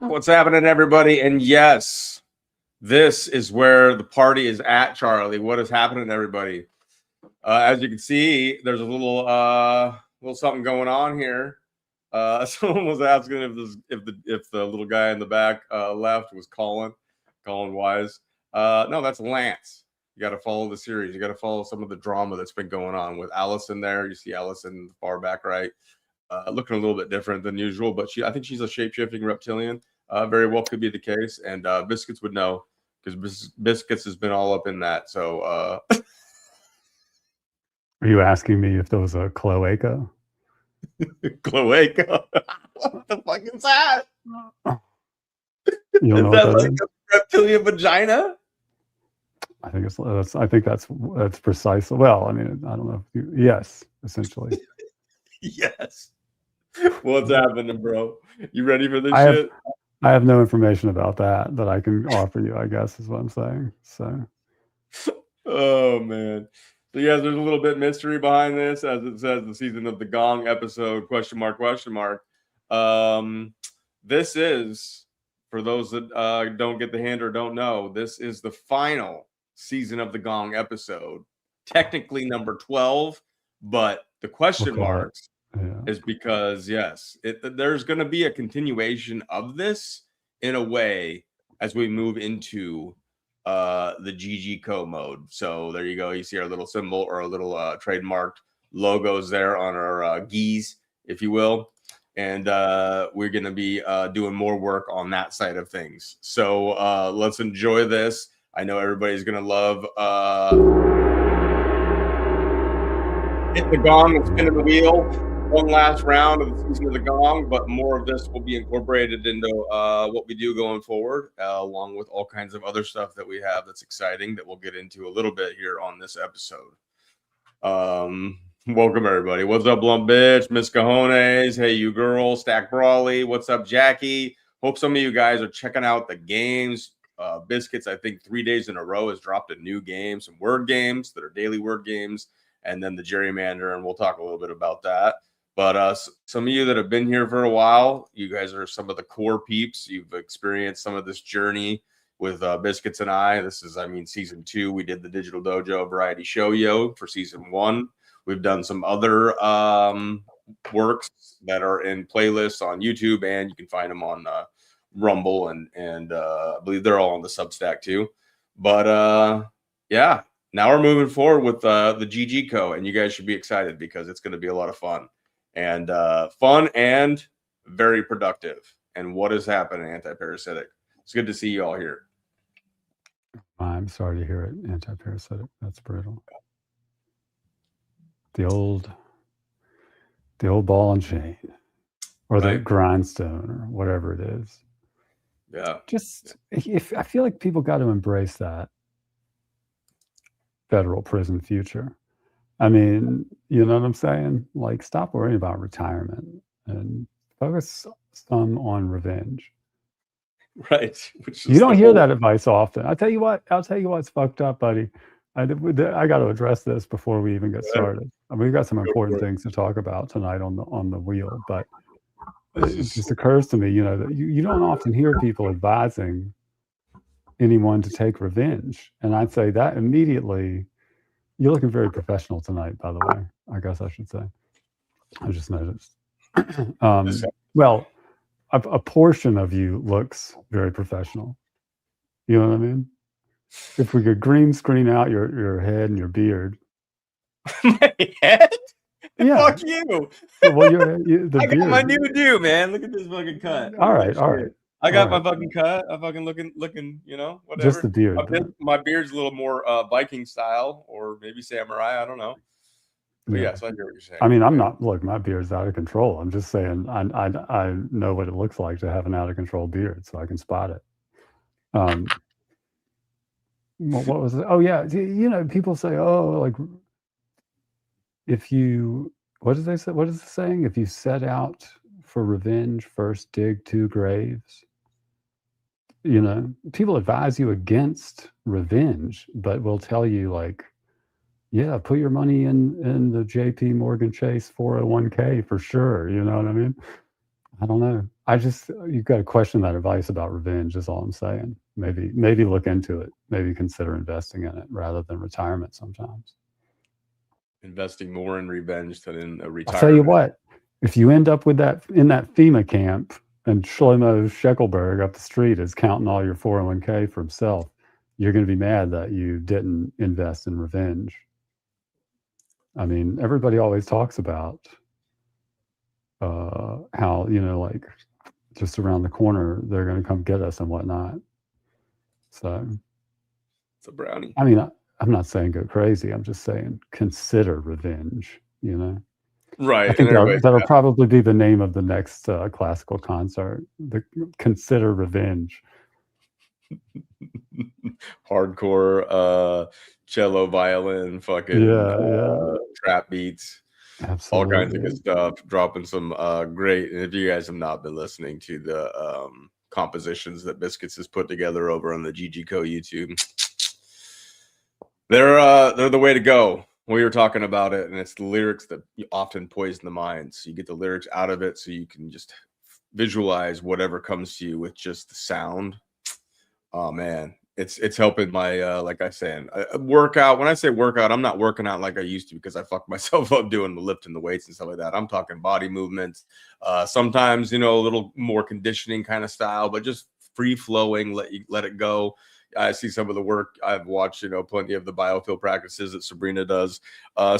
What's happening, everybody? And yes, this is where the party is at, Charlie. What is happening, everybody? As you can see, there's a little something going on here. Someone was asking if the little guy in the back left was Colin Wise. No, that's Lance. You got to follow the series. You got to follow some of the drama that's been going on with Allison there. You see Allison far back right, looking a little bit different than usual, but I think she's a shape-shifting reptilian. Very well could be the case, and Biscuits would know because Biscuits has been all up in that. So, are you asking me if there was a cloaca? Cloaca? What the fuck is that? You is that like a reptilian vagina? I think that's precisely. Well, I mean, I don't know. Yes, essentially. Yes. What's happening, bro? You ready for this shit? I have no information about that I can offer you, I guess, is what I'm saying. So. Oh, man. So, yes, there's a little bit of mystery behind this, as it says, the season of the Gong episode, question mark. This is, for those that don't get the hint or don't know, this is the final season of the Gong episode. Technically number 12, but the question marks is because, yes, there's going to be a continuation of this in a way as we move into the GG Co mode. So there you go. You see our little symbol or a little trademarked logos there on our geese, if you will. And we're going to be doing more work on that side of things. So let's enjoy this. I know everybody's going to love hit the gong and spinning the wheel. One last round of the season of the Gong, but more of this will be incorporated into what we do going forward, along with all kinds of other stuff that we have that's exciting that we'll get into a little bit here on this episode. Welcome, everybody. What's up, Lump Bitch? Miss Cajones. Hey, you girl. Stack Brawley. What's up, Jackie? Hope some of you guys are checking out the games. Biscuits, I think 3 days in a row, has dropped a new game, some word games that are daily word games, and then the Gerrymander, and we'll talk a little bit about that. But some of you that have been here for a while, you guys are some of the core peeps. You've experienced some of this journey with Biscuits and I. This is, season 2. We did the Digital Dojo Variety Show for season 1. We've done some other works that are in playlists on YouTube, and you can find them on Rumble, and I believe they're all on the Substack too. But yeah, now we're moving forward with the GG Co, and you guys should be excited because it's going to be a lot of fun. And fun and very productive. And what is happening, Anti-Parasitic? It's good to see you all here. I'm sorry to hear it, Anti-Parasitic. That's brutal. The old ball and chain, or the grindstone, or whatever it is. Yeah. If I feel like people got to embrace that federal prison future. I mean, you know what I'm saying? Like, stop worrying about retirement and focus some on revenge. Right. You don't hear that advice often. I'll tell you what's fucked up, buddy. I got to address this before we even get started. We've got some important things to talk about tonight on the wheel, but it just occurs to me, that you don't often hear people advising anyone to take revenge. And I'd say that immediately. You're looking very professional tonight, by the way. I guess I should say. I just noticed. Well, a portion of you looks very professional. You know what I mean? If we could green screen out your head and your beard. My head? Yeah. Fuck you. Well, I got my new do, man. Look at this fucking cut. All right. I got my fucking cut. I'm fucking looking, whatever. Just the beard. My beard's a little more Viking style, or maybe samurai. I don't know. But yes, I hear what you're saying. I mean, I'm not. Look, my beard's out of control. I'm just saying, I know what it looks like to have an out of control beard, so I can spot it. What was it? Oh yeah, people say, oh, like if you, what does they say? What is the saying? If you set out for revenge, first dig 2 graves. People advise you against revenge, but will tell you, like, yeah, put your money in the JP Morgan Chase 401k for sure. You know what I mean? I don't know. You've got to question that advice about revenge is all I'm saying. Maybe look into it. Maybe consider investing in it rather than retirement sometimes. Investing more in revenge than in a retirement. I'll tell you what, if you end up with that in that FEMA camp and Shlomo Scheckelberg up the street is counting all your 401k for himself, you're going to be mad that you didn't invest in revenge. I mean, everybody always talks about how, like just around the corner, they're going to come get us and whatnot. So it's a brownie. I mean, I'm not saying go crazy. I'm just saying consider revenge, Right. I think that'll probably be the name of the next classical concert. Consider revenge. Hardcore cello, violin, fucking trap beats. Absolutely. All kinds of good stuff. Dropping some great. And if you guys have not been listening to the compositions that Biscuits has put together over on the GG Co YouTube, they're the way to go. We were talking about it, and it's the lyrics that often poison the mind. So you get the lyrics out of it, so you can just visualize whatever comes to you with just the sound. Oh man, it's helping my like I said, workout. When I say workout, I'm not working out like I used to because I fucked myself up doing the lifting the weights and stuff like that. I'm talking body movements, sometimes a little more conditioning kind of style, but just free flowing. Let it go. I see some of the work I've watched. Plenty of the biofield practices that Sabrina does.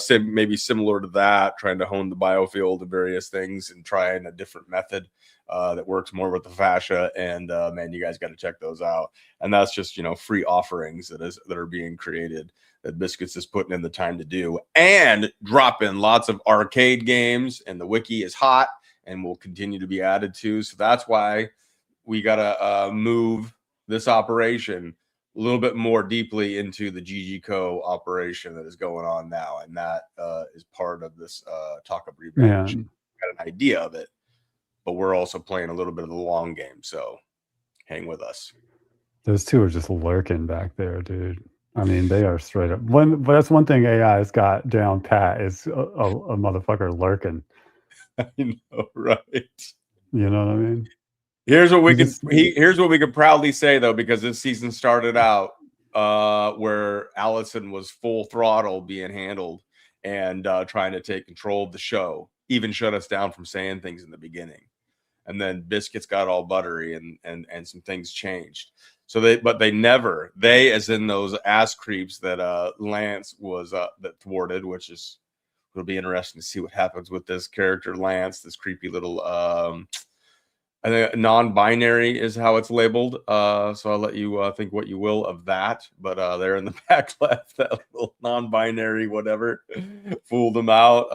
Maybe similar to that, trying to hone the biofield and various things and trying a different method that works more with the fascia. And man, you guys got to check those out. And that's just free offerings that are being created that Biscuits is putting in the time to do, and dropping lots of arcade games. And the wiki is hot and will continue to be added to. So that's why we got to move this operation a little bit more deeply into the GG Co operation that is going on now. And that is part of this talk of revenge. Got an idea of it, but we're also playing a little bit of the long game. So hang with us. Those two are just lurking back there, dude. I mean, they are straight up. That's one thing AI has got down pat is a motherfucker lurking. I know, right? You know what I mean? Here's what we could proudly say though, because this season started out where Allison was full throttle being handled and trying to take control of the show, even shut us down from saying things in the beginning. And then Biscuits got all buttery and some things changed. So they as in those ass creeps that Lance was that thwarted, which is, it'll be interesting to see what happens with this character Lance, this creepy little I think non-binary is how it's labeled. So I'll let you think what you will of that. But there in the back left, that little non-binary whatever fooled them out.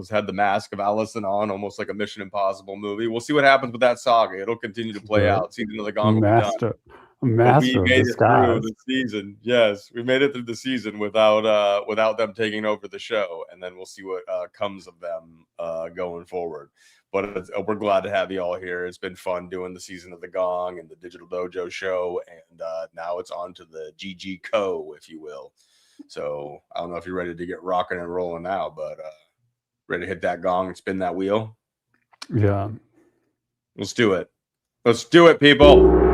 Had the mask of Allison on, almost like a Mission Impossible movie. We'll see what happens with that saga. It'll continue to play out. Season of the Gong will be done. Master we made it through the season. Yes, we made it through the season without them taking over the show, and then we'll see what comes of them going forward. But we're glad to have you all here. It's been fun doing the season of the Gong and the Digital Dojo show, and now it's on to the GG Co, if you will. So I don't know if you're ready to get rocking and rolling now, but ready to hit that gong and spin that wheel? Yeah. Let's do it. Let's do it, people.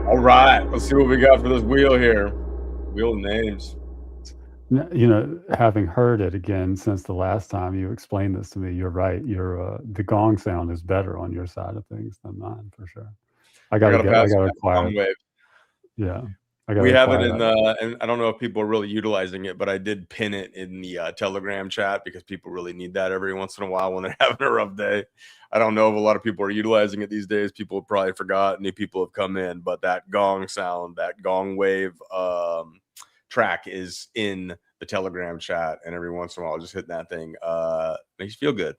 All right, let's see what we got for this wheel here. Wheel of names. Having heard it again since the last time you explained this to me, you're right. The gong sound is better on your side of things than mine, for sure. I gotta acquire it. Yeah. We have it in and I don't know if people are really utilizing it, but I did pin it in the Telegram chat because people really need that every once in a while when they're having a rough day. I don't know if a lot of people are utilizing it these days. People have probably forgot. New people have come in, but that gong sound, that gong wave track is in the Telegram chat, and every once in a while just hitting that thing makes you feel good.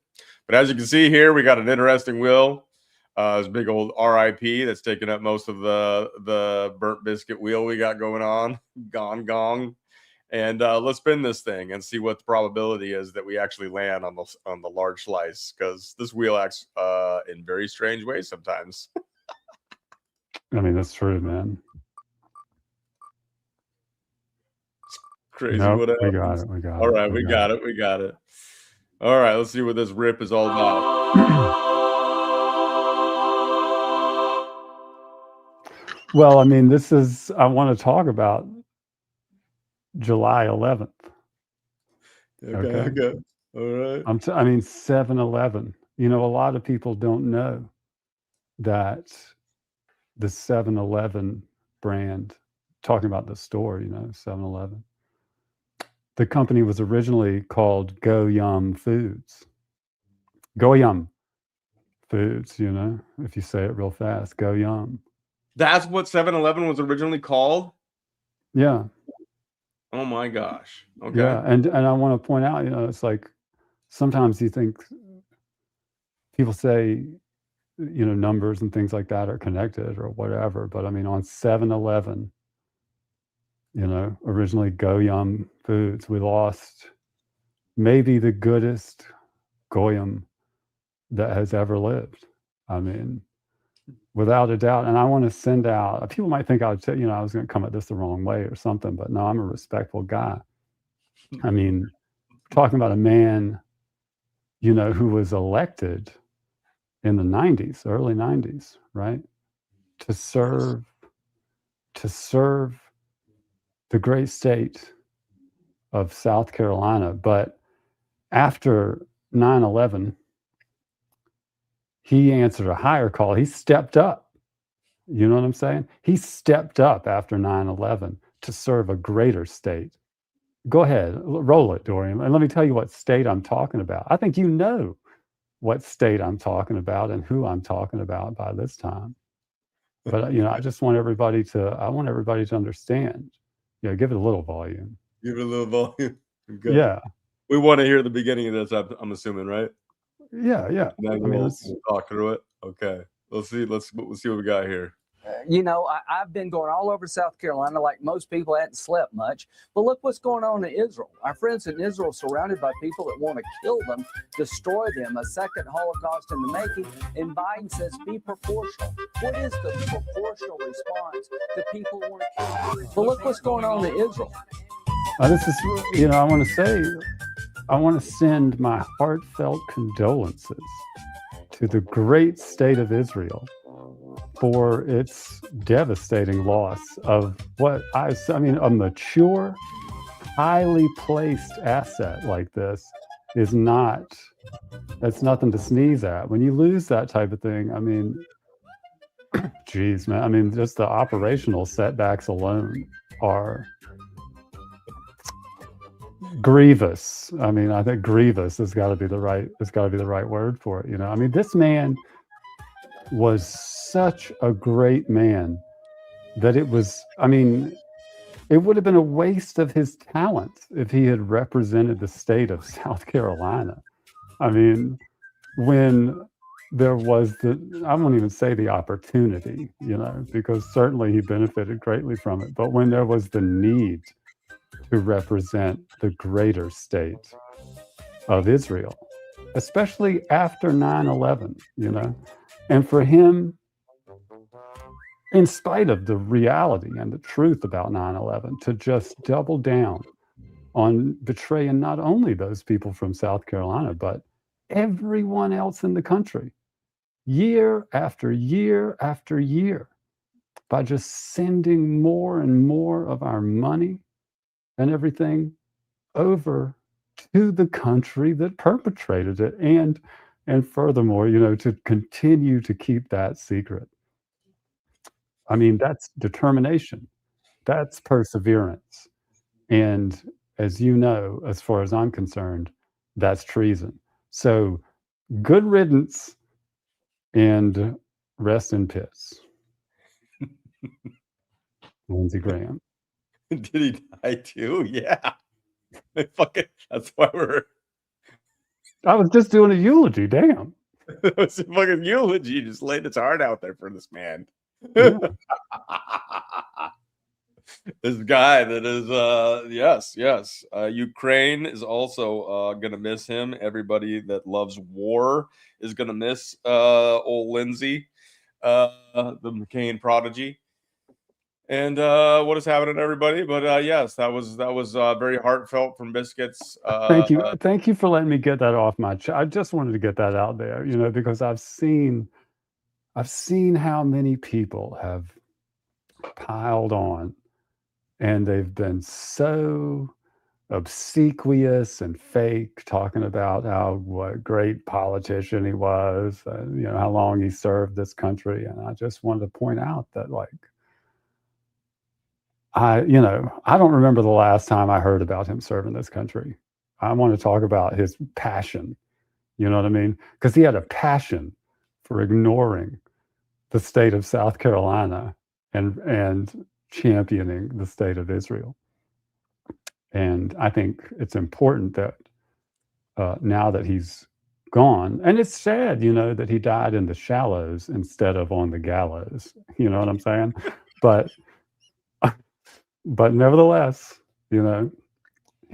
But as you can see here, we got an interesting wheel. This big old RIP that's taking up most of the burnt biscuit wheel we got going on. Gong. And let's spin this thing and see what the probability is that we actually land on the large slice, because this wheel acts in very strange ways sometimes. I mean, that's true, man. Crazy. Nope, what we got it. All right, we got it. All right, let's see what this rip is all about. Well, I mean, I want to talk about July 11th. Okay. All right. I mean, 7-Eleven. You know, a lot of people don't know that the 7-Eleven brand, talking about the store, you know, 7-Eleven, the company was originally called Go Yum Foods. Go Yum Foods, you know, if you say it real fast, Go Yum. That's what 7-Eleven was originally called? Yeah. Oh my gosh. Okay. Yeah, and I want to point out, you know, it's like sometimes you think people say, you know, numbers and things like that are connected or whatever, but I mean, on 7-Eleven, you know, originally Go Yum Foods, we lost maybe the goodest goyim that has ever lived. I mean, without a doubt. And I want to send out, people might think I would say, you know, I was going to come at this the wrong way or something, but no, I'm a respectful guy. I mean, talking about a man, you know, who was elected in the 90s, early 90s, right? To serve the great state of South Carolina. But after 9/11, he answered a higher call. He stepped up. You know what I'm saying? He stepped up after 9/11 to serve a greater state. Go ahead, roll it, Dorian. And let me tell you what state I'm talking about. I think you know what state I'm talking about and who I'm talking about by this time. But you know, I just want everybody to understand. You know, give it a little volume. Give it a little volume. Okay. Yeah. We want to hear the beginning of this, I'm assuming, right? Yeah. I mean, we'll talk through it. Okay. Let's see what we got here. You know, I've been going all over South Carolina like most people. I hadn't slept much. But look what's going on in Israel. Our friends in Israel are surrounded by people that want to kill them, destroy them, a second Holocaust in the making. And Biden says, be proportional. What is the proportional response to people who want to kill you? But look what's going on in Israel. This is, you know, I want to send my heartfelt condolences to the great state of Israel for its devastating loss of I mean, a mature, highly placed asset like this is that's nothing to sneeze at. When you lose that type of thing, I mean, geez, man, I mean, just the operational setbacks alone are grievous. I mean, I think grievous has got to be the right word for it. You know, I mean, this man was such a great man that it would have been a waste of his talent if he had represented the state of South Carolina. I mean, when there was I won't even say the opportunity, you know, because certainly he benefited greatly from it, but when there was the need to represent the greater state of Israel, especially after 9/11, you know, and for him, in spite of the reality and the truth about 9/11, to just double down on betraying not only those people from South Carolina, but everyone else in the country, year after year after year, by just sending more and more of our money and everything over to the country that perpetrated it, and furthermore, you know, to continue to keep that secret. I mean, that's determination, that's perseverance, and as you know, as far as I'm concerned, that's treason. So, good riddance, and rest in piss. Lindsey Graham. Did he die too? Yeah. That's why I was just doing a eulogy, damn. It was a fucking eulogy. Just laid its heart out there for this man. Yeah. This guy that is yes. Ukraine is also gonna miss him. Everybody that loves war is gonna miss old Lindsey, the McCain prodigy. And what is happening, everybody? But yes, that was very heartfelt from Biscuits. Thank you for letting me get that off my chest. I just wanted to get that out there, because I've seen how many people have piled on, and they've been so obsequious and fake, talking about what great politician he was, how long he served this country. And I just wanted to point out that, I don't remember the last time I heard about him serving this country. I want to talk about his passion. You know what I mean? Because he had a passion for ignoring the state of South Carolina and championing the state of Israel. And I think it's important that now that he's gone, and it's sad, that he died in the shallows instead of on the gallows. You know what I'm saying? But nevertheless, he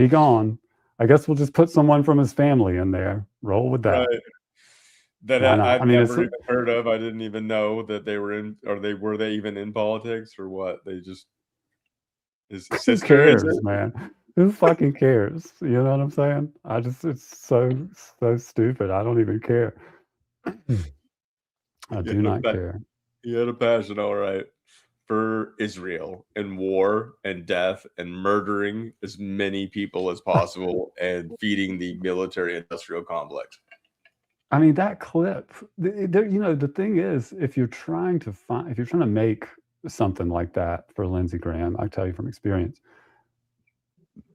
gone. I guess we'll just put someone from his family in there. Roll with that. Right. That I've never even heard of. I didn't even know that they were in, or were they even in politics, or what? They just his sister. Who cares, man? Who fucking cares? You know what I'm saying? It's so stupid. I don't even care. I do not care. He had a passion, all right, for Israel and war and death and murdering as many people as possible and feeding the military-industrial complex. I mean, that clip, the thing is, if you're trying to make something like that for Lindsey Graham, I tell you from experience,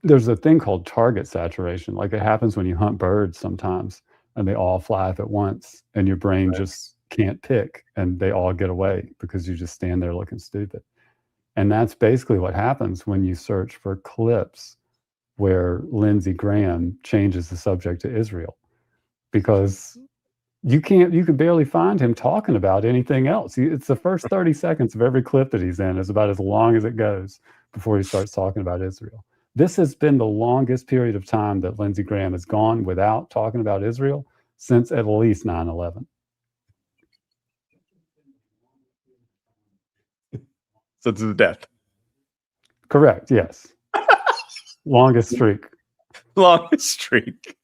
there's a thing called target saturation. Like, it happens when you hunt birds sometimes, and they all fly up at once, and your brain just can't pick, and they all get away because you just stand there looking stupid. And that's basically what happens when you search for clips where Lindsey Graham changes the subject to Israel, because you can barely find him talking about anything else. It's the first 30 seconds of every clip that he's in is about as long as it goes before he starts talking about Israel. This has been the longest period of time that Lindsey Graham has gone without talking about Israel since at least 9/11. Since his death. Correct, yes. Longest streak. Longest streak.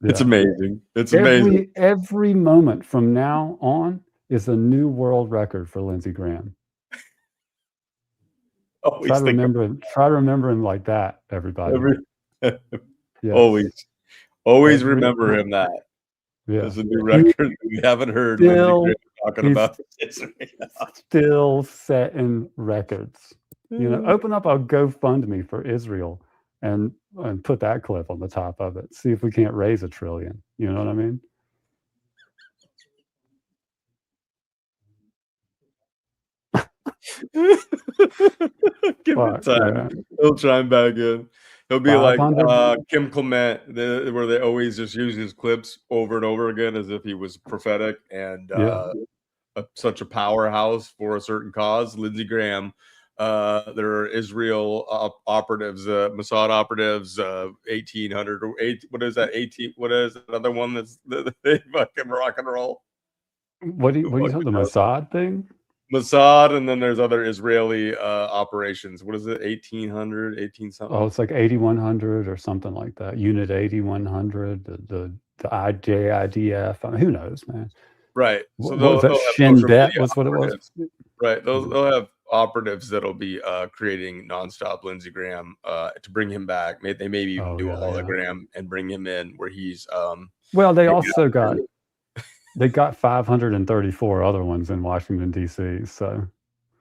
Yeah. It's amazing. It's amazing. Every moment from now on is a new world record for Lindsey Graham. Try to remember him like that, everybody. Yes. Always remember him that. Yeah. There's a new record we haven't heard Lindsey Graham talking about. Still setting records. Open up a GoFundMe for Israel and put that clip on the top of it. See if we can't raise $1 trillion. You know what I mean? Give him time. Yeah. He'll chime back in. He'll be like Kim Clement, where they always just use his clips over and over again as if he was prophetic and such a powerhouse for a certain cause. Lindsey Graham. There are Israel operatives, Mossad operatives, 1800 or 8. What is that? 18. What is another one that's they fucking rock and roll? What do you talking the Mossad thing? Mossad, and then there's other Israeli operations. What is it? 1800, 18 something? Oh, it's like 8100 or something like that. Unit 8100, the IJIDF. I mean, who knows, man? Right. So what was that? Shin Bet was what it was. Right. They'll have operatives that'll be creating nonstop Lindsey Graham to bring him back. They maybe even do a hologram and bring him in where he's. Well, they also got. They got 534 other ones in Washington, D.C. So,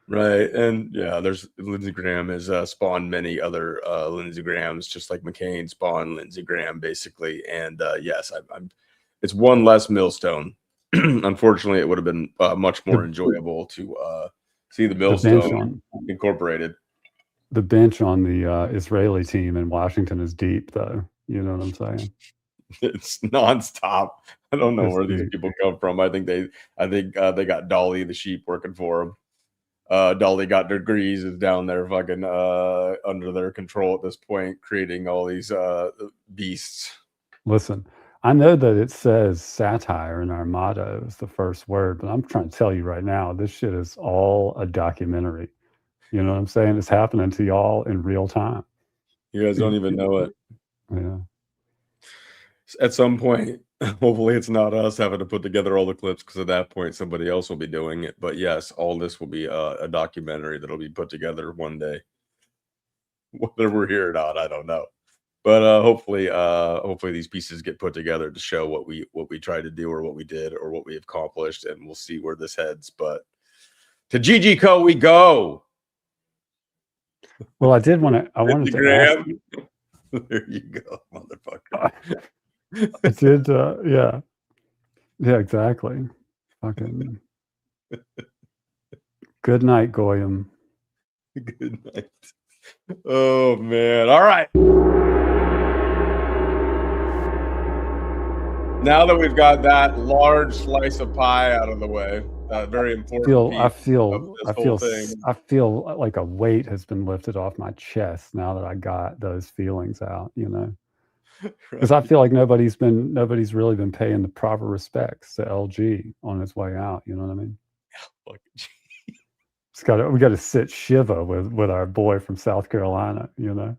right, and there's Lindsey Graham has spawned many other Lindsey Grahams, just like McCain spawned Lindsey Graham, basically. And yes, it's one less millstone. Unfortunately, it would have been much more enjoyable to see the millstone incorporated. The bench on the Israeli team in Washington is deep, though. You know what I'm saying? It's nonstop. I don't know where these people come from. I think they got Dolly the sheep working for them. Dolly got degrees, is down there fucking under their control at this point, creating all these beasts. Listen, I know that it says satire in our motto is the first word, but I'm trying to tell you right now, this shit is all a documentary. You know what I'm saying? It's happening to y'all in real time. You guys don't even know it. Yeah. At some point, hopefully it's not us having to put together all the clips, because at that point somebody else will be doing it. But yes, all this will be a documentary that'll be put together one day. Whether we're here or not, I don't know. But hopefully these pieces get put together to show what we tried to do, or what we did, or what we accomplished, and we'll see where this heads. But to GG Co we go. Well, I wanted to ask you. There you go, motherfucker. I did, yeah. Yeah, exactly. Fucking. Good night, Goyim. Good night. Oh, man. All right. Now that we've got that large slice of pie out of the way, very important. I feel like a weight has been lifted off my chest now that I got those feelings out, you know. Because I feel like nobody's really been paying the proper respects to LG on his way out. You know what I mean? We got to sit shiva with our boy from South Carolina. You know.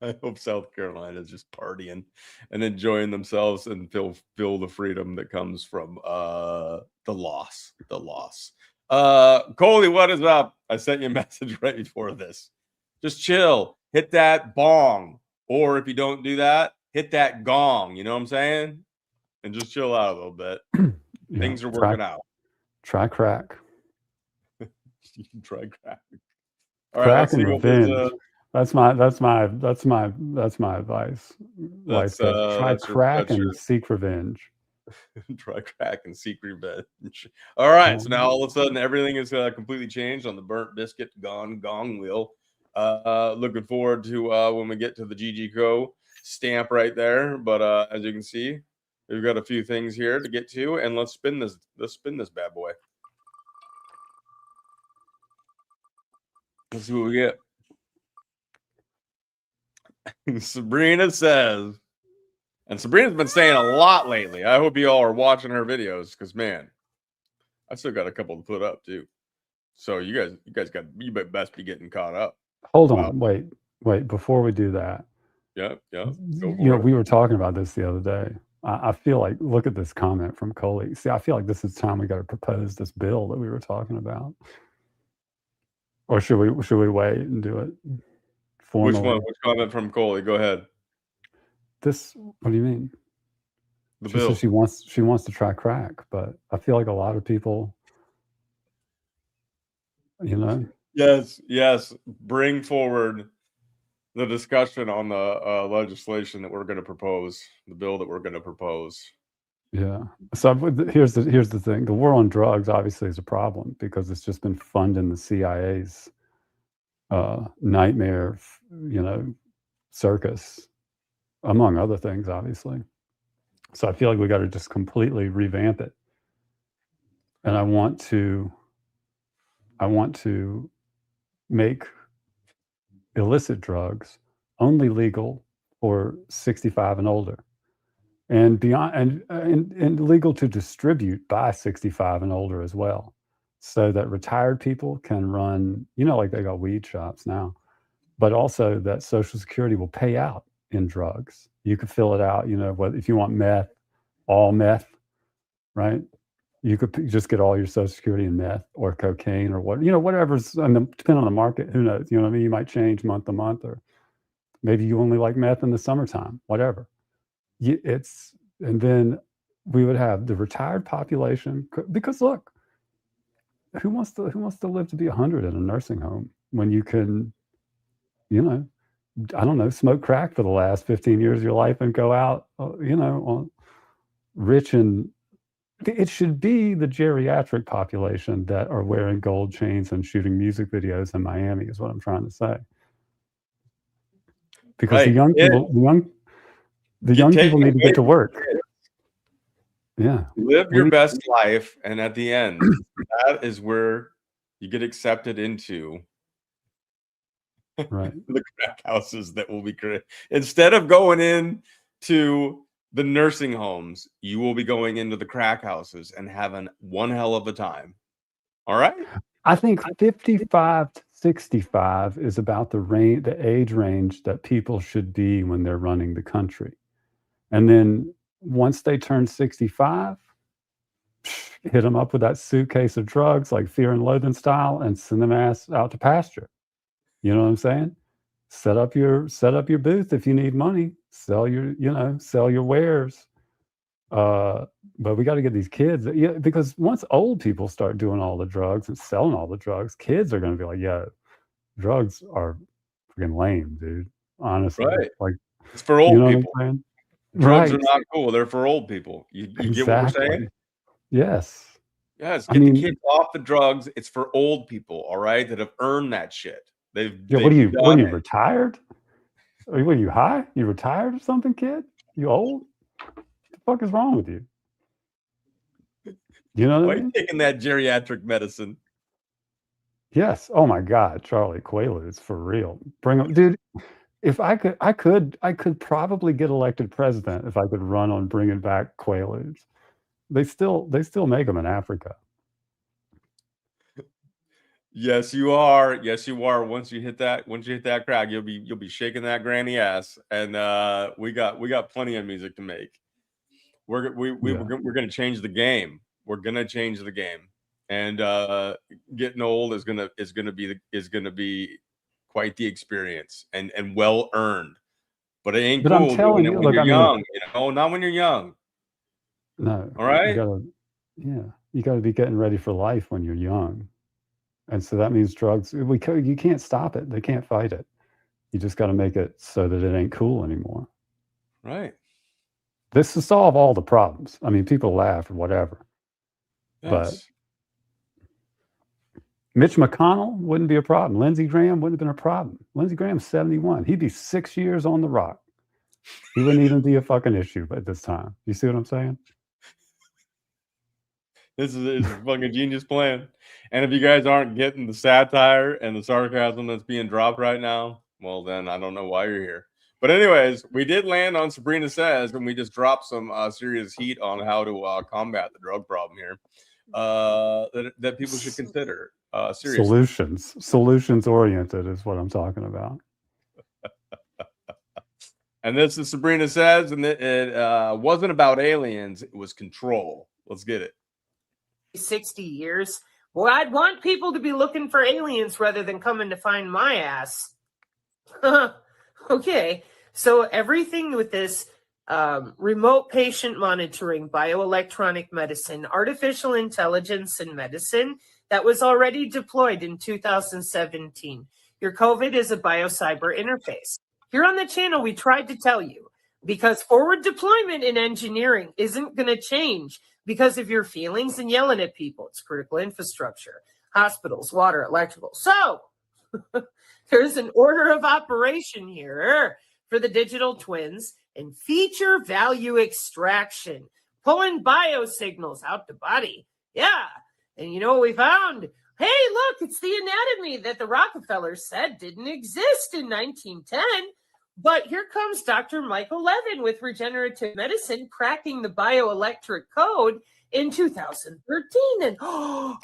I hope South Carolina is just partying and enjoying themselves and feel the freedom that comes from the loss. Coley, what is up? I sent you a message right before this. Just chill. Hit that bong. Or if you don't do that, hit that gong. You know what I'm saying? And just chill out a little bit. Yeah, things are working out. Try crack. Try crack. All crack and revenge. That's my advice. Try crack and seek revenge. Try crack and seek revenge. All right. So now all of a sudden everything is completely changed on the burnt biscuit gong wheel. Looking forward to when we get to the GG Co stamp right there. But as you can see, we've got a few things here to get to, and let's spin this bad boy. Let's see what we get. Sabrina Says. And Sabrina's been saying a lot lately. I hope you all are watching her videos, because man, I still got a couple to put up too. So you best be getting caught up. Hold on, wait. Before we do that, yeah. We were talking about this the other day. I feel like, look at this comment from Coley. See, I feel like this is time we got to propose this bill that we were talking about. Or should we wait and do it formally? Which one? Which comment from Coley? Go ahead. This. What do you mean? The bill. Says she wants to try crack, but I feel like a lot of people, you know. Yes. Bring forward the discussion on the legislation that we're going to propose, the bill that we're going to propose. Yeah. So here's the thing: the war on drugs obviously is a problem because it's just been funding the CIA's nightmare, circus, among other things, obviously. So I feel like we got to just completely revamp it, and I want to make illicit drugs only legal for 65 and older, and beyond, and legal to distribute by 65 and older as well, so that retired people can run, like they got weed shops now, but also that Social Security will pay out in drugs. You could fill it out, if you want meth, all meth, right? You could just get all your Social Security in meth or cocaine or whatever's, depending on the market, who knows? You know what I mean? You might change month to month, or maybe you only like meth in the summertime, whatever. And then we would have the retired population, because look, who wants to live to be 100 in a nursing home when you can, I don't know, smoke crack for the last 15 years of your life and go out, on rich. And it should be the geriatric population that are wearing gold chains and shooting music videos in Miami, is what I'm trying to say. Because the young people need to get to work. Yeah. Live your best life, and at the end, that is where you get accepted into the crack houses that will be created. Instead of going in to the nursing homes, you will be going into the crack houses and having one hell of a time. All right? I think 55 to 65 is about the age range that people should be when they're running the country. And then once they turn 65, hit them up with that suitcase of drugs like Fear and Loathing style and send them ass out to pasture. You know what I'm saying? Set up your booth if you need money. Sell your wares. But we got to get these kids, because once old people start doing all the drugs and selling all the drugs, kids are going to be like, yeah, drugs are freaking lame, dude. Honestly, Right. like, It's for old what I'm people. saying? Drugs are Right. not cool. They're for old people. You get what we're saying? Exactly. Yes. Yes. I Get mean- the kids off the drugs. It's for old people, all right, that have earned that shit. Yeah, what are you retired? What are you high? You retired or something, kid? You old? What the fuck is wrong with you? You know what Why I are you mean? taking that geriatric medicine? Yes. Oh my God, Charlie Quaaludes, for real. Bring them, dude. If I could probably get elected president if I could run on bringing back Quaaludes. They still make them in Africa. Yes, you are. Yes, you are. Once you hit that crowd, you'll be shaking that granny ass. And we got plenty of music to make. We're gonna change the game. We're gonna change the game. And getting old is gonna be quite the experience and well earned. But it ain't But cool I'm telling you, when look, you're I mean, young, not when you're young. No. All right. You gotta be getting ready for life when you're young. And so that means drugs. You can't stop it. They can't fight it. You just got to make it so that it ain't cool anymore. Right. This will solve all the problems. I mean, people laugh or whatever. Yes. But Mitch McConnell wouldn't be a problem. Lindsey Graham wouldn't have been a problem. Lindsey Graham's 71. He'd be 6 years on the rock. He wouldn't even be a fucking issue at this time. You see what I'm saying? This is a fucking genius plan. And if you guys aren't getting the satire and the sarcasm that's being dropped right now, well, then I don't know why you're here. But anyways, we did land on Sabrina Says, and we just dropped some serious heat on how to combat the drug problem here that people should consider. Seriously. Solutions oriented is what I'm talking about. And this is Sabrina Says, and it wasn't about aliens. It was control. Let's get it. 60 years. Well, I'd want people to be looking for aliens rather than coming to find my ass. Okay, so everything with this remote patient monitoring, bioelectronic medicine, artificial intelligence in medicine that was already deployed in 2017. Your COVID is a biocyber interface. Here on the channel, we tried to tell you, because forward deployment in engineering isn't going to change because of your feelings and yelling at people. It's critical infrastructure, hospitals, water, electrical. So there's an order of operation here for the digital twins and feature value extraction, pulling biosignals out the body. Yeah. And you know what we found? Hey, look, it's the anatomy that the Rockefellers said didn't exist in 1910. But here comes Dr. Michael Levin with regenerative medicine cracking the bioelectric code in 2013. And whoa,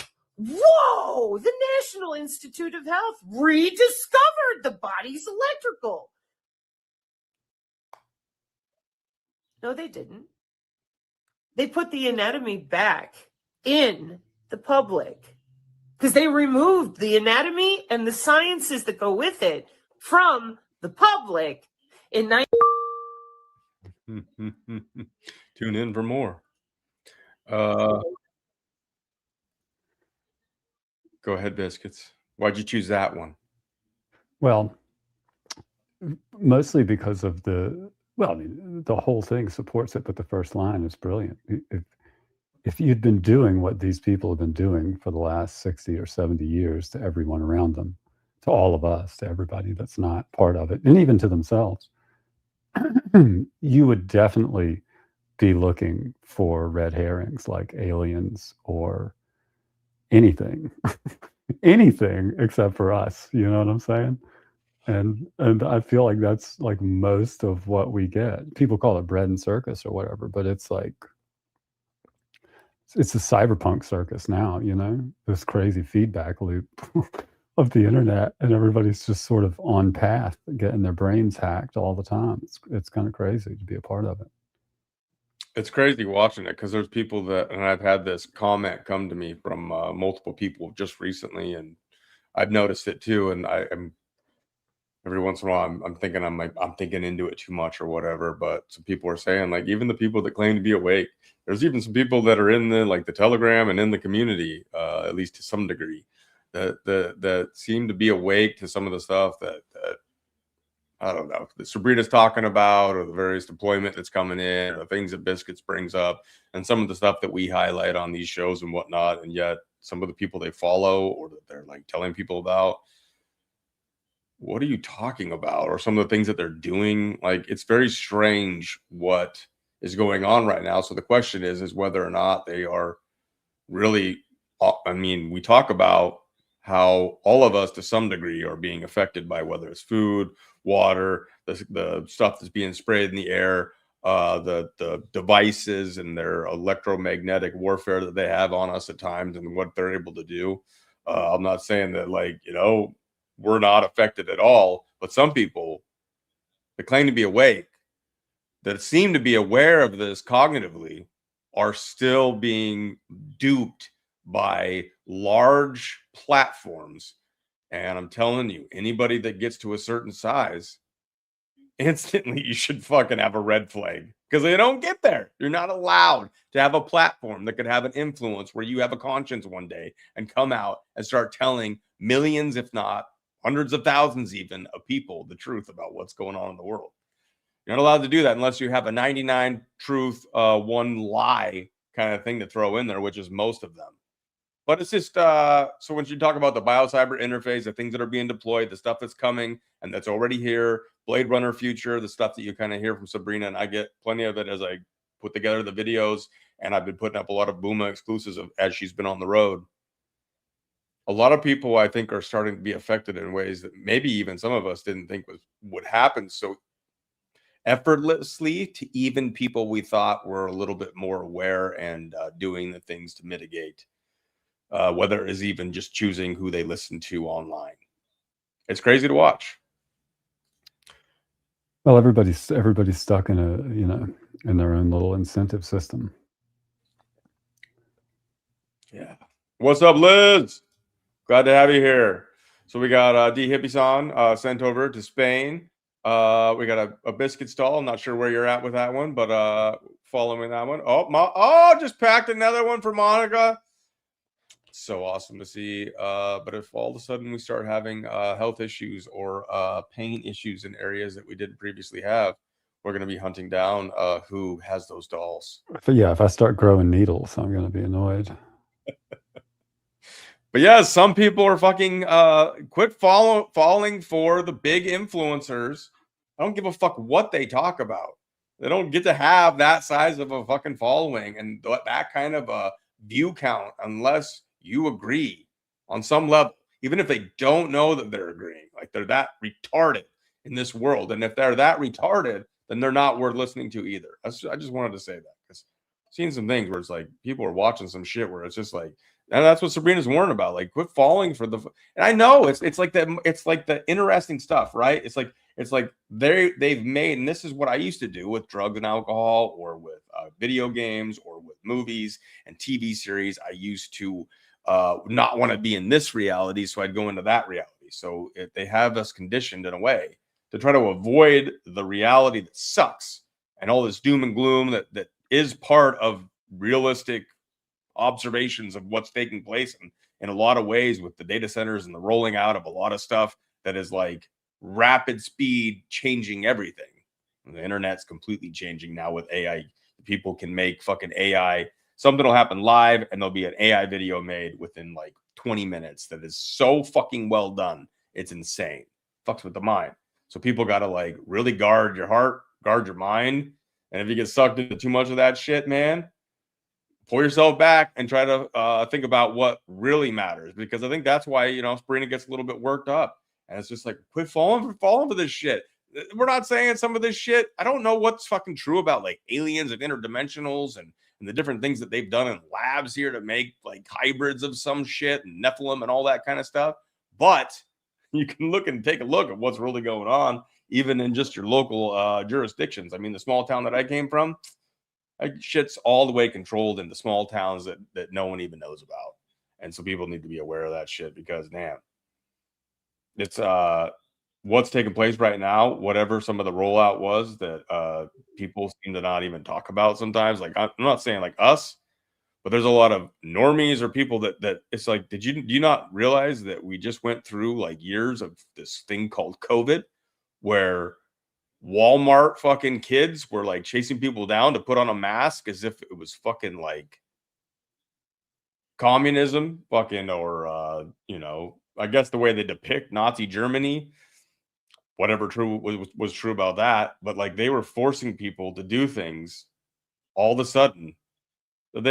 the National Institute of Health rediscovered the body's electrical. No, they didn't. They put the anatomy back in the public because they removed the anatomy and the sciences that go with it from the public in Tune in for more. Go ahead, Biscuits. Why'd you choose that one? Well, mostly because of the whole thing supports it, but the first line is brilliant. If you'd been doing what these people have been doing for the last 60 or 70 years to everyone around them, to all of us, to everybody that's not part of it, and even to themselves, you would definitely be looking for red herrings like aliens or anything, anything except for us. You know what I'm saying? And I feel like that's like most of what we get. People call it bread and circus or whatever, but it's like it's a cyberpunk circus now, you know, this crazy feedback loop of the internet, and everybody's just sort of on path, getting their brains hacked all the time. It's kind of crazy to be a part of it. It's crazy watching it because there's people that, and I've had this comment come to me from multiple people just recently, and I've noticed it too. And I'm every once in a while I'm thinking I'm thinking into it too much or whatever. But some people are saying, like, even the people that claim to be awake, there's even some people that are in the Telegram and in the community, at least to some degree, that seem to be awake to some of the stuff that I don't know, that Sabrina's talking about, or the various deployment that's coming in, or the things that Biscuits brings up, and some of the stuff that we highlight on these shows and whatnot. And yet some of the people they follow, or that they're like telling people about, what are you talking about? Or some of the things that they're doing. Like, it's very strange what is going on right now. So the question is whether or not they are really, I mean, we talk about how all of us to some degree are being affected by whether it's food, water, the stuff that's being sprayed in the air, the devices and their electromagnetic warfare that they have on us at times, and what they're able to do. I'm not saying that, like, you know, we're not affected at all, but some people that claim to be awake, that seem to be aware of this cognitively, are still being duped by large platforms. And I'm telling you, anybody that gets to a certain size, instantly you should fucking have a red flag, because they don't get there. You're not allowed to have a platform that could have an influence where you have a conscience one day and come out and start telling millions, if not hundreds of thousands even, of people the truth about what's going on in the world. You're not allowed to do that unless you have a 99 truth, one lie kind of thing to throw in there, which is most of them. But it's just, so when you talk about the bio-cyber interface, the things that are being deployed, the stuff that's coming and that's already here, Blade Runner future, the stuff that you kind of hear from Sabrina, and I get plenty of it as I put together the videos, and I've been putting up a lot of Booma exclusives as she's been on the road. A lot of people, I think, are starting to be affected in ways that maybe even some of us didn't think would happen so effortlessly, to even people we thought were a little bit more aware and doing the things to mitigate. Whether it is even just choosing who they listen to online. It's crazy to watch. Well, everybody's stuck in in their own little incentive system. Yeah. What's up, Liz? Glad to have you here. So we got D Hippie-san sent over to Spain. We got a biscuit stall. I'm not sure where you're at with that one, but following that one. Oh, just packed another one for Monica. So awesome to see. But if all of a sudden we start having health issues or pain issues in areas that we didn't previously have, we're going to be hunting down who has those dolls. But yeah, if I start growing needles, I'm going to be annoyed. But yeah, some people are fucking quit falling for the big influencers. I don't give a fuck what they talk about. They don't get to have that size of a fucking following and that kind of a view count unless you agree on some level, even if they don't know that they're agreeing. Like, they're that retarded in this world. And if they're that retarded, then they're not worth listening to either. I just wanted to say that, because I've seen some things where it's like people are watching some shit where it's just like, and that's what Sabrina's warning about. Like, quit falling for the. And I know it's like the interesting stuff, right? It's like they've made, and this is what I used to do with drugs and alcohol, or with video games, or with movies and TV series. I used to not want to be in this reality, so I'd go into that reality. So if they have us conditioned in a way to try to avoid the reality that sucks and all this doom and gloom that is part of realistic observations of what's taking place in a lot of ways, with the data centers and the rolling out of a lot of stuff that is like rapid speed changing everything. And the internet's completely changing now with AI. People can make fucking AI. Something will happen live and there'll be an AI video made within like 20 minutes that is so fucking well done. It's insane. Fucks with the mind. So people got to like really guard your heart, guard your mind. And if you get sucked into too much of that shit, man, pull yourself back and try to think about what really matters. Because I think that's why, Sabrina gets a little bit worked up. And it's just like, quit falling for this shit. we're not saying some of this shit. I don't know what's fucking true about like aliens and interdimensionals and the different things that they've done in labs here to make like hybrids of some shit and Nephilim and all that kind of stuff. But you can look and take a look at what's really going on, even in just your local jurisdictions. I mean, the small town that I came from, shit's all the way controlled in the small towns that no one even knows about. And so people need to be aware of that shit because, damn, it's what's taking place right now, whatever some of the rollout was that people seem to not even talk about sometimes. Like, I'm not saying like us, but there's a lot of normies or people that it's like, do you not realize that we just went through like years of this thing called COVID where Walmart fucking kids were like chasing people down to put on a mask as if it was fucking like communism fucking, or you know, I guess the way they depict Nazi Germany, whatever was true about that, but like they were forcing people to do things all of a sudden that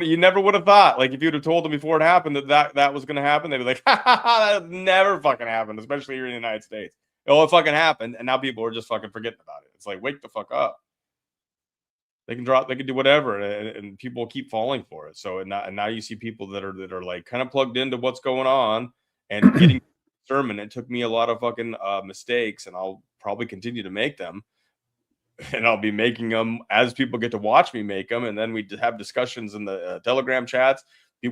you never would have thought. Like if you'd have told them before it happened that was going to happen, they'd be like, ha, ha, ha, that never fucking happened, especially here in the United States. It fucking happened, and now people are just fucking forgetting about it. It's like, wake the fuck up. They can do whatever, and people keep falling for it. So and now you see people that are like kind of plugged into what's going on and getting sermon. It took me a lot of fucking mistakes, and I'll probably continue to make them, and I'll be making them as people get to watch me make them, and then we have discussions in the Telegram chats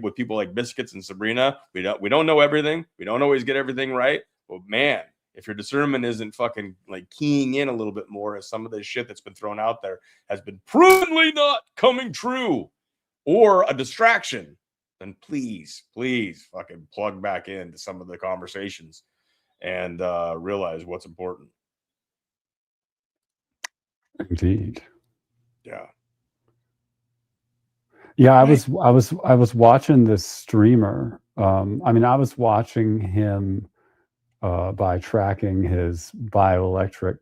with people like Biscuits and Sabrina. We don't know everything. We don't always get everything right, but man, if your discernment isn't fucking like keying in a little bit more as some of this shit that's been thrown out there has been provenly not coming true or a distraction, then please fucking plug back into some of the conversations and realize what's important. Indeed. Yeah. Yeah, I was watching this streamer. I mean, I was watching him by tracking his bioelectric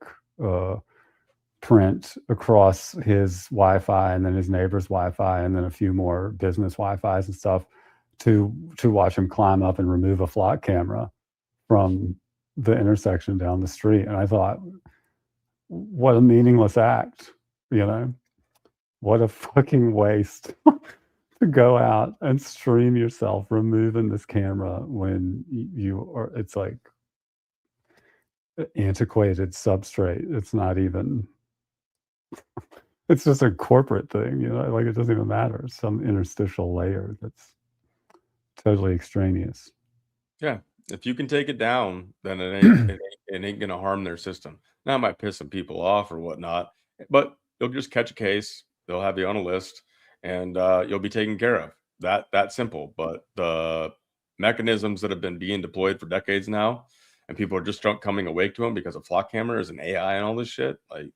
print across his Wi-Fi and then his neighbor's Wi-Fi and then a few more business Wi-Fis and stuff to watch him climb up and remove a flock camera from the intersection down the street. And I thought, what a meaningless act, you know? What a fucking waste to go out and stream yourself removing this camera when you are, it's like antiquated substrate. It's not even, it's just a corporate thing, you know, like it doesn't even matter. Some interstitial layer that's totally extraneous. Yeah. If you can take it down, then it ain't going to harm their system. Now it might piss some people off or whatnot, but you'll just catch a case. They'll have you on a list and you'll be taken care of. That simple. But the mechanisms that have been being deployed for decades now, and people are just coming awake to them because of flock cameras and AI and all this shit. Like,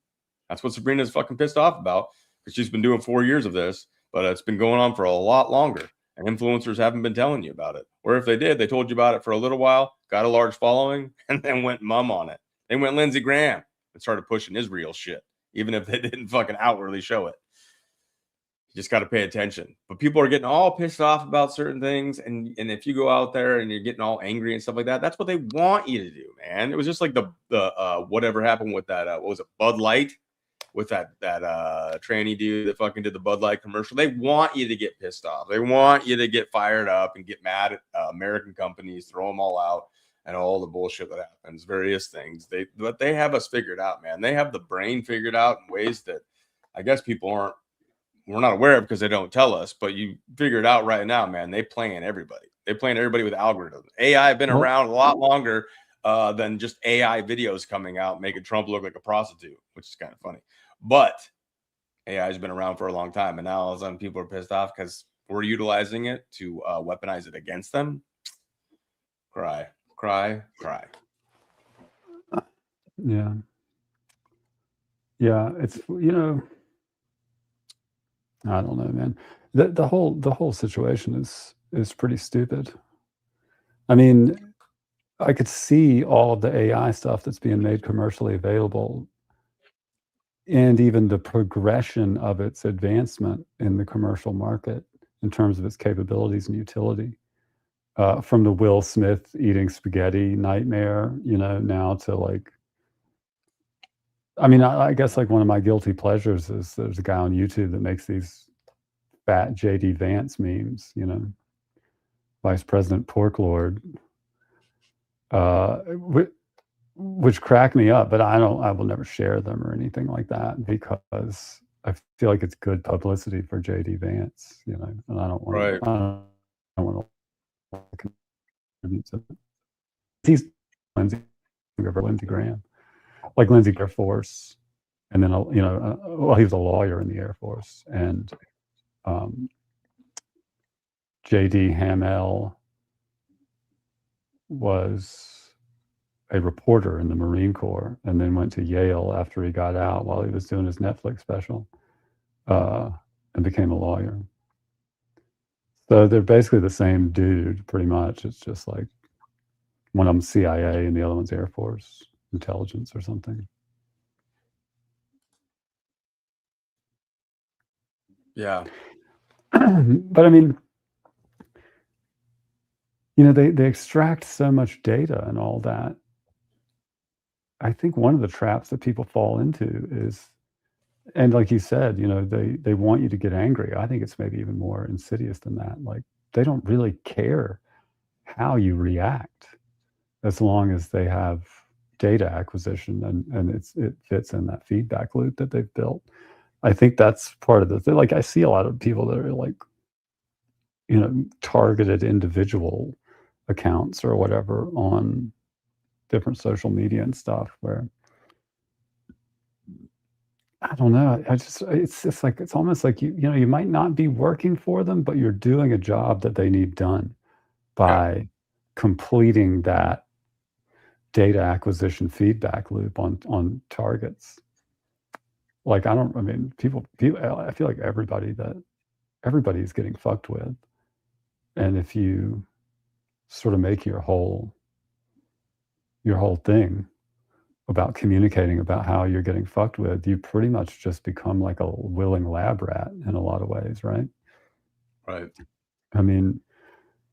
that's what Sabrina's fucking pissed off about, because she's been doing 4 years of this, but it's been going on for a lot longer. And influencers haven't been telling you about it. Or if they did, they told you about it for a little while, got a large following, and then went mum on it. They went Lindsey Graham and started pushing his real shit, even if they didn't fucking outwardly show it. You just got to pay attention. But people are getting all pissed off about certain things. And if you go out there and you're getting all angry and stuff like that, that's what they want you to do, man. It was just like the whatever happened with that, what was it, Bud Light? With that tranny dude that fucking did the Bud Light commercial. They want you to get pissed off. They want you to get fired up and get mad at American companies, throw them all out, and all the bullshit that happens, various things. But they have us figured out, man. They have the brain figured out in ways that I guess we're not aware of because they don't tell us, but you figure it out right now, man. They plan everybody. They plan everybody with algorithms. AI have been around a lot longer than just AI videos coming out making Trump look like a prostitute, which is kind of funny. But AI has been around for a long time, and now all of a sudden people are pissed off because we're utilizing it to weaponize it against them. Cry. Yeah. It's, you know, I don't know, man. The whole situation is pretty stupid. I mean, I could see all of the AI stuff that's being made commercially available, and even the progression of its advancement in the commercial market in terms of its capabilities and utility. From the Will Smith eating spaghetti nightmare, you know, now to like I mean, I guess like one of my guilty pleasures is there's a guy on YouTube that makes these fat JD Vance memes, you know, Vice President Pork Lord, which crack me up, but I will never share them or anything like that because I feel like it's good publicity for JD Vance, you know, and I don't want Right. to contribute to it. He's Lindsey Graham, like Lindsey Air Force, and then you know, well, he was a lawyer in the Air Force, and J.D. Hamel was a reporter in the Marine Corps, and then went to Yale after he got out while he was doing his Netflix special, and became a lawyer. So they're basically the same dude, pretty much. It's just like one of them's CIA and the other one's Air Force intelligence or something. Yeah. But I mean, you know, they extract so much data and all that. I think one of the traps that people fall into is, and like you said, you know, they want you to get angry. I think it's maybe even more insidious than that. Like, they don't really care how you react as long as they have data acquisition and it fits in that feedback loop that they've built. I think that's part of the thing. Like, I see a lot of people that are like, you know, targeted individual accounts or whatever on different social media and stuff where, I don't know. It's just like, it's almost like, you know, you might not be working for them, but you're doing a job that they need done by completing that data acquisition feedback loop on targets. Like, I mean, people, I feel like everybody's getting fucked with. And if you sort of make your whole thing about communicating about how you're getting fucked with, you pretty much just become like a willing lab rat in a lot of ways, right? Right. I mean,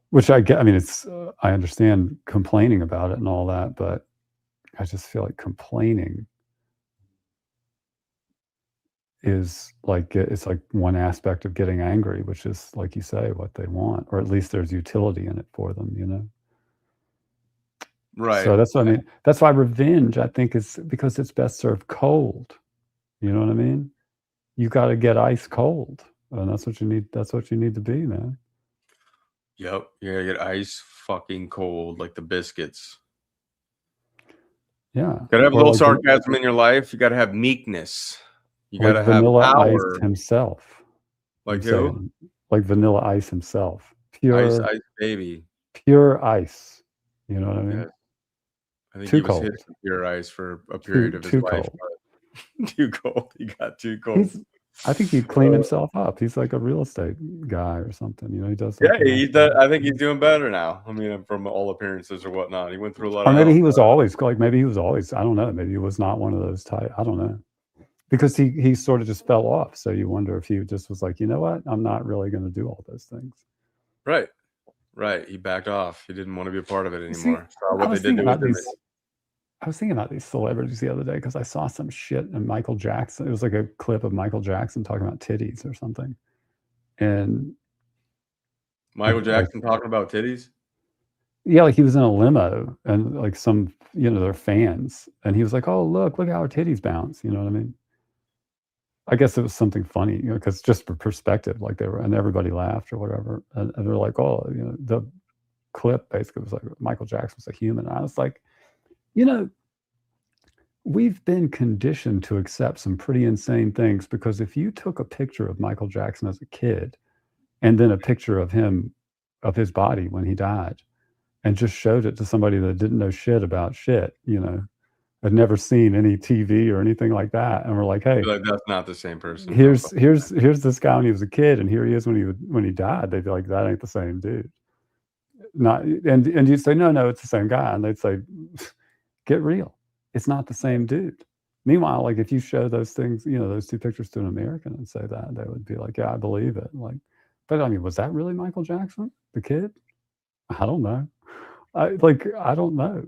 which I get, I mean, it's, I understand complaining about it and all that, but I just feel like complaining is like, it's like one aspect of getting angry, which is, like you say, what they want, or at least there's utility in it for them, you know? Right. So that's what I mean. That's why revenge, I think, is because it's best served cold. You know what I mean? You got to get ice cold, and that's what you need. That's what you need to be, man. Yep. You gotta get ice fucking cold, like the biscuits. Yeah. Gotta have a Or little like sarcasm in your life. You gotta have meekness. You like gotta have Vanilla power. Ice himself. Like I'm who? saying. Like Vanilla Ice himself. Ice baby. Pure ice. You know what I mean? Yeah. I think Too he was cold. hit with pure ice for a period of his Too life. cold. Too cold. He got too cold. I think he'd clean himself up. He's like a real estate guy or something. You know, he does. Yeah, I think he's doing better now. I mean, from all appearances or whatnot, he went through a lot. Or of maybe health. he was always like, maybe he was always, I don't know, maybe he was not one of those type. I don't know, because he sort of just fell off. So you wonder if he just was like, you know what, I'm not really going to do all those things. Right. He backed off. He didn't want to be a part of it anymore. I was thinking about these celebrities the other day because I saw some shit in Michael Jackson. It was like a clip of Michael Jackson talking about titties or something. And Michael Jackson talking about titties? Yeah, like he was in a limo and like some, you know, their fans. And he was like, oh, look how our titties bounce. You know what I mean? I guess it was something funny, you know, because just for perspective, like they were, and everybody laughed or whatever. And they're like, oh, you know, the clip basically was like Michael Jackson was a human. And I was like, you know, we've been conditioned to accept some pretty insane things, because if you took a picture of Michael Jackson as a kid and then a picture of him, of his body when he died, and just showed it to somebody that didn't know shit about shit, you know, had never seen any TV or anything like that, and we're like, hey, like, that's not the same person. Here's this guy when he was a kid, and here he is when he died. They'd be like, that ain't the same dude. Not, and you'd say, no, it's the same guy, and they'd say, get real, it's not the same dude. Meanwhile, like if you show those things, you know, those two pictures to an American and say that, they would be like, yeah, I believe it. Like, but I mean, was that really Michael Jackson, the kid? I don't know. I don't know.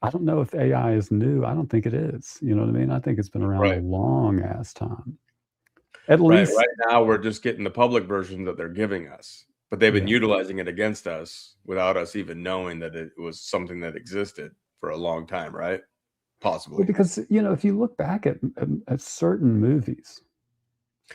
I don't know if AI is new. I don't think it is. You know what I mean? I think it's been around a long ass time. At least right now we're just getting the public version that they're giving us, but they've been utilizing it against us without us even knowing that it was something that existed for a long time, right? Possibly. Well, because if you look back at certain movies,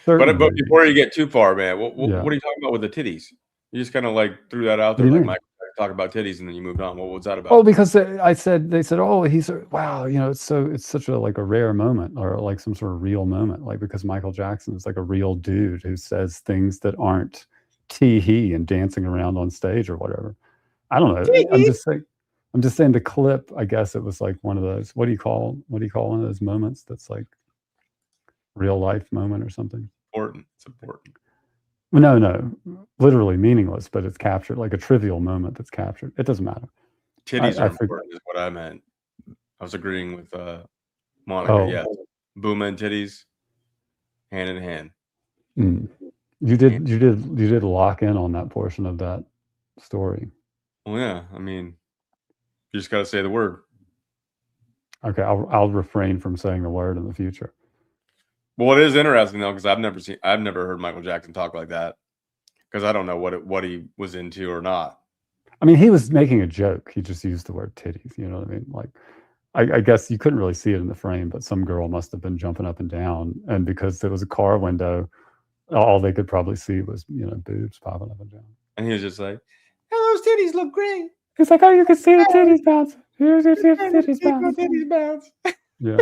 but before you get too far, man, what are you talking about with the titties? You just kind of like threw that out there, like Mike talk about titties, and then you moved on. What was that about? Oh, because they said, oh, he's wow, it's such a like a rare moment, or like some sort of real moment, like because Michael Jackson is like a real dude who says things that aren't tee-hee and dancing around on stage or whatever. I don't know. I'm just saying the clip. I guess it was like one of those. What do you call one of those moments that's like real life moment or something? Important. It's important. No, literally meaningless, but it's captured, like a trivial moment that's captured. It doesn't matter. Titties are important is what I meant. I was agreeing with Monica. Oh. Yeah, Booma and titties, hand in hand. You did lock in on that portion of that story. Well, yeah. I mean, you just got to say the word. Okay, I'll refrain from saying the word in the future. Well, it is interesting though, because I've never heard Michael Jackson talk like that, because I don't know what he was into or not. I mean, he was making a joke. He just used the word titties. You know what I mean? Like, I guess you couldn't really see it in the frame, but some girl must have been jumping up and down, and because there was a car window, all they could probably see was boobs popping up and down. And he was just like, "Oh, those titties look great." He's like, "Oh, you can see the titties bounce. Here's your titties bounce." Yeah.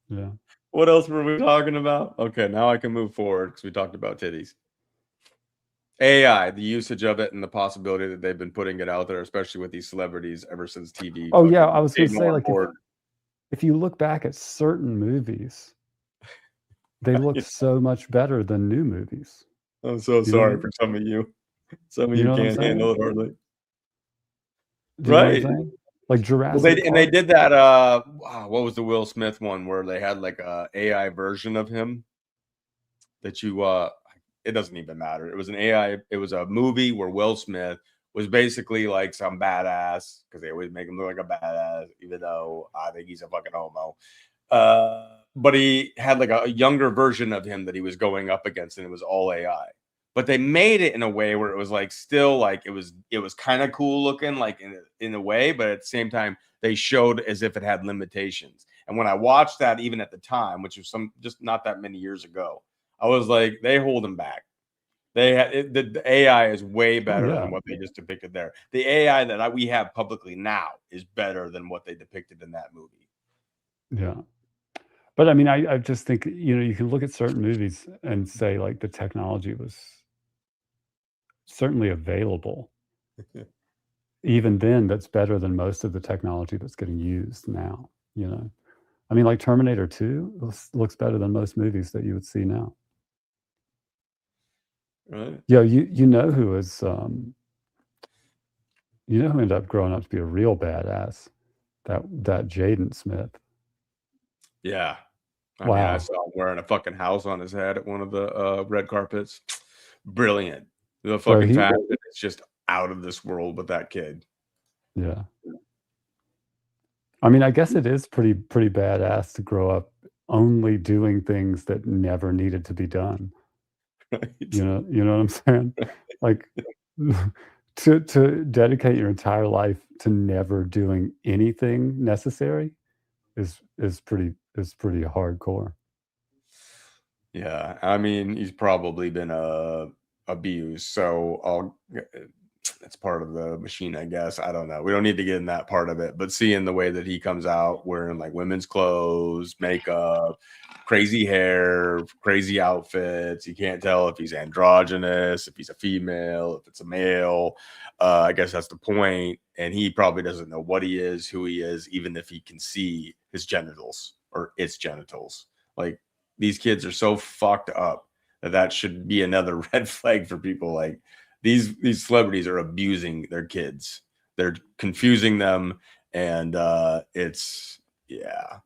Yeah. What else were we talking about? Okay, now I can move forward because we talked about titties. AI, the usage of it, and the possibility that they've been putting it out there, especially with these celebrities ever since TV. Oh yeah, I was going to say, like, if you look back at certain movies, they look so much better than new movies. I'm so sorry for some of you. Some of you can't handle it hardly. Right. Like Jurassic Park. And they did that what was the Will Smith one where they had like a AI version of him that it doesn't even matter. It was an AI, it was a movie where Will Smith was basically like some badass, because they always make him look like a badass, even though I think he's a fucking homo. But he had like a younger version of him that he was going up against, and it was all AI. But they made it in a way where it was like still like it was kind of cool looking, like in a way, but at the same time they showed as if it had limitations. And when I watched that, even at the time, which was just not that many years ago, I was like, they hold them back. The AI is way better than what they just depicted there. The AI that we have publicly now is better than what they depicted in that movie. Yeah. But I mean, I just think, you can look at certain movies and say like the technology was certainly available. Even then, that's better than most of the technology that's getting used now. I mean, like Terminator 2 looks better than most movies that you would see now. Right. Yeah, you know who is who ended up growing up to be a real badass? That Jaden Smith. Yeah. I mean, I saw him wearing a fucking house on his head at one of the red carpets. Brilliant. The fucking fact that it's just out of this world with that kid. Yeah. I mean, I guess it is pretty badass to grow up only doing things that never needed to be done. Right. You know what I'm saying? Like to dedicate your entire life to never doing anything necessary is pretty hardcore. Yeah, I mean, he's probably been abused, so it's part of the machine, I guess. I don't know. We don't need to get in that part of it, but seeing the way that he comes out wearing like women's clothes, makeup, crazy hair, crazy outfits, you can't tell if he's androgynous, if he's a female, if it's a male. I guess that's the point. And he probably doesn't know what he is, who he is, even if he can see his genitals or its genitals. Like, these kids are so fucked up that should be another red flag for people. Like, these celebrities are abusing their kids. They're confusing them, and it's, yeah.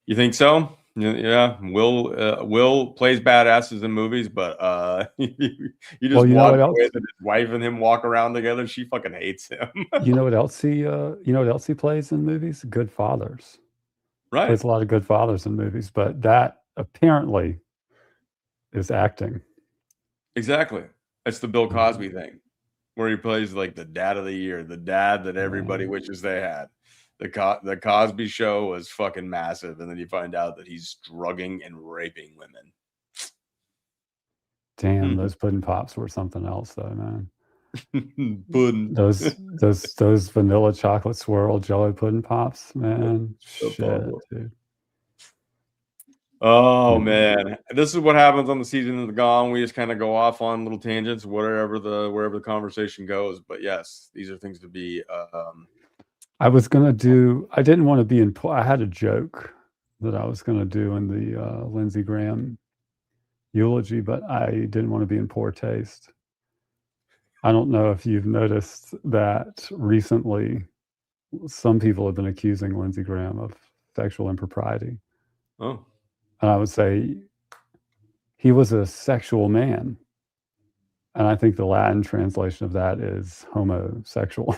You think so? Yeah, Will plays badasses in movies, but you just Well, you know watch what the else? way that his wife and him walk around together. She fucking hates him. You know what else he plays in movies? Good fathers. Right. Plays a lot of good fathers in movies, but that apparently is acting. Exactly. It's the Bill Cosby thing, where he plays like the dad of the year, the dad that everybody wishes they had. The Cosby Show was fucking massive, and then you find out that he's drugging and raping women. Damn, those pudding pops were something else, though, man. Pudding. Those vanilla chocolate swirl jello pudding pops, man. So Shit, dude. Oh man, this is what happens on the season of the Gong. We just kind of go off on little tangents, wherever the conversation goes. But yes, these are things to be. I didn't want to be in. I had a joke that I was going to do in the Lindsey Graham eulogy, but I didn't want to be in poor taste. I don't know if you've noticed that recently, some people have been accusing Lindsey Graham of sexual impropriety. Oh. And I would say he was a sexual man. And I think the Latin translation of that is homosexual.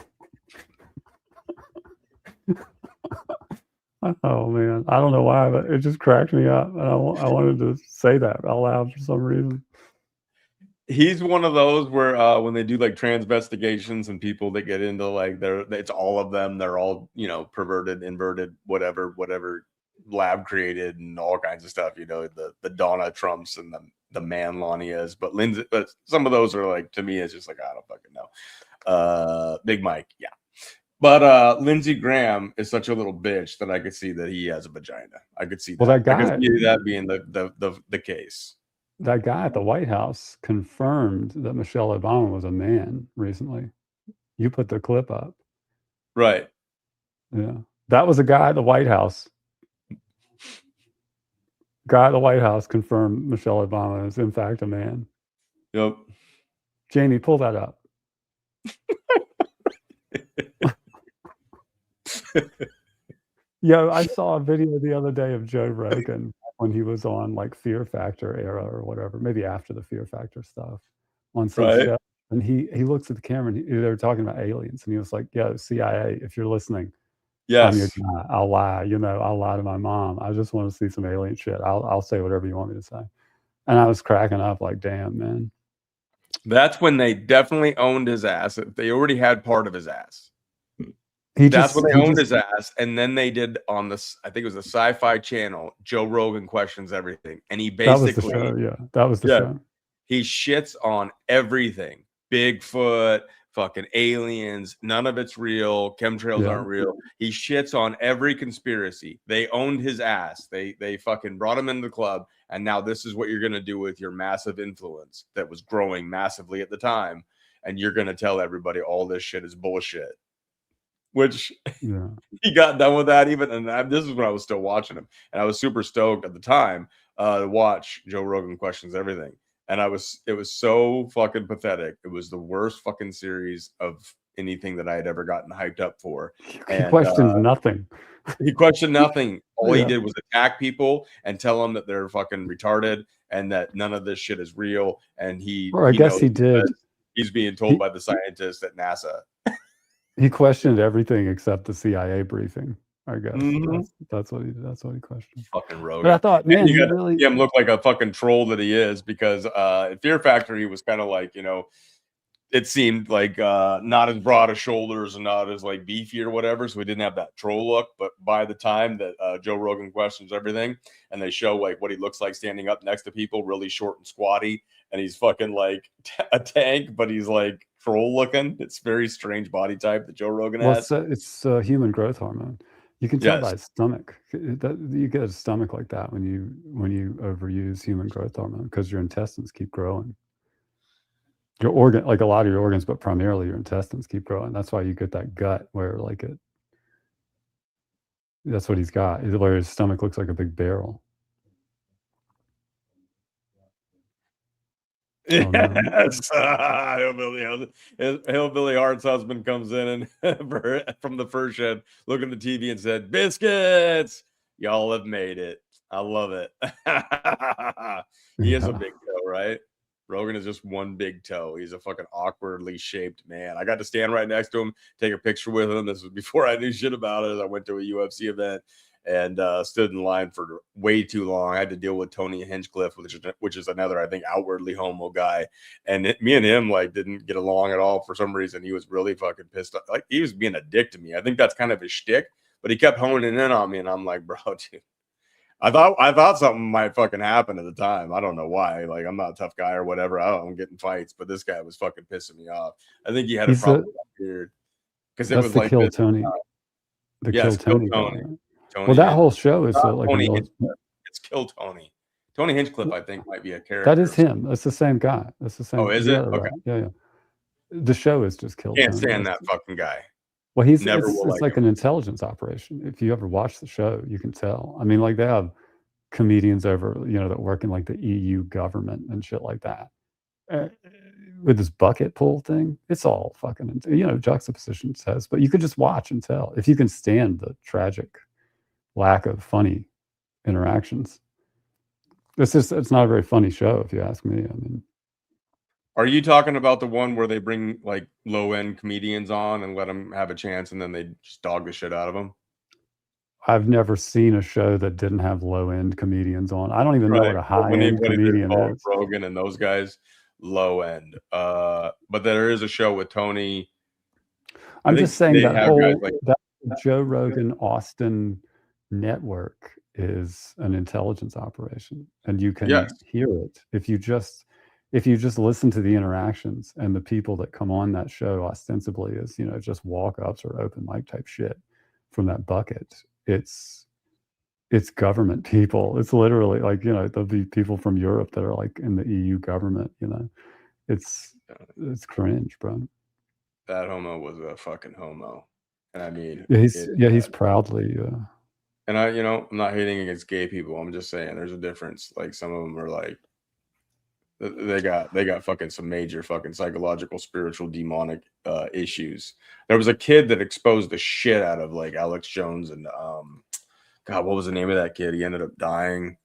Oh, man. I don't know why, but it just cracked me up. And I wanted to say that out loud for some reason. He's one of those where when they do like transvestigations and people that get into like it's all of them. They're all, perverted, inverted, whatever lab created and all kinds of stuff, the Donna Trumps and the man Lanias, but some of those are like, to me, it's just like, I don't fucking know. Big Mike. Yeah. But Lindsey Graham is such a little bitch that I could see that he has a vagina. I could see that. Well, that guy, I could see that being the case. That guy at the White House confirmed that Michelle Obama was a man recently. You put the clip up. Right. Yeah. That was a guy at the White House. Guy at the White House confirmed Michelle Obama is in fact a man. Yep. Jamie, pull that up. Yo, I saw a video the other day of Joe Rogan when he was on like Fear Factor era or whatever, maybe after the Fear Factor stuff on some show. And he looks at the camera and they were talking about aliens and he was like, yo, CIA, if you're listening, yes, I'm your guy. I'll lie, I'll lie to my mom. I just want to see some alien shit. I'll say whatever you want me to say. And I was cracking up like, damn, man. That's when they definitely owned his ass. They already had part of his ass. That's when they owned his ass. And then they did on this, I think it was the Sci-Fi Channel, Joe Rogan Questions Everything. And he basically, that was the show, yeah. That was the show. He shits on everything. Bigfoot, fucking aliens, none of it's real. Chemtrails aren't real. He shits on every conspiracy. They owned his ass. They fucking brought him into the club. And now this is what you're going to do with your massive influence that was growing massively at the time. And you're going to tell everybody all this shit is bullshit. Which he got done with that even. And this is when I was still watching him. And I was super stoked at the time to watch Joe Rogan Questions Everything. And it was so fucking pathetic. It was the worst fucking series of anything that I had ever gotten hyped up for. He questioned nothing. He questioned nothing. All he did was attack people and tell them that they're fucking retarded and that none of this shit is real. And I guess he did. He's being told by the scientists at NASA. He questioned everything except the CIA briefing. I guess that's what he questioned. Fucking Rogan. But I thought, man, you got to see him look like a fucking troll that he is, because at Fear Factor he was kind of like, it seemed like not as broad of shoulders and not as like beefy or whatever, so he didn't have that troll look. But by the time that Joe Rogan Questions Everything, and they show like what he looks like standing up next to people, really short and squatty, and he's fucking like a tank, but he's like troll looking. It's very strange body type that Joe Rogan has. It's human growth hormone. You can tell by his stomach. You get a stomach like that when you overuse human growth hormone, because your intestines keep growing. Your organ, like a lot of your organs, but primarily your intestines keep growing. That's why you get that gut where like it. That's what he's got. Where his stomach looks like a big barrel. Yes, Hillbilly Hart's husband comes in and from the fur shed, looking at the TV and said, "Biscuits, y'all have made it." I love it. He is a big toe, right? Rogan is just one big toe. He's a fucking awkwardly shaped man. I got to stand right next to him, take a picture with him. This was before I knew shit about it. I went to a UFC event and stood in line for way too long. I had to deal with Tony Hinchcliffe, which is another, I think, outwardly homo guy. And me and him like didn't get along at all for some reason. He was really fucking pissed off. Like he was being a dick to me. I think that's kind of his shtick, but he kept honing in on me, and I'm like, bro, dude. I thought something might fucking happen at the time. I don't know why. Like, I'm not a tough guy or whatever. I'm getting fights, but this guy was fucking pissing me off. I think he had a problem with that beard because it was like Kill Tony. The Kill Tony. Tony. Well, that whole show is like Tony it's Kill Tony. Tony Hinchcliffe, I think, might be a character. That is him. That's the same guy. That's the same. Oh, is it? Okay. Yeah. The show is just Kill Tony. Can't stand that fucking guy. Well, it's like an intelligence operation. If you ever watch the show, you can tell. I mean, like they have comedians over, that work in like the EU government and shit like that. With this bucket pull thing, it's all fucking, juxtaposition says, but you could just watch and tell if you can stand the tragic lack of funny interactions. It's not a very funny show, if you ask me. I mean, are you talking about the one where they bring like low end comedians on and let them have a chance and then they just dog the shit out of them? I've never seen a show that didn't have low end comedians on. I don't even know what a high end comedian is. Rogan and those guys, low end. But there is a show with Tony. I'm just saying that Joe Rogan Austin network is an intelligence operation, and you can hear it if you just listen to the interactions and the people that come on that show ostensibly as just walk-ups or open mic type shit from that bucket. It's government people. It's literally like there'll be people from Europe that are like in the EU government. It's cringe, bro. That homo was a fucking homo, and I mean, he's proudly. And I'm not hating against gay people. I'm just saying there's a difference. Like some of them are like, they got fucking some major fucking psychological, spiritual, demonic issues. There was a kid that exposed the shit out of like Alex Jones and God, what was the name of that kid? He ended up dying.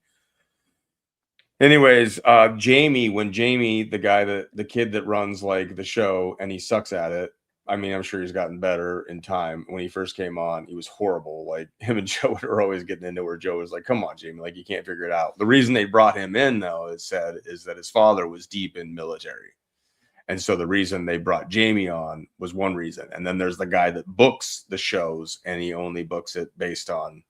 Anyways, Jamie, the kid that runs like the show and he sucks at it. I mean, I'm sure he's gotten better in time. When he first came on, he was horrible. Like him and Joe were always getting into where Joe was like, come on, Jamie, like you can't figure it out. The reason they brought him in, though, is that his father was deep in military. And so the reason they brought Jamie on was one reason. And then there's the guy that books the shows, and he only books it based on,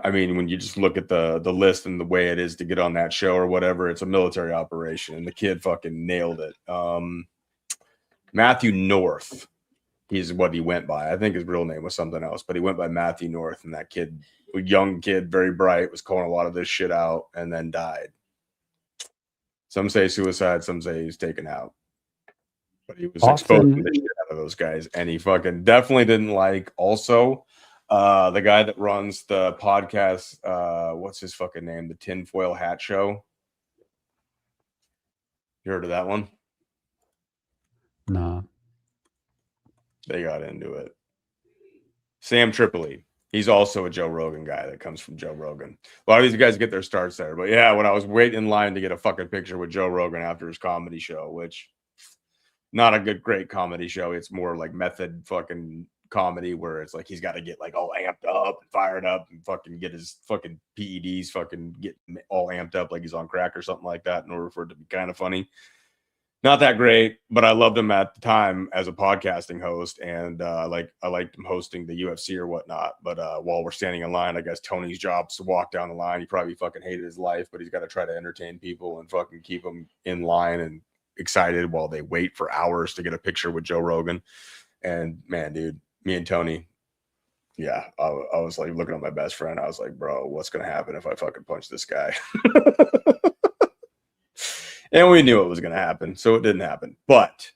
I mean, when you just look at the list and the way it is to get on that show or whatever, it's a military operation. And the kid fucking nailed it. Matthew North, he's what he went by. I think his real name was something else, but he went by Matthew North. And that kid, a young kid, very bright, was calling a lot of this shit out and then died. Some say suicide, some say he's taken out. But he was exposing the shit out of those guys. And he fucking definitely didn't like also the guy that runs the podcast. What's his fucking name? The Tinfoil Hat Show. You heard of that one? Nah. They got into it. Sam Tripoli. He's also a Joe Rogan guy that comes from Joe Rogan. A lot of these guys get their starts there. But yeah, when I was waiting in line to get a fucking picture with Joe Rogan after his comedy show, which not a great comedy show. It's more like method fucking comedy where it's like he's got to get like all amped up and fired up and fucking get his fucking PEDs fucking get all amped up like he's on crack or something like that in order for it to be kind of funny. Not that great, but I loved him at the time as a podcasting host, and I liked him hosting the UFC or whatnot. But while we're standing in line, I guess Tony's job is to walk down the line. He probably fucking hated his life, but he's got to try to entertain people and fucking keep them in line and excited while they wait for hours to get a picture with Joe Rogan. And man, dude, me and Tony, yeah, I was like looking at my best friend. I was like, bro, what's gonna happen if I fucking punch this guy? And we knew it was going to happen, so it didn't happen. But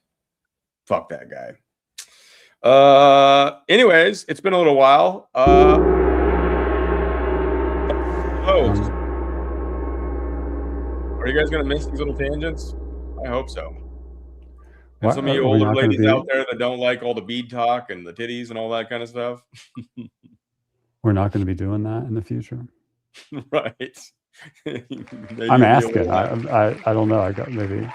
fuck that guy. Anyways, it's been a little while. Are you guys going to miss these little tangents? I hope so. And some of you older ladies out there that don't like all the bead talk and the titties and all that kind of stuff. We're not going to be doing that in the future. Right. I'm asking. I don't know. I got maybe.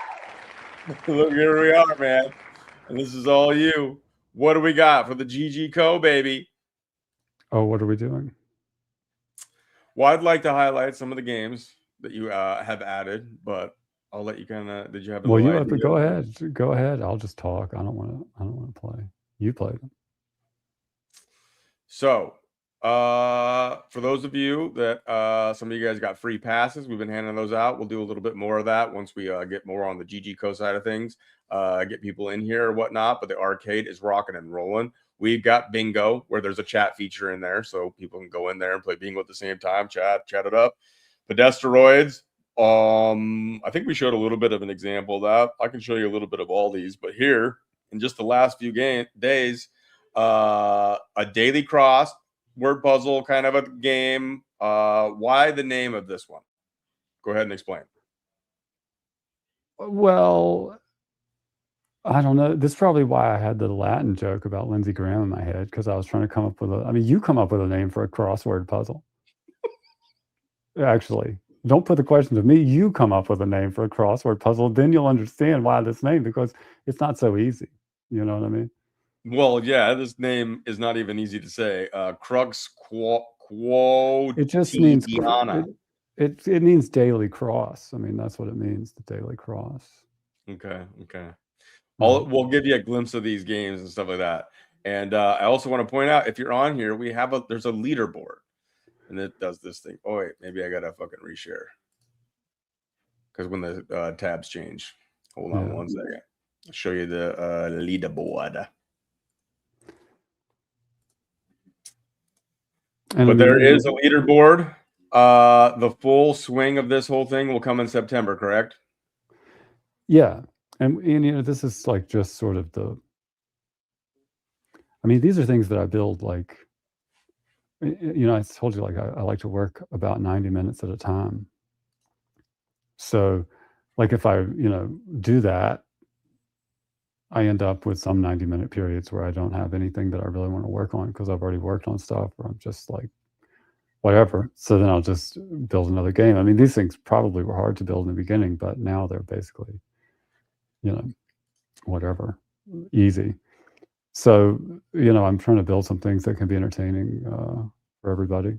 Look, here we are, man. And this is all you. What do we got for the GG Co, baby? Oh, what are we doing? Well, I'd like to highlight some of the games that you have added, but I'll let you kind of. Did you have? Well, you have to go ahead. Go ahead. I'll just talk. I don't want to play. You play them. So, for those of you that some of you guys got free passes, we've been handing those out. We'll do a little bit more of that once we get more on the GG Co side of things, get people in here or whatnot. But the arcade is rocking and rolling. We've got bingo, where there's a chat feature in there, so people can go in there and play bingo at the same time, chat it up. Pedesteroids. I think we showed a little bit of an example of that. I can show you a little bit of all these, but here in just the last few days, a daily cross word puzzle kind of a game. Why the name of this one? Go ahead and explain. Well, I don't know. This is probably why I had the Latin joke about Lindsey Graham in my head, because I was trying to come up with you come up with a name for a crossword puzzle. Actually, don't put the question to me. You come up with a name for a crossword puzzle. Then you'll understand why this name, because it's not so easy. You know what I mean? Well, yeah, this name is not even easy to say. Crux Quo. It just means it means daily cross. I mean, that's what it means, the daily cross. Okay. We'll give you a glimpse of these games and stuff like that. And I also want to point out, if you're on here, there's a leaderboard, and it does this thing. Oh wait, maybe I gotta fucking reshare, because when the tabs change. Hold on 1 second. I'll show you the leaderboard. But there is a leaderboard. The full swing of this whole thing will come in September, correct? Yeah. And this is like just sort of these are things that I build, like, I told you, like, I like to work about 90 minutes at a time. So, like, if I, do that, I end up with some 90-minute periods where I don't have anything that I really want to work on, because I've already worked on stuff, or I'm just like, whatever. So then I'll just build another game. I mean, these things probably were hard to build in the beginning, but now they're basically, whatever, easy. So, I'm trying to build some things that can be entertaining for everybody.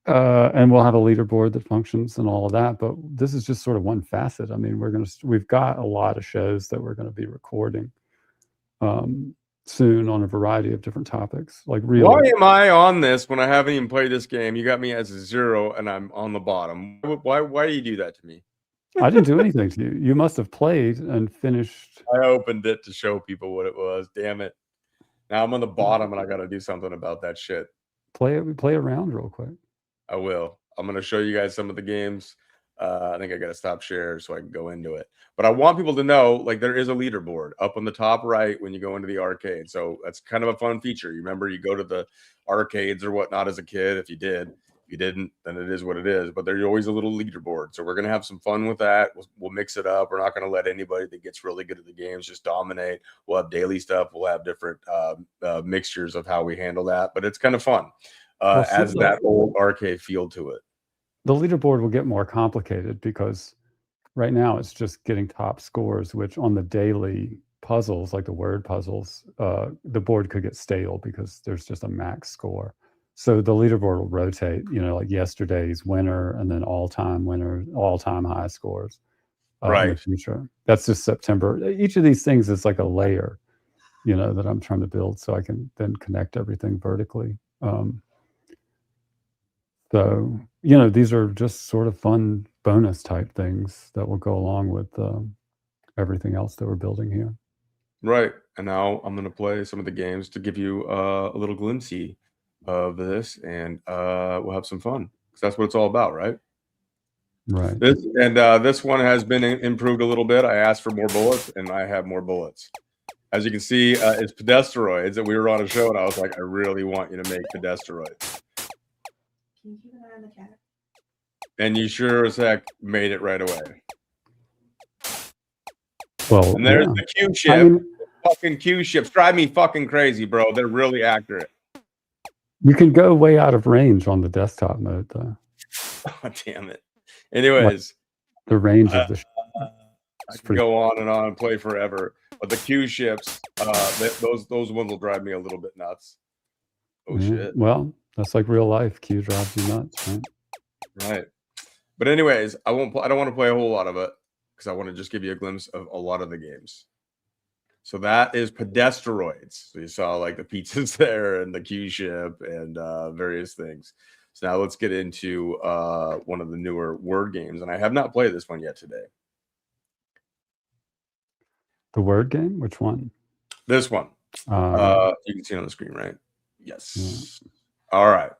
And we'll have a leaderboard that functions and all of that, but this is just sort of one facet. I mean, we've got a lot of shows that we're going to be recording soon on a variety of different topics. Like, really, why am I on this when I haven't even played this game? You got me as a 0 and I'm on the bottom. Why do you do that to me? I didn't do anything to you. You must have played and finished. I opened it to show people what it was. Damn it. Now I'm on the bottom and I got to do something about that shit. Play around real quick. I will. I'm going to show you guys some of the games. I think I got to stop share so I can go into it. But I want people to know, like, there is a leaderboard up on the top right when you go into the arcade. So that's kind of a fun feature. You remember, you go to the arcades or whatnot as a kid. If you did, if you didn't, then it is what it is. But there's always a little leaderboard. So we're going to have some fun with that. We'll mix it up. We're not going to let anybody that gets really good at the games just dominate. We'll have daily stuff. We'll have different mixtures of how we handle that. But it's kind of fun. As that old arcade feel to it. The leaderboard will get more complicated, because right now it's just getting top scores, which on the daily puzzles, like the word puzzles, the board could get stale because there's just a max score. So the leaderboard will rotate, like yesterday's winner and then all-time winner, all-time high scores in the future. That's just September. Each of these things is like a layer, that I'm trying to build so I can then connect everything vertically. So, these are just sort of fun bonus type things that will go along with everything else that we're building here. Right. And now I'm going to play some of the games to give you a little glimpsey of this, and we'll have some fun, because that's what it's all about, right? Right. This one has been improved a little bit. I asked for more bullets, and I have more bullets. As you can see, it's pedesteroids, and we were on a show, and I was like, I really want you to make pedesteroids. Can you keep an eye on the cat? And you sure as heck made it right away. Well, and there's the Q ship. Fucking Q ships drive me fucking crazy, bro. They're really accurate. You can go way out of range on the desktop mode, though. Oh, damn it. Anyways, the range of the I can go on and play forever. But the Q ships, those ones will drive me a little bit nuts. Oh shit. Well, that's like real life. Q drives you nuts, right? Right. But anyways, I don't want to play a whole lot of it because I want to just give you a glimpse of a lot of the games. So that is Pedesteroids. So you saw like the pizzas there and the Q ship and various things. So now let's get into one of the newer word games. And I have not played this one yet today. The word game? Which one? This one. You can see it on the screen, right? Yes. Yeah. All right.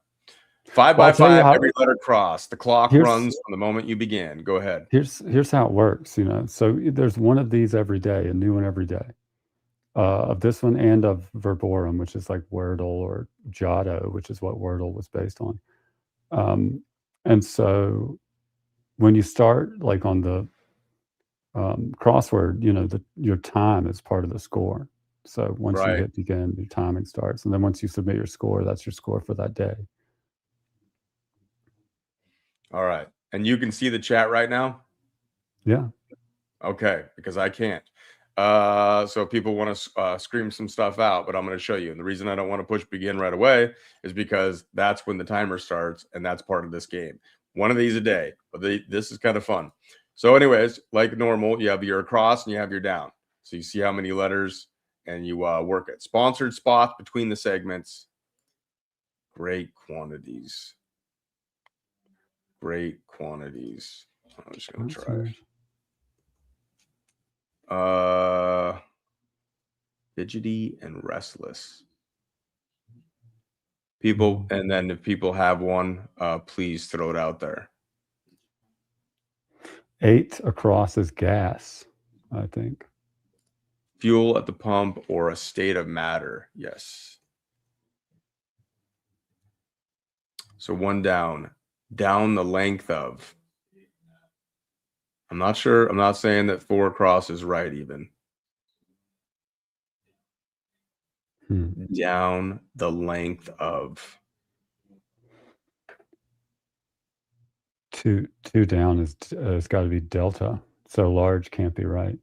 5 by 5, every letter crossed. The clock runs from the moment you begin. Go ahead. Here's how it works, you know. So there's one of these every day, a new one every day. Of this one and of Verborum, which is like Wordle, or Dojo, which is what Wordle was based on. And so when you start like on the crossword, you know, your time is part of the score. So once you hit begin, the timing starts. And then once you submit your score, that's your score for that day. All right. And you can see the chat right now? Yeah. Okay, because I can't. So people want to scream some stuff out, but I'm going to show you. And the reason I don't want to push begin right away is because that's when the timer starts, and that's part of this game. One of these a day, but this is kind of fun. So anyways, like normal, you have your across and you have your down. So you see how many letters, and you work it. Sponsored spots between the segments. Great quantities. Great quantities. I'm just going to try. Fidgety and restless. People, and then if people have one, please throw it out there. 8 across is gas, I think. Fuel at the pump or a state of matter. Yes. So 1 down. Down the length of. I'm not sure. I'm not saying that 4 across is right even. Down the length of. 2 down is it's got to be delta. So large can't be right.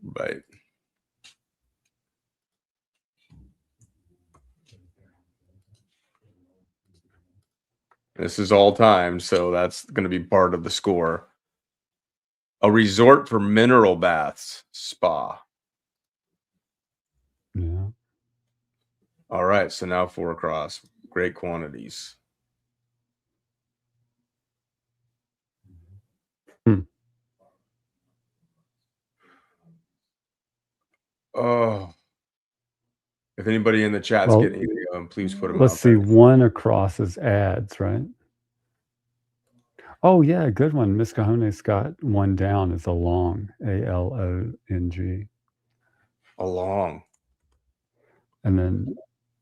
Right. This is all time, so that's going to be part of the score. A resort for mineral baths, spa. Yeah. All right, so now 4 across. Great quantities. Oh. If anybody in the chat's getting anything on, please put them out. Let's see, 1 across is ads, right? Oh, yeah, good one. Miss Cajones got 1 down is along, A-L-O-N-G. Along. And then.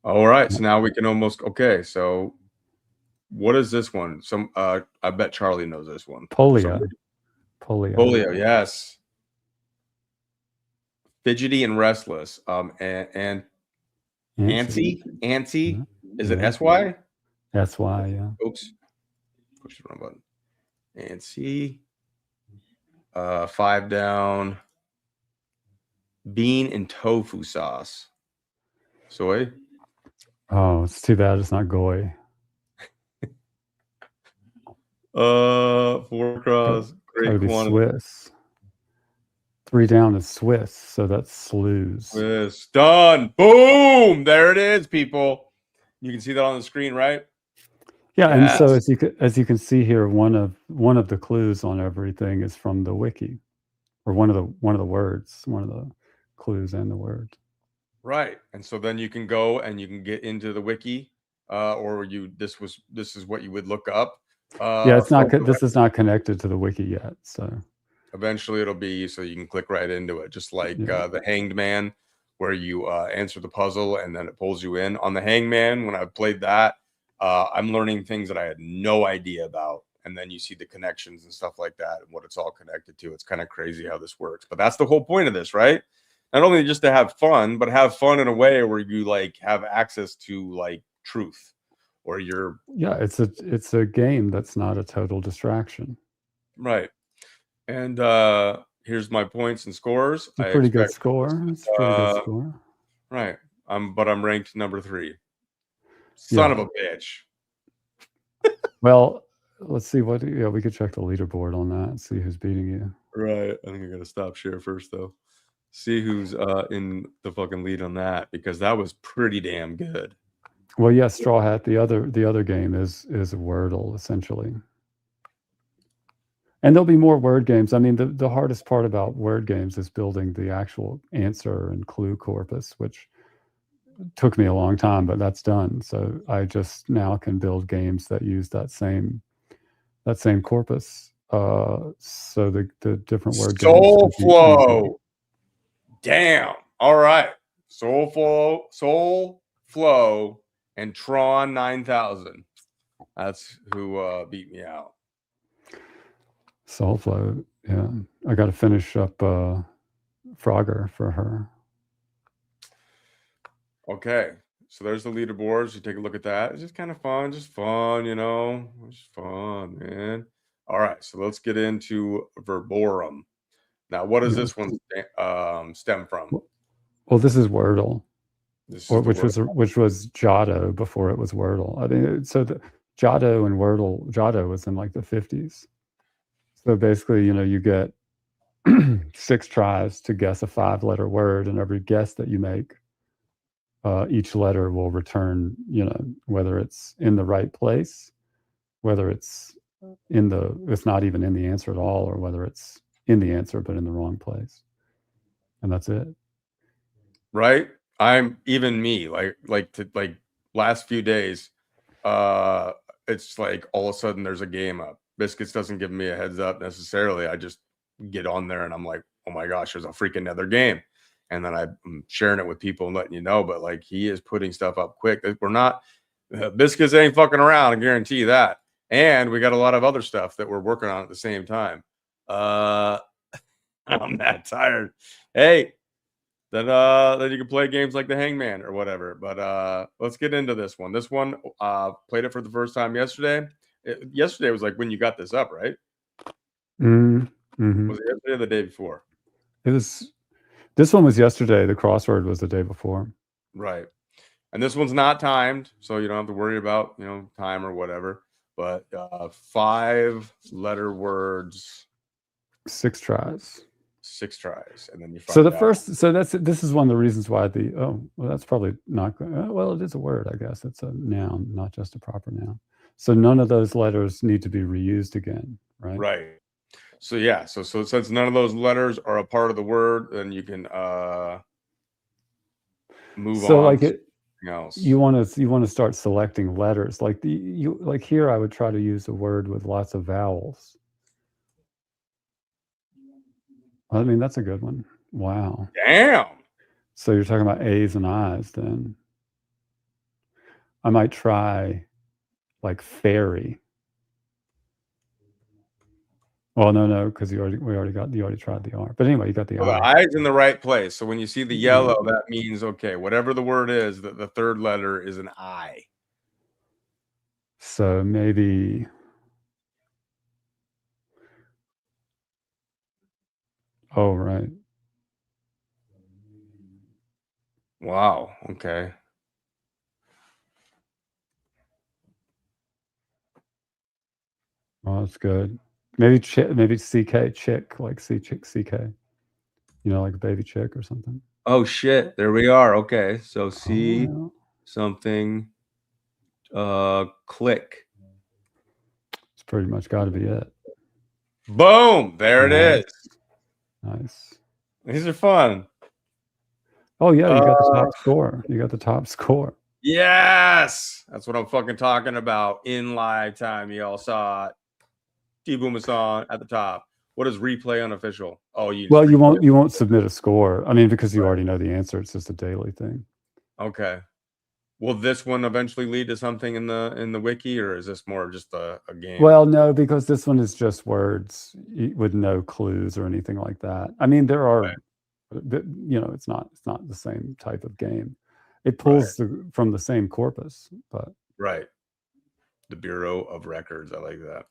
All right, so now we can almost, okay, so what is this one? I bet Charlie knows this one. Polio. Polio, yes. Fidgety and restless. And Antsy? Antsy? Is it S-Y? S-Y, yeah. Oops. Push the wrong button. Antsy. 5 down. Bean and tofu sauce. Soy? Oh, it's too bad it's not goy. 4 across. Great quantity. Swiss. 3 down is Swiss, so that's slews. Swiss. Done. Boom. There it is, people. You can see that on the screen, right? Yeah, yes. And so as you can see here, one of the clues on everything is from the wiki, or one of the words, one of the clues and the words. Right. And so then you can go and you can get into the wiki, or this is what you would look up. Yeah, it's not. This is not connected to the wiki yet. So eventually it'll be, so you can click right into it, just like the Hanged Man, where you answer the puzzle and then it pulls you in. On the Hanged Man, when I played that, I'm learning things that I had no idea about, and then you see the connections and stuff like that and what it's all connected to. It's kind of crazy how this works, but that's the whole point of this, right? Not only just to have fun, but have fun in a way where you like have access to like truth, or you're Yeah, it's a game that's not a total distraction. right. And here's my points and scores. It's a pretty good score. It's a pretty good score. Right. But I'm ranked number 3. Son of a bitch. Well, let's see what. Yeah, we could check the leaderboard on that and see who's beating you. Right. I think I gotta stop share first though. See who's in the fucking lead on that, because that was pretty damn good. Well, yes, Straw Hat. The other game is a Wordle essentially, and there'll be more word games. I mean, the hardest part about word games is building the actual answer and clue corpus, which took me a long time, but that's done. So I just now can build games that use that same corpus. So the different word Soul games. Flow. Damn. All right. Soul Flow, and Tron 9000. That's who beat me out. Soul Flow. Yeah, I got to finish up Frogger for her. Okay, so there's the leaderboards. You take a look at that. It's just kind of fun, you know. It's fun, man. All right, so let's get into Verborum. Now, what does this one stem from? Well, this is Wordle, which Wordle. was Giotto before it was Wordle. I mean, so the Giotto and Wordle. Giotto was in like the 50s. So basically, you know, you get 6 tries to guess a 5-letter word, and every guess that you make, each letter will return, you know, whether it's in the right place, whether it's it's not even in the answer at all, or whether it's in the answer but in the wrong place, and that's it. Right? I'm even me. Like last few days, it's like all of a sudden there's a game up. Biscuits doesn't give me a heads up necessarily. I just get on there and I'm like, oh my gosh, there's a freaking other game. And then I'm sharing it with people and letting you know. But like, he is putting stuff up quick. We're not, Biscuits ain't fucking around, I guarantee you that. And we got a lot of other stuff that we're working on at the same time. I'm that tired. Hey, then you can play games like the Hangman or whatever. But let's get into this one. This one, played it for the first time yesterday. Yesterday was like when you got this up, right? Mm-hmm. Was it yesterday or the day before? It was. This one was yesterday. The crossword was the day before. Right. And this one's not timed, so you don't have to worry about, you know, time or whatever. But 5-letter words. 6 tries. 6 tries, and then you find so the out. first. So this is one of the reasons why that's probably not. Well, it is a word, I guess. It's a noun, not just a proper noun. So none of those letters need to be reused again, right? Right. So yeah, so since none of those letters are a part of the word, then you can move on. So like else. You want to start selecting letters. Like like here, I would try to use a word with lots of vowels. I mean, that's a good one. Wow. Damn. So you're talking about A's and I's then. I might try like fairy. Well, no, because you already tried the R. But anyway, you got the The I. I's in the right place. So when you see the yellow, that means okay, whatever the word is, the third letter is an I. So maybe oh right. Wow. Okay. Oh, that's good. Maybe CK, chick, like CK. You know, like a baby chick or something. Oh shit! There we are. Okay, so C something, click. It's pretty much got to be it. Boom! There it is. Nice. These are fun. Oh yeah, you got the top score. You got the top score. Yes, that's what I'm fucking talking about in live time. Y'all saw it. Booma song at the top. What is replay unofficial? Oh, you won't submit a score. I mean, because you already know the answer. It's just a daily thing. Okay. Will this one eventually lead to something in the wiki, or is this more of just a game? Well, no, because this one is just words with no clues or anything like that. I mean, there are, you know, it's not the same type of game. It pulls from the same corpus, but right. The Bureau of Records. I like that.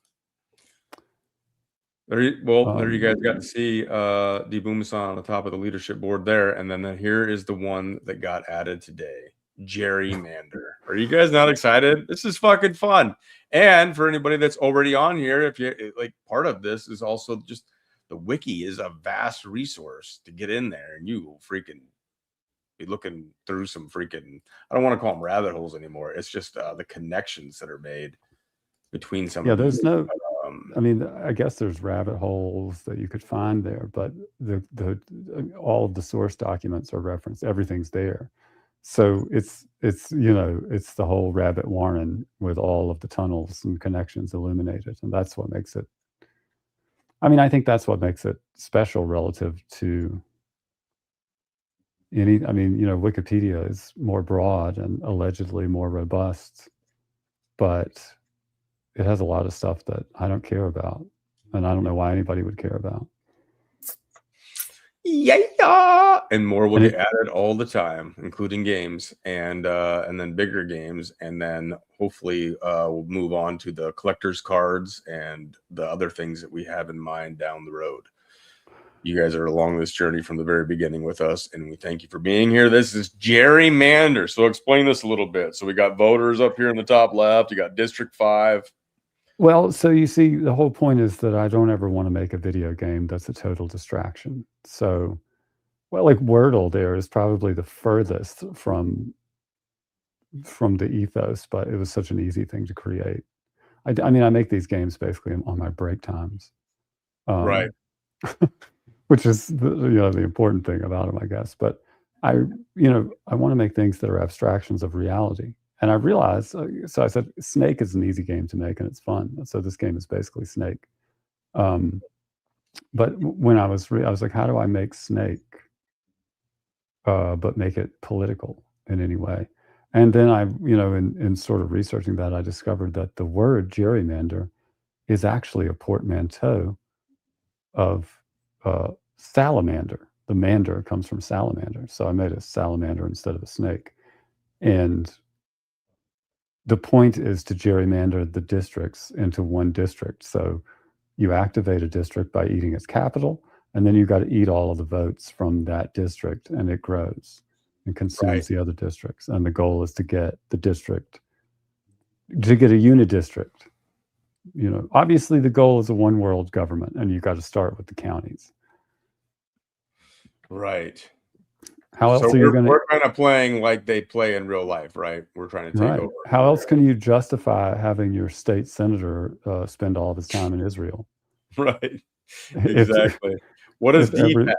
There you guys got to see Booma on the top of the leadership board there. And then here is the one that got added today. Gerrymander. Are you guys not excited? This is fucking fun. And for anybody that's already on here, if you like, part of this is also just the wiki is a vast resource to get in there, and you will freaking be looking through some freaking, I don't want to call them rabbit holes anymore. It's just the connections that are made between some. Yeah, there's no. I mean, I guess there's rabbit holes that you could find there, but all of the source documents are referenced. Everything's there. So it's it's the whole rabbit warren with all of the tunnels and connections illuminated, and that's what makes it. I mean, I think that's what makes it special relative to any. I mean, Wikipedia is more broad and allegedly more robust, but it has a lot of stuff that I don't care about, and I don't know why anybody would care about. Yeah, and more will get added all the time, including games and then bigger games, and then hopefully we'll move on to the collector's cards and the other things that we have in mind down the road. You guys are along this journey from the very beginning with us, and we thank you for being here. This is Gerrymander. So explain this a little bit. So we got voters up here in the top left. You got District 5. Well, so you see, the whole point is that I don't ever want to make a video game that's a total distraction. So, well, like Wordle there is probably the furthest from the ethos, but it was such an easy thing to create. I mean, I make these games basically on my break times. Right. Which is the important thing about them, I guess. But I want to make things that are abstractions of reality. And I realized, so I said, Snake is an easy game to make, and it's fun. So this game is basically Snake. But when I was like, how do I make Snake, but make it political in any way? And then I, in sort of researching that, I discovered that the word gerrymander is actually a portmanteau of salamander. The mander comes from salamander. So I made a salamander instead of a snake. And the point is to gerrymander the districts into one district. So you activate a district by eating its capital, and then you got to eat all of the votes from that district, and it grows and consumes the other districts. And the goal is to get the district, to get a unit-district. Obviously the goal is a one world government, and you got to start with the counties. Right. How else are you going to? We're kind of playing like they play in real life, right? We're trying to take over. How else can you justify having your state senator spend all of his time in Israel? Right. Exactly. What is DPAT?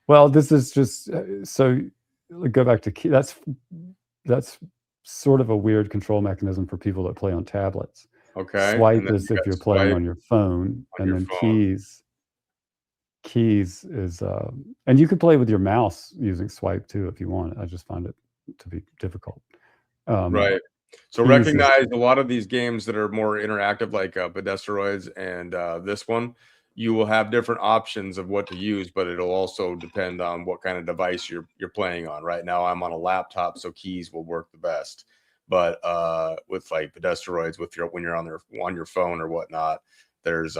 Well, this is just so. Go back to key. That's sort of a weird control mechanism for people that play on tablets. Okay. Swipe is if you're playing on your phone, and then keys is and you could play with your mouse using swipe too if you want. I just find it to be difficult. Right. So recognize a lot of these games that are more interactive, like Pedestroids and this one, you will have different options of what to use, but it'll also depend on what kind of device you're playing on. Right now I'm on a laptop, so keys will work the best. But with like Pedestroids, when you're on your phone or whatnot, there's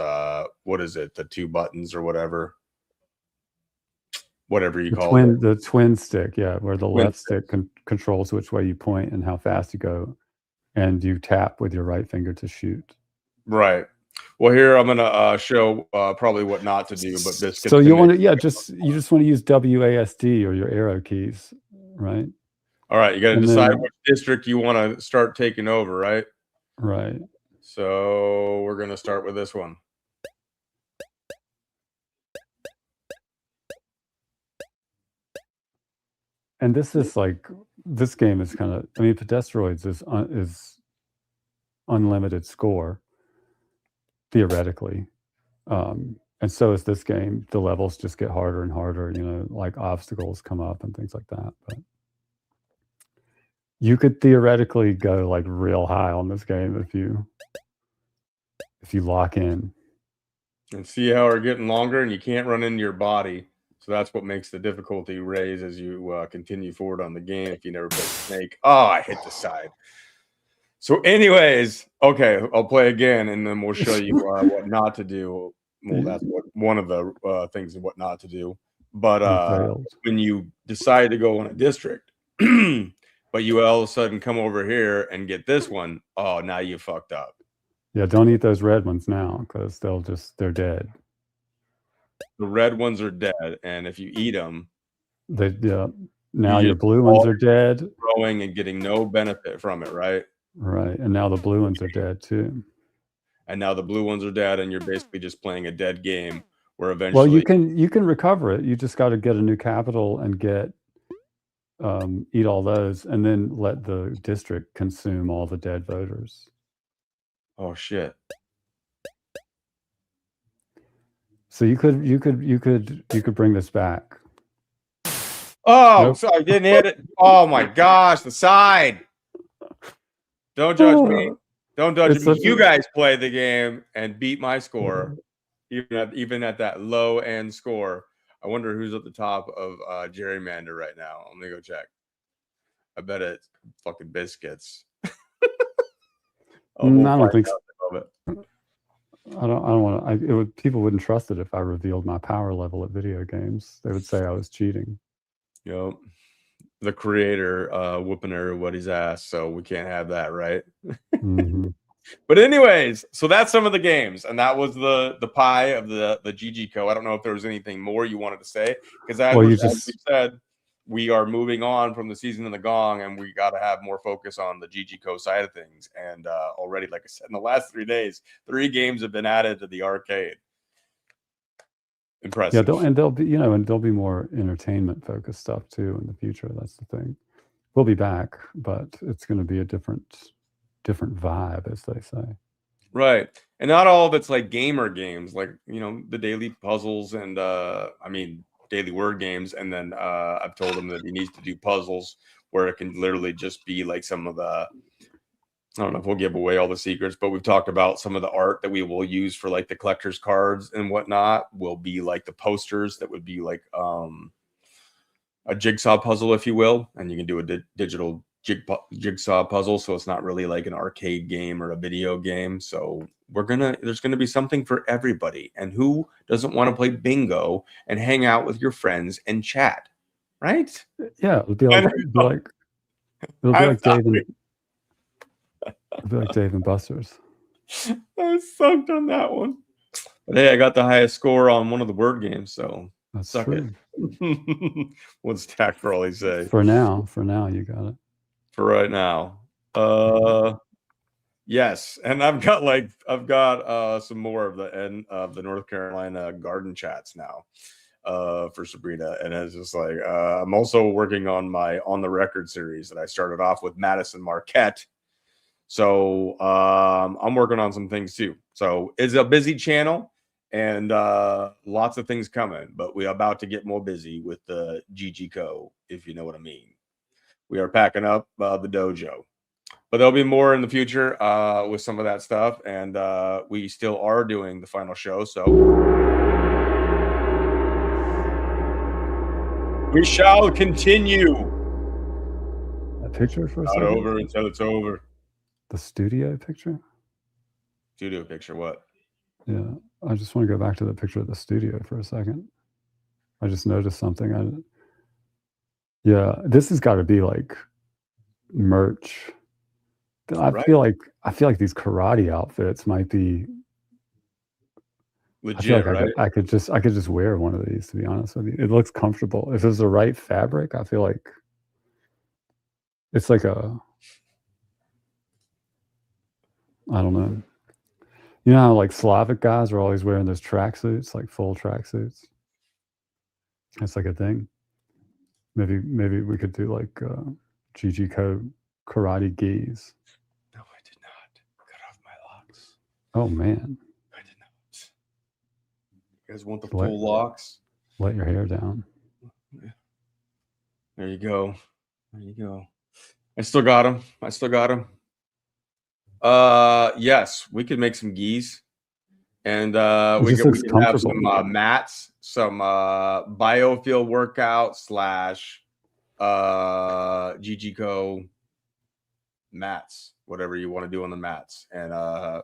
what is it, the two buttons or whatever you call it, the twin stick, where the left stick controls which way you point and how fast you go, and you tap with your right finger to shoot. Right. Well, here I'm gonna show probably what not to do, but Biscuits. So you want to, you just want to use WASD or your arrow keys, right? All right, you got to decide which district you want to start taking over, right? Right. So we're going to start with this one. And this is like, this game is kind of, I mean, Pedestroids is unlimited score, theoretically. And so is this game. The levels just get harder and harder, like obstacles come up and things like that. But you could theoretically go like real high on this game if you lock in. And see how we're getting longer, and you can't run into your body. So that's what makes the difficulty raise as you continue forward on the game if you never play Snake. Oh, I hit the side. So, anyways, okay, I'll play again, and then we'll show you what not to do. Well, that's one of the things of what not to do. But when you decide to go on a district, but you all of a sudden come over here and get this one, oh, now you fucked up. Yeah, don't eat those red ones now because they're dead. The red ones are dead, and if you eat them, now your blue ones are dead. Growing and getting no benefit from it, right? Right, and now the blue ones are dead too. And now the blue ones are dead, and you're basically just playing a dead game where eventually. Well, you can recover it. You just got to get a new capital and eat all those, and then let the district consume all the dead voters. Oh shit! So you could bring this back. Oh, Nope. so I didn't hit it. Oh my gosh, the side. Don't judge me. Don't judge me. You guys play the game and beat my score, even at that low end score. I wonder who's at the top of Gerrymander right now. I'm gonna go check. I bet it's fucking Biscuits. I don't think so. I don't want to. People wouldn't trust it if I revealed my power level at video games. They would say I was cheating. Yep. The creator whooping everybody's ass, so we can't have that, right? Mm-hmm. But anyways, so that's some of the games, and that was the pie of the GG Co. I don't know if there was anything more you wanted to say, because as you said, we are moving on from the season of the Gong, and we got to have more focus on the GG Co side of things. And already, like I said, in the last 3 days, 3 games have been added to the arcade. Impressive. Yeah, there'll be more entertainment focused stuff too in the future. That's the thing. We'll be back, but it's going to be a different vibe, as they say. Right, and not all of it's like gamer games, like the daily puzzles and daily word games. And then I've told him that he needs to do puzzles where it can literally just be like some of the. I don't know if we'll give away all the secrets, but we've talked about some of the art that we will use for like the collector's cards and whatnot will be like the posters that would be like a jigsaw puzzle, if you will. And you can do a digital jigsaw puzzle. So it's not really like an arcade game or a video game. So there's going to be something for everybody. And who doesn't want to play bingo and hang out with your friends and chat? Right? Yeah. It'll be like Dave and Buster's. I sucked on that one. But hey, I got the highest score on one of the word games, so that's suck true. It. What's Tack Brawley say? For now, you got it. For right now. Yes, and I've got some more of the end of the North Carolina garden chats now. For Sabrina, and it's just like I'm also working on my On the Record series that I started off with Madison Marquette. So I'm working on some things too. So it's a busy channel and lots of things coming, but we're about to get more busy with the GG Co, if you know what I mean. We are packing up the dojo, but there'll be more in the future with some of that stuff. And we still are doing the final show. So we shall continue. That picture for a Not second. over until it's over. The studio picture? Studio picture, what? Yeah, I just want to go back to the picture of the studio for a second. I just noticed something. Yeah, this has got to be like merch. I feel like these karate outfits might be legit, right? I could just wear one of these, to be honest with you. It looks comfortable. If it's the right fabric, I feel like it's like I don't know. You know how like Slavic guys are always wearing those tracksuits, like full tracksuits? That's like a thing. Maybe we could do like GG Co karate gis. No, I did not cut off my locks. Oh man. I did not. You guys want the full locks? Let your hair down. Yeah. There you go. There you go. I still got them. Yes, we could make some gis, and we can have some mats, some biofield workout / GG Co mats. whatever you want to do on the mats, and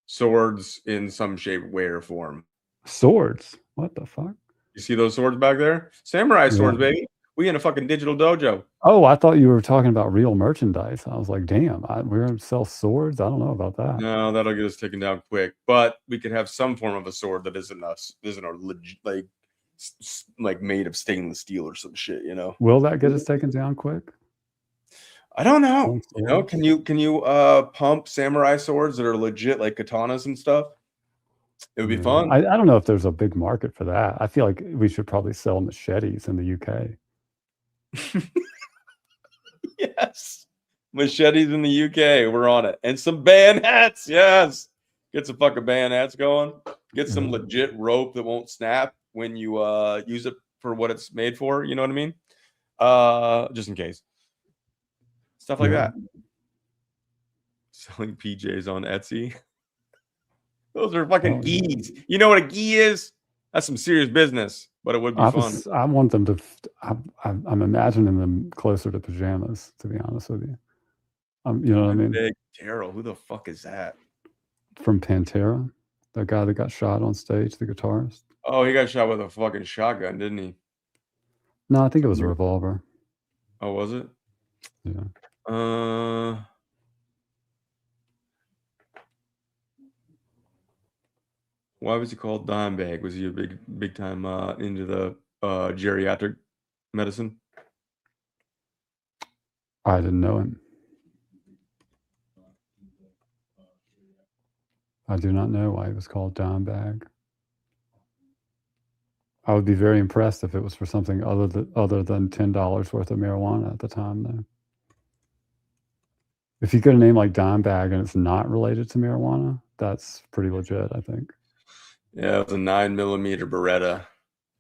swords in some shape, way, or form. Swords? What the fuck? You see those swords back there? Samurai swords, baby. We in a fucking digital dojo. Oh, I thought you were talking about real merchandise. I was like, damn, we're going to sell swords? I don't know about that. No, that'll get us taken down quick. But we could have some form of a sword that isn't a legit, like made of stainless steel or some shit, you know? Will that get us taken down quick? I don't know. You know, can you pump samurai swords that are legit, like katanas and stuff? It would be fun. I don't know if there's a big market for that. I feel like we should probably sell machetes in the UK. Yes, machetes in the UK. We're on it, and some bayonets. Yes, get some fucking bayonets going. Get some legit rope that won't snap when you use it for what it's made for. You know what I mean? Just in case. Stuff like that. Selling PJs on Etsy. Those are fucking gis. You know what a gi is? That's some serious business, but it would be fun. I want them to. I'm imagining them closer to pajamas, to be honest with you. You know what I mean? Dimebag Darrell, who the fuck is that? From Pantera, that guy that got shot on stage, the guitarist. Oh, he got shot with a fucking shotgun, didn't he? No, I think it was a revolver. Oh, was it? Yeah. Why was he called Dimebag? Was he a big time into the geriatric medicine? I didn't know him. I do not know why he was called Dimebag. I would be very impressed if it was for something other than $10 worth of marijuana at the time, though. If you get a name like Dimebag and it's not related to marijuana, that's pretty legit, I think. Yeah, it was a 9mm Beretta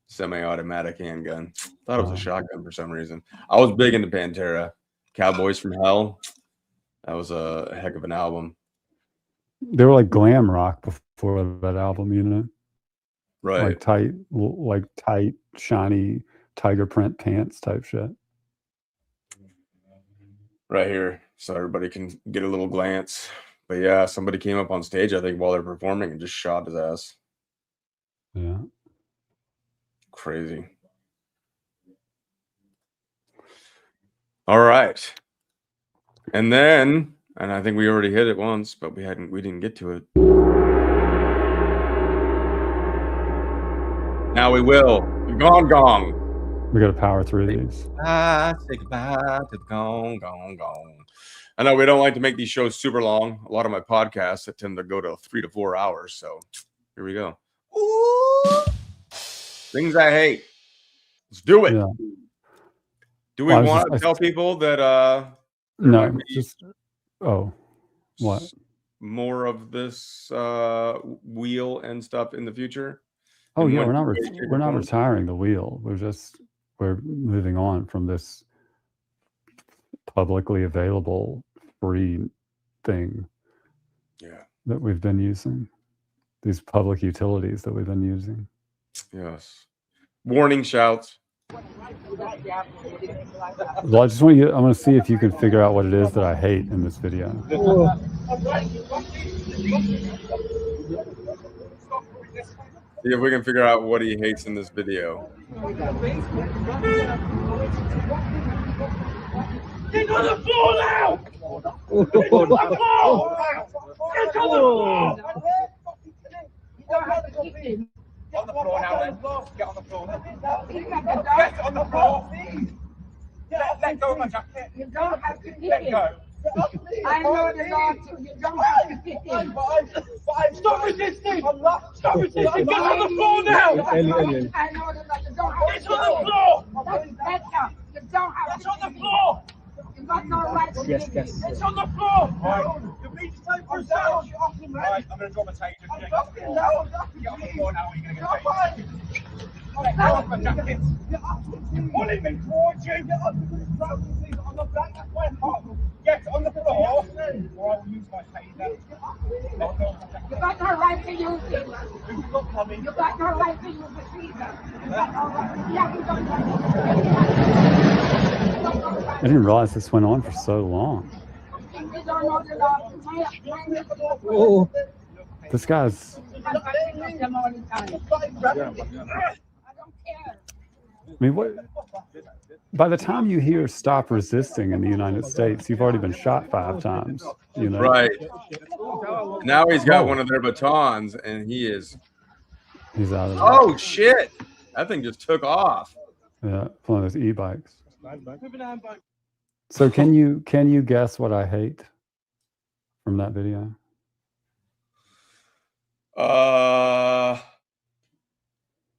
semi-automatic handgun. Thought it was a shotgun for some reason. I was big into Pantera. Cowboys from Hell. That was a heck of an album. They were like glam rock before that album, you know? Right. Like tight, shiny tiger print pants type shit. Right here, so everybody can get a little glance. But yeah, somebody came up on stage, I think, while they're performing and just shot his ass. Yeah. Crazy. All right. And then, and I think we already hit it once, but we didn't get to it. Now we will. Gong Gong. We got to power through these. Say goodbye to the Gong Gong Gong. I know we don't like to make these shows super long. A lot of my podcasts that tend to go to 3 to 4 hours. So here we go. Ooh. Things I hate. Let's do it. Yeah. Do we want to tell people that no, just what? More of this wheel and stuff in the future? Oh yeah, we're not retiring the wheel. We're moving on from this publicly available free thing. Yeah. That we've been using. These public utilities that we've been using. Yes. Warning shouts. Well, I just want you. I want to see if you can figure out what it is that I hate in this video. See if we can figure out what he hates in this video. Get on the floor now! Get on the floor! Get on the floor! You don't have to keep it. On the floor now, then. Get on the floor. Get on the floor. Let go of my jacket. You don't have to keep Let it. go. I know the law too. You don't have to keep it. Stop resisting! Stop resisting! Get on the floor now! I know the law. You don't have to Get on the floor! That's better. You don't have It's to on the keep floor! it. You got no right to keep it. It's on the floor! Right. You're being so for yourself! Right, I'm going to drop a tape. Get on the floor. Get on the floor now, or you're going to get a tape. Let go of my jacket. Pulling me towards you. Get on the back. That's my heart. Get on the floor, or I will use my taser. Let go of my jacket. You got no right to use it. Who's not coming? You got no right to use the taser. You got no right. Yeah, you don't have to. I didn't realize this went on for so long. Oh. This guy's. I mean, what? By the time you hear "stop resisting" in the United States, you've already been shot 5 times. You know, Right. Now he's got Whoa. one of their batons, and he is. He's out of. Oh shit! That thing just took off. Yeah, one of those e-bikes. So can you guess what I hate from that video?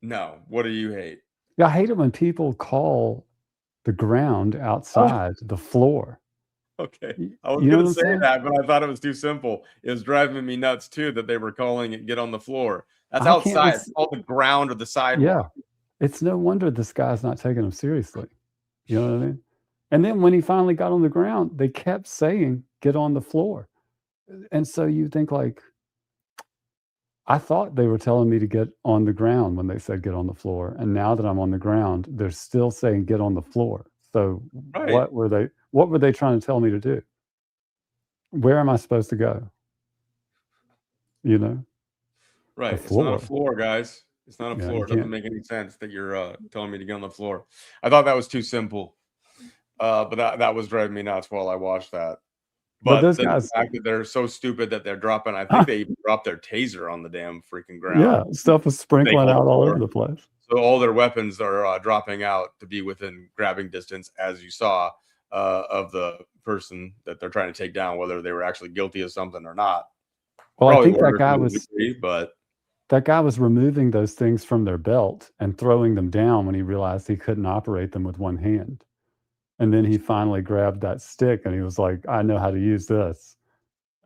No. What do you hate? Yeah, I hate it when people call the ground outside the floor. Okay. You I was know going what I'm to say saying? that, but I thought it was too simple. It was driving me nuts too that they were calling it "get on the floor." That's I can't outside. listen- It's called the ground or the sidewalk. Yeah, it's no wonder this guy's not taking him seriously. You know what I mean? And then when he finally got on the ground, they kept saying, "Get on the floor," and so you think like, I thought they were telling me to get on the ground when they said get on the floor, and now that I'm on the ground, they're still saying get on the floor. So Right. what were they trying to tell me to do? Where am I supposed to go? You know? Right. The It's not a floor. floor, guys. It's not a Yeah, floor. you It doesn't can't. make any sense that you're telling me to get on the floor. I thought that was too simple. But that was driving me nuts while I watched that. But But those then the guys, fact that they're so stupid that they're dropping, I think they even dropped their taser on the damn freaking ground. yeah, stuff was sprinkling on the out all floor. over the place. So all their weapons are dropping out to be within grabbing distance, as you saw, of the person that they're trying to take down, whether they were actually guilty of something or not. Well, I Probably think that murder guy to a was degree, but removing those things from their belt and throwing them down when he realized he couldn't operate them with one hand. And then he finally grabbed that stick and he was like, I know how to use this.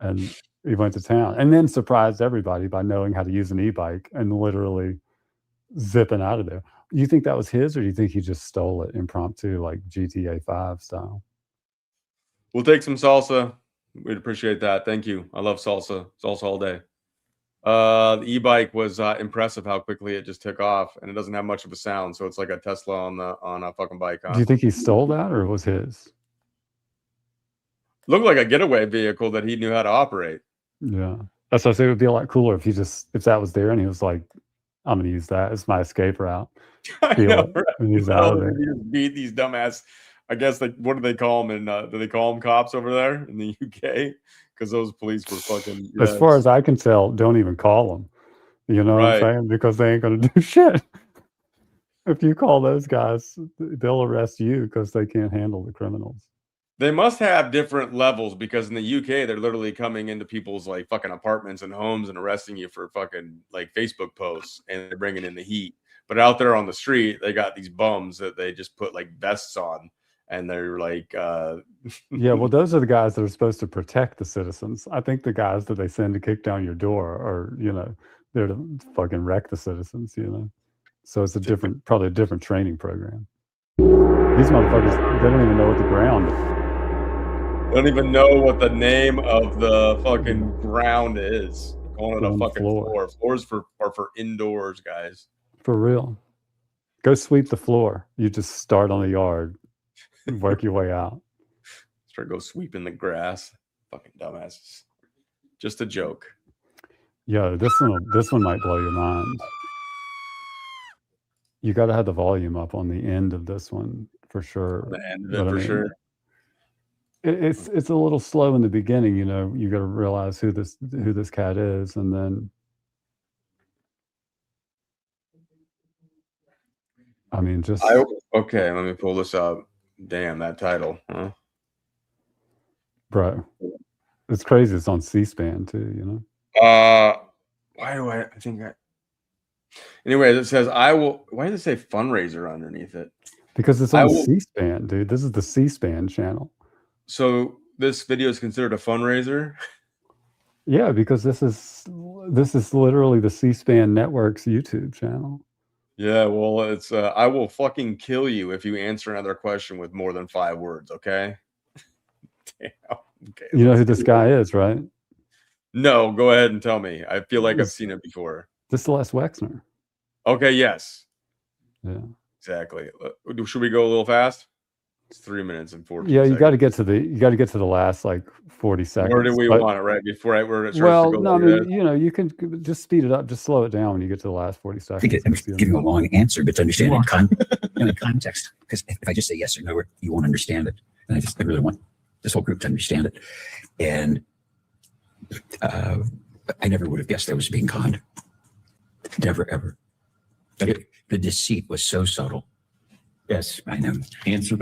And he went to town and then surprised everybody by knowing how to use an e-bike and literally zipping out of there. You think that was his, or do you think he just stole it impromptu, like GTA 5 style? we'll take some salsa. We'd appreciate that. Thank you. I love salsa. Salsa all day. The e-bike was impressive how quickly it just took off, and it doesn't have much of a sound, so it's like a Tesla on a fucking bike. Huh? Do you think he stole that, or it was his? Looked like a getaway vehicle that he knew how to operate. Yeah, that's what I say. It would be a lot cooler if if that was there and he was like, "I'm going to use that as my escape route." I Feel know, it, right? and he's out of there. He just beat these dumbass. I guess like what do they call them? Do they call them cops over there in the UK? Because those police were fucking. As far as I can tell, don't even call them. You know what I'm saying? Because they ain't going to do shit. If you call those guys, they'll arrest you because they can't handle the criminals. They must have different levels because in the UK they're literally coming into people's like fucking apartments and homes and arresting you for fucking like Facebook posts, and they're bringing in the heat. But out there on the street, they got these bums that they just put like vests on, and they're like, Yeah, well, those are the guys that are supposed to protect the citizens. I think the guys that they send to kick down your door are, they're to fucking wreck the citizens, So it's probably a different training program. These motherfuckers, they don't even know what the ground is. don't even know what the name of the fucking ground is. They're calling it a fucking floor. Floors are for indoors, guys. For real. Go sweep the floor. You just start on the yard, work your way out. Start go sweeping the grass. Fucking dumbasses. Just a joke. Yeah, this one might blow your mind. You got to have the volume up on the end of this one for sure. The end of it for sure. It's a little slow in the beginning, you got to realize who this cat is, and then I mean okay, let me pull this up. Damn, that title, huh? Bro, it's crazy. It's on C-SPAN too, Why do I think that? Anyway, it says why does it say fundraiser underneath it? Because it's on C-SPAN, dude. This is the C-SPAN channel. So this video is considered a fundraiser? Yeah, because this is literally the C-SPAN network's YouTube channel. Yeah, well, it's I will fucking kill you if you answer another question with more than 5 words, okay? Damn. Okay. You know who this guy is, right? No, go ahead and tell me. I feel like I've seen it before. This is Wexner. Okay, yes. Yeah. Exactly. Should we go a little fast? It's 3 minutes and 14 Yeah, you seconds. got to get to the last like 40 seconds. Where do we want it? Right before where it starts to go. No, I like mean, that? you know, you can just speed it up, just slow it down when you get to the last 40 seconds. I think I'm giving a long answer, but to understand in the context. Because if I just say yes or no, you won't understand it. And I really want this whole group to understand it. And I never would have guessed I was being conned. Never, ever. But the deceit was so subtle. Yes, I know. Answer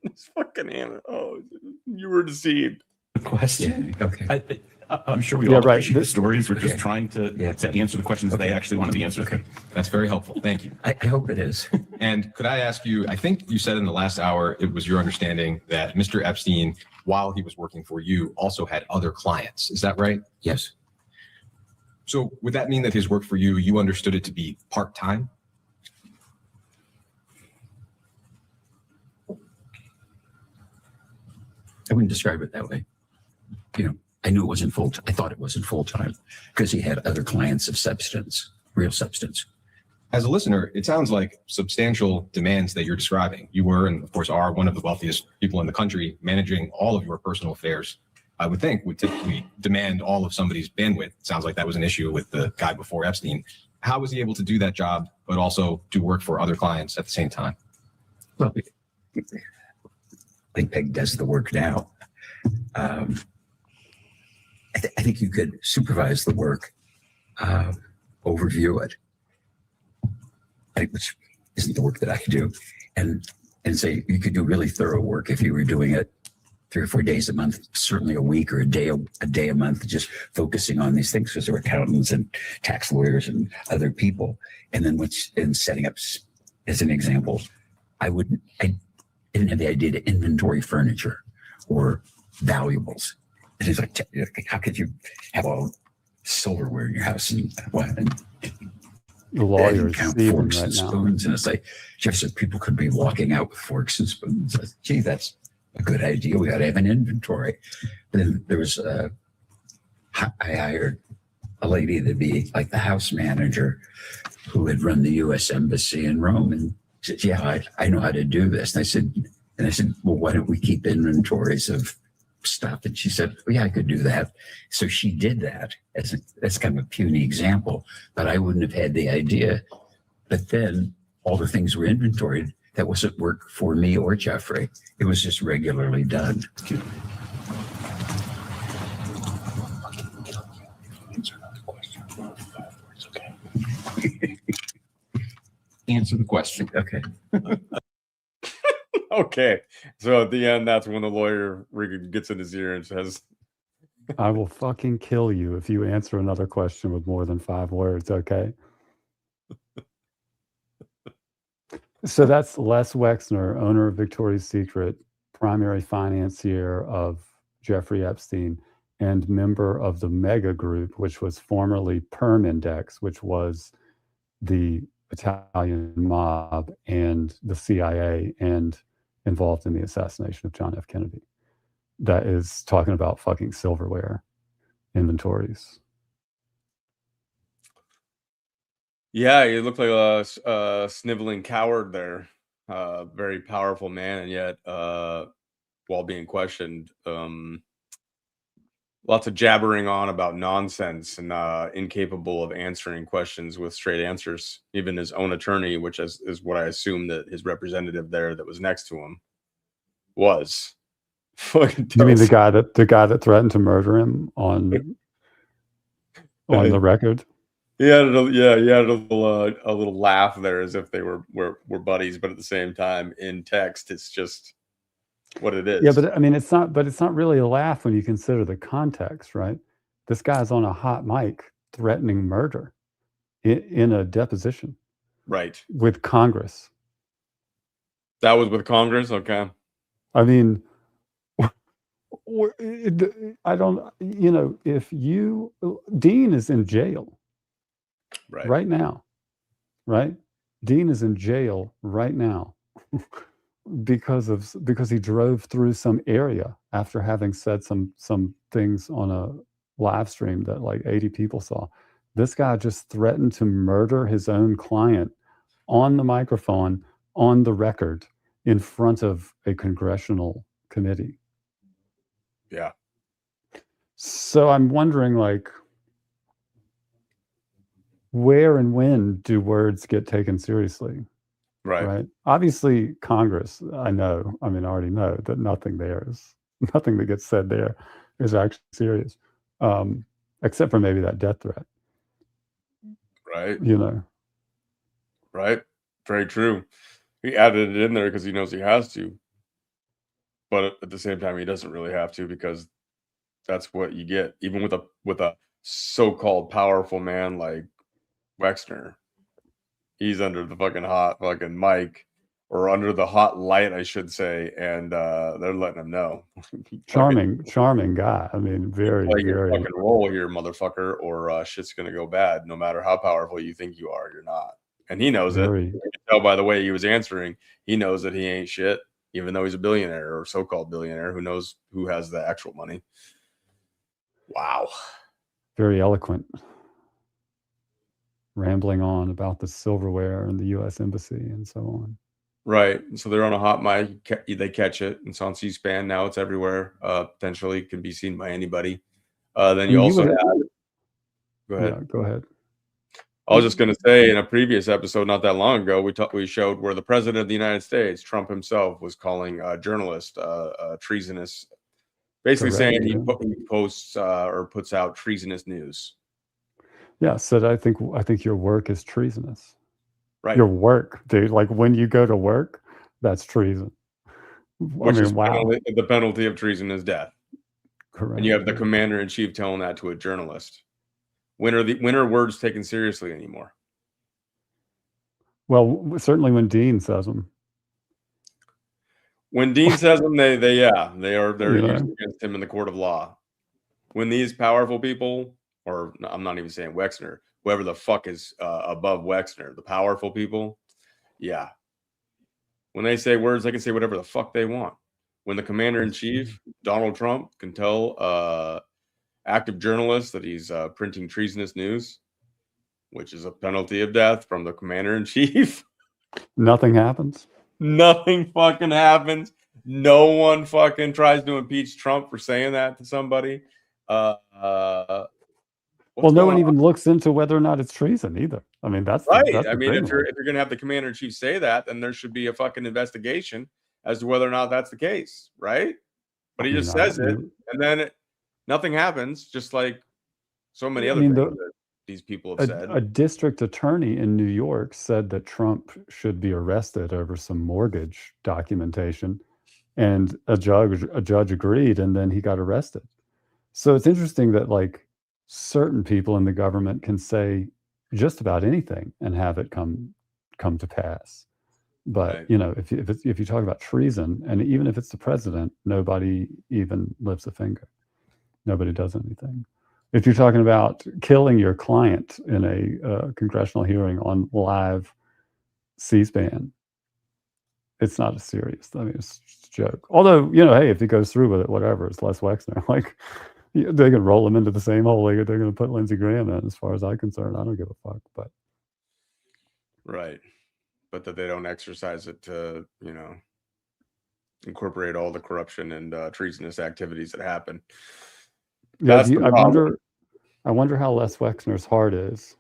It's fucking Anna. Oh, you were deceived. the question. Yeah, okay. I'm sure we Yeah, all right. appreciate the stories. We're just Okay. trying to Yeah. answer the questions they actually want to be answered. Okay. That's very helpful. Thank you. I hope it is. And could I ask you, I think you said in the last hour, it was your understanding that Mr. Epstein, while he was working for you, also had other clients. Is that right? Yes. So would that mean that his work for you, you understood it to be part-time? I wouldn't describe it that way. You know, I knew it wasn't full. I thought it wasn't full time because he had other clients of substance, real substance. As a listener, it sounds like substantial demands that you're describing. You were, and of course are, one of the wealthiest people in the country, managing all of your personal affairs. I would think would typically demand all of somebody's bandwidth. It sounds like that was an issue with the guy before Epstein. How was he able to do that job, but also do work for other clients at the same time? Well, I think Peg does the work now. I think you could supervise the work, overview it, which isn't the work that I do, and say you could do really thorough work if you were doing it 3 or 4 days a month, certainly a week or a day a month, just focusing on these things because there were accountants and tax lawyers and other people. And then in setting up, as an example, I didn't have the idea to inventory furniture or valuables. And it's like, how could you have all silverware in your house and what? And The lawyers count see them forks right and now. spoons. And it's like, Jeff said, people could be walking out with forks and spoons. I said, gee, that's a good idea. We got to have an inventory. Then there was I hired a lady to be like the house manager who had run the U.S. Embassy in Rome. And she said, yeah, I know how to do this. And I said, well, why don't we keep inventories of stuff? And she said, well, yeah, I could do that. So she did that as kind of a puny example, but I wouldn't have had the idea. But then all the things were inventoried. That wasn't work for me or Jeffrey. It was just regularly done. Answer the question. Okay. Okay. So at the end, that's when the lawyer gets in his ear and says, I will fucking kill you if you answer another question with more than 5 words, okay? So that's Les Wexner, owner of Victoria's Secret, primary financier of Jeffrey Epstein, and member of the Mega Group, which was formerly Perm Index, which was the Italian mob and the CIA, and involved in the assassination of John F. Kennedy. That is talking about fucking silverware inventories. yeah, you look like a sniveling coward there. Very powerful man, and yet, while being questioned, lots of jabbering on about nonsense and incapable of answering questions with straight answers. Even his own attorney, which is what I assume that his representative there that was next to him was. Fucking You mean toast. the guy that threatened to murder him on the record? He had a little laugh there, as if they were buddies, but at the same time, in text, it's just what it is. Yeah, but I mean, it's not really a laugh when you consider the context, right? This guy's on a hot mic threatening murder in a deposition, right. with Congress. That was with Congress. Okay. I mean, I don't, if Dean is in jail right now, right? Dean is in jail right now because he drove through some area after having said some things on a live stream that like 80 people saw. This guy just threatened to murder his own client on the microphone, on the record, in front of a congressional committee. Yeah. So I'm wondering, like, where and when do words get taken seriously? Right. Obviously, Congress, I already know that nothing that gets said there is actually serious, except for maybe that death threat. Right. Right. Very true. He added it in there because he knows he has to. But at the same time, he doesn't really have to, because that's what you get. Even with a so-called powerful man like Wexner, he's under the fucking hot fucking mic, or under the hot light, I should say, and they're letting him know. Charming guy. I mean, very, play your very. fucking role here, motherfucker, or shit's gonna go bad. No matter how powerful you think you are, you're not. And he knows it. You can tell by the way he was answering. He knows that he ain't shit, even though he's a billionaire, or so-called billionaire. Who knows who has the actual money? Wow. Very eloquent. Rambling on about the silverware and the U.S. Embassy and so on. Right. So they're on a hot mic. They catch it. It's on C-SPAN now. It's everywhere. Potentially can be seen by anybody. Then you also have. Go ahead. Yeah, go ahead. I was just going to say, in a previous episode not that long ago, we showed where the president of the United States, Trump himself, was calling a journalist treasonous, basically saying he posts or puts out treasonous news. Yeah, said I think your work is treasonous. Right. Your work, dude. Like when you go to work, that's treason. Which is the penalty of treason is death. Correct. And you have the commander in chief telling that to a journalist. When are words taken seriously anymore? Well, certainly when Dean says them. When Dean says them, they're used against him in the court of law. When these powerful people, or I'm not even saying Wexner, whoever the fuck is above Wexner, the powerful people, yeah. When they say words, they can say whatever the fuck they want. When the commander in chief, Donald Trump, can tell active journalists that he's printing treasonous news, which is a penalty of death from the commander in chief, nothing happens. Nothing fucking happens. No one fucking tries to impeach Trump for saying that to somebody. Well, no one even looks into whether or not it's treason either. I mean, that's right. That's I mean, if you're gonna have the commander in chief say that, then there should be a fucking investigation as to whether or not that's the case, right? But he just says it, and then nothing happens. Just like so many other things that these people have said. A district attorney in New York said that Trump should be arrested over some mortgage documentation, and a judge agreed, and then he got arrested. So it's interesting that like certain people in the government can say just about anything and have it come to pass. But right. You know, if you talk about treason, and even if it's the president, nobody even lifts a finger. Nobody does anything. If you're talking about killing your client in a congressional hearing on live C-SPAN, it's not as serious. I mean, it's just a joke. Although, you know, hey, if he goes through with it, whatever, it's Les Wexner. Like, they can roll him into the same hole they're going to put Lindsey Graham in. As far as I'm concerned, I don't give a fuck. But right, but that they don't exercise it to, you know, incorporate all the corruption and treasonous activities that happen. Yeah, I wonder how Les Wexner's heart is.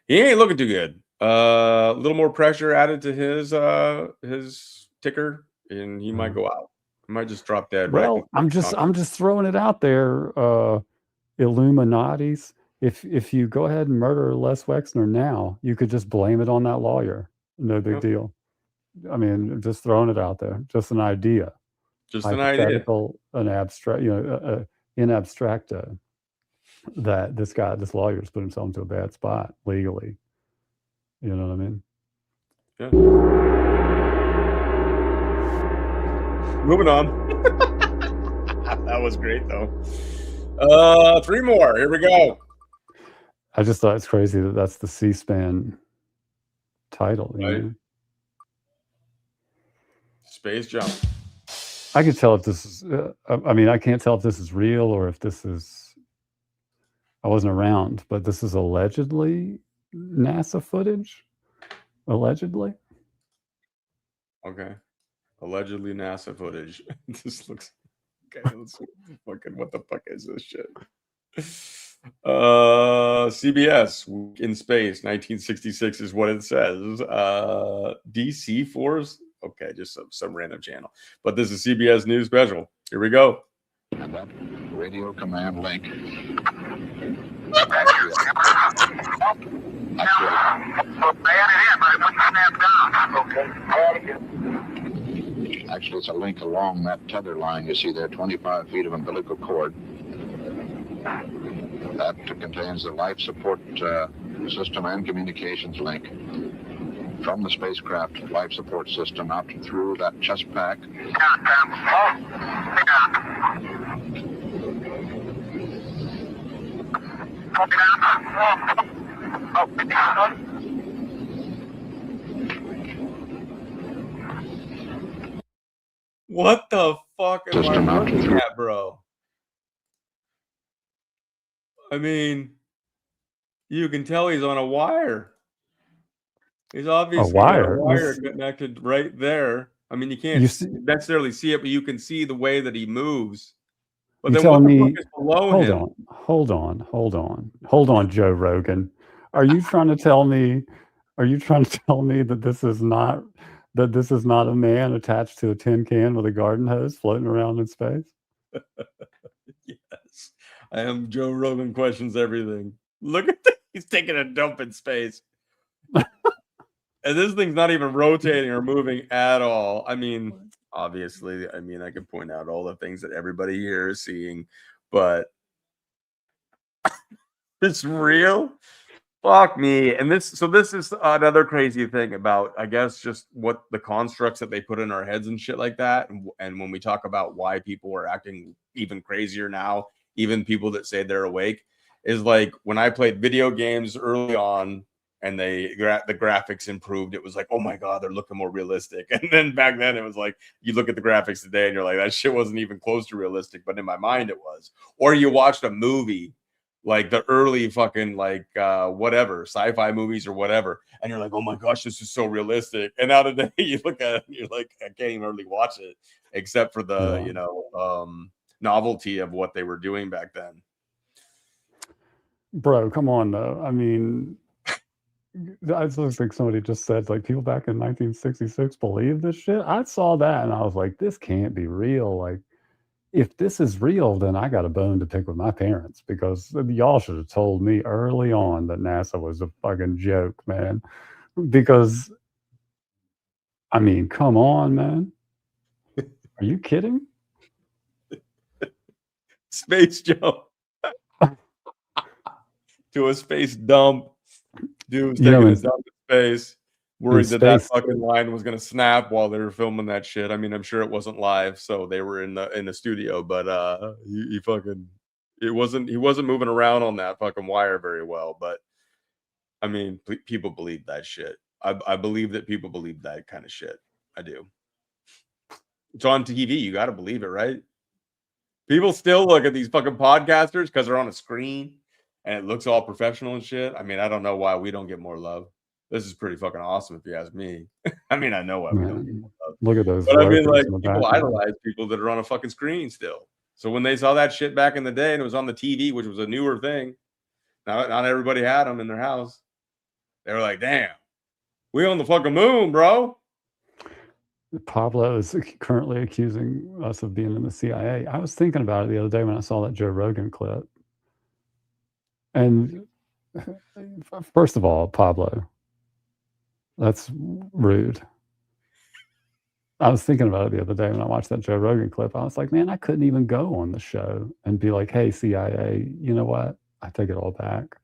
He ain't looking too good. A little more pressure added to his ticker, and he might go out. He might just drop dead. Well, right. I'm just throwing it out there. Illuminatis. If you go ahead and murder Les Wexner now, you could just blame it on that lawyer. No big deal. I mean, just throwing it out there. Just an idea. Just an idea. An abstract, you know, in abstracto, that this lawyer's put himself into a bad spot legally. You know what I mean? Yeah. Moving on. That was great, though. 3 more. Here we go. I just thought it's crazy that that's the C-SPAN title. Right. You know? Space jump. I could tell if this is, I mean, I can't tell if this is real or if this is, I wasn't around, but this is allegedly NASA footage. Allegedly. Okay. Allegedly NASA footage. This looks okay. Let's see. Fucking what the fuck is this shit? CBS Week in Space 1966 is what it says. DC Force. Okay, just some random channel. But this is CBS News Special. Here we go. And that radio command link. Actually, it's a link along that tether line you see there, 25 feet of umbilical cord. That contains the life support system and communications link from the spacecraft life support system out through that chest pack. What the fuck am I looking at, bro? I mean, you can tell he's on a wire. He's obviously got a wire connected right there. I mean, you can't necessarily see it, but you can see the way that he moves. But then what the fuck is below him? Hold on, Joe Rogan. Are you trying to tell me that this is not a man attached to a tin can with a garden hose floating around in space? Yes. I am. Joe Rogan questions everything. Look at that. He's taking a dump in space. And this thing's not even rotating or moving at all. I mean, obviously, I could point out all the things that everybody here is seeing, but it's real. Fuck me. And this is another crazy thing about, I guess, just what the constructs that they put in our heads and shit like that. And when we talk about why people are acting even crazier now, even people that say they're awake, is like when I played video games early on and the graphics improved, it was like, oh my God, they're looking more realistic. And then back then it was like, you look at the graphics today and you're like, that shit wasn't even close to realistic, but in my mind it was. Or you watched a movie, like the early fucking whatever, sci-fi movies or whatever, and you're like, oh my gosh, this is so realistic. And now today you look at it and you're like, I can't even really watch it except for the novelty of what they were doing back then. Bro, come on though. I mean, I just think somebody just said, like, people back in 1966 believed this shit. I saw that and I was like, this can't be real. Like, if this is real, then I got a bone to pick with my parents, because y'all should have told me early on that NASA was a fucking joke, man. Because, I mean, come on, man. Are you kidding? Space jump to a space dump. Dude was taking a dump in space. Worried that fucking line was gonna snap while they were filming that shit. I mean, I'm sure it wasn't live, so they were in the studio, but he wasn't moving around on that fucking wire very well. But I mean, people believe that shit. I believe that people believe that kind of shit. I do. It's on TV. You got to believe it, right? People still look at these fucking podcasters because they're on a screen and it looks all professional and shit. I mean, I don't know why we don't get more love. This is pretty fucking awesome, if you ask me. I mean, I know why we don't get more love. Look at those. But I mean, like, people idolize people that are on a fucking screen still. So when they saw that shit back in the day and it was on the TV, which was a newer thing, not everybody had them in their house. They were like, damn, we on the fucking moon, bro. Pablo is currently accusing us of being in the CIA. I was thinking about it the other day when I saw that Joe Rogan clip. And first of all, Pablo, that's rude. I was thinking about it the other day when I watched that Joe Rogan clip. I was like, man, I couldn't even go on the show and be like, hey, CIA, you know what? I take it all back.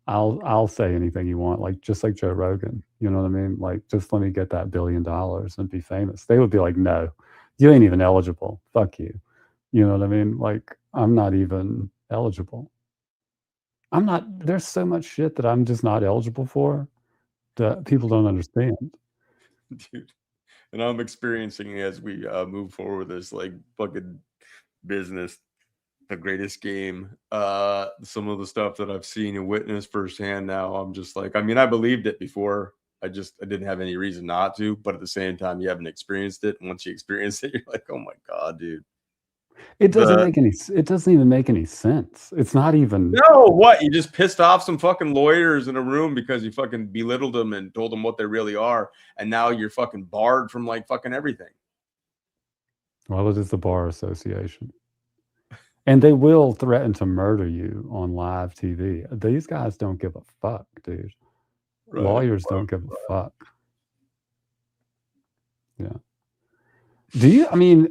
I'll say anything you want, like, just like Joe Rogan. You know what I mean? Like, just let me get that $1 billion and be famous. They would be like, no, you ain't even eligible. Fuck you. You know what I mean? Like, I'm not even eligible. There's so much shit that I'm just not eligible for that people don't understand. Dude. And I'm experiencing as we move forward this like fucking business, the greatest game. Some of the stuff that I've seen and witnessed firsthand now, I'm just like, I mean, I believed it before. I I didn't have any reason not to. But at the same time, you haven't experienced it. And once you experience it, you're like, oh my God, dude. It doesn't make any. It doesn't even make any sense. It's not even. No, what? You just pissed off some fucking lawyers in a room because you fucking belittled them and told them what they really are, and now you're fucking barred from like fucking everything. Well, it is the bar association, and they will threaten to murder you on live TV. These guys don't give a fuck, dude. Right. Lawyers don't give a fuck. Yeah. Do you? I mean,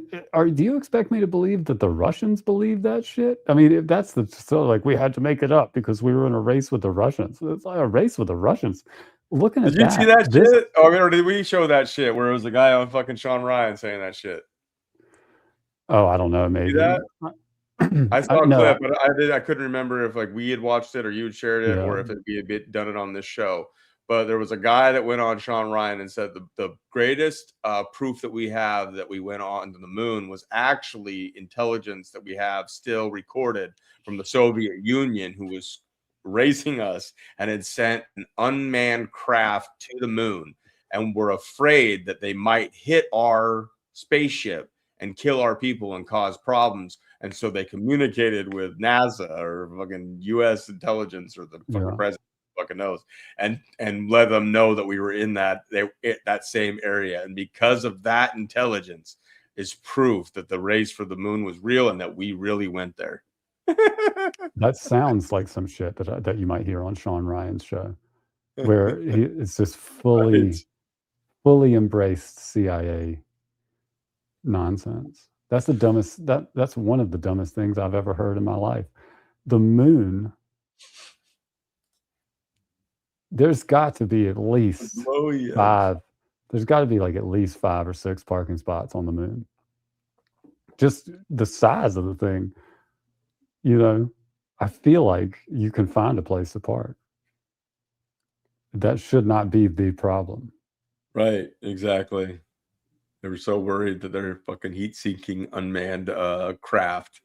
do you expect me to believe that the Russians believe that shit? I mean, if that's like we had to make it up because we were in a race with the Russians. It's like a race with the Russians. Looking at Did you see that shit? Oh, I mean, or did we show that shit where it was a guy on fucking Sean Ryan saying that shit? Oh, I don't know. Maybe that? I saw a clip, but I couldn't remember if like we had watched it or you had shared it, or if we had done it on this show. But there was a guy that went on Sean Ryan and said the greatest proof that we have that we went on to the moon was actually intelligence that we have still recorded from the Soviet Union, who was racing us and had sent an unmanned craft to the moon, and were afraid that they might hit our spaceship and kill our people and cause problems. And so they communicated with NASA or fucking U.S. intelligence or the fucking president. Fucking knows, and let them know that we were in that same area, and because of that intelligence is proof that the race for the moon was real and that we really went there. That sounds like some shit that you might hear on Sean Ryan's show, where it's just fully embraced CIA nonsense. That's the dumbest. That's one of the dumbest things I've ever heard in my life. The moon. There's got to be at least 5. There's got to be like at least 5 or 6 parking spots on the moon. Just the size of the thing, you know, I feel like you can find a place to park. That should not be the problem. Right, exactly. They were so worried that their fucking heat-seeking unmanned craft,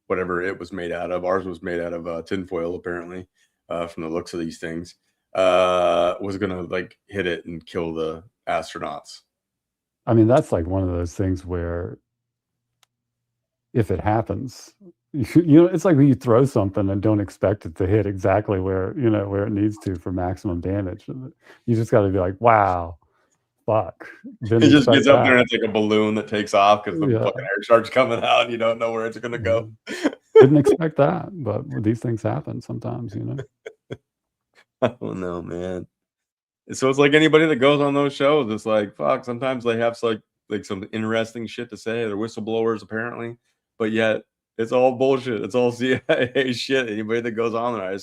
whatever it was made out of, ours was made out of tinfoil apparently, from the looks of these things. Was gonna like hit it and kill the astronauts. I mean, that's like one of those things where if it happens, you know, it's like when you throw something and don't expect it to hit exactly where it needs to for maximum damage. You just got to be like, wow, fuck. It just gets up there and it's like a balloon that takes off because the fucking air charge coming out and you don't know where it's gonna go. Didn't expect that, but these things happen sometimes, you know. I don't know, man. So it's like anybody that goes on those shows, it's like, fuck, sometimes they have like some interesting shit to say. They're whistleblowers apparently, but yet it's all bullshit. It's all CIA shit. Anybody that goes on there,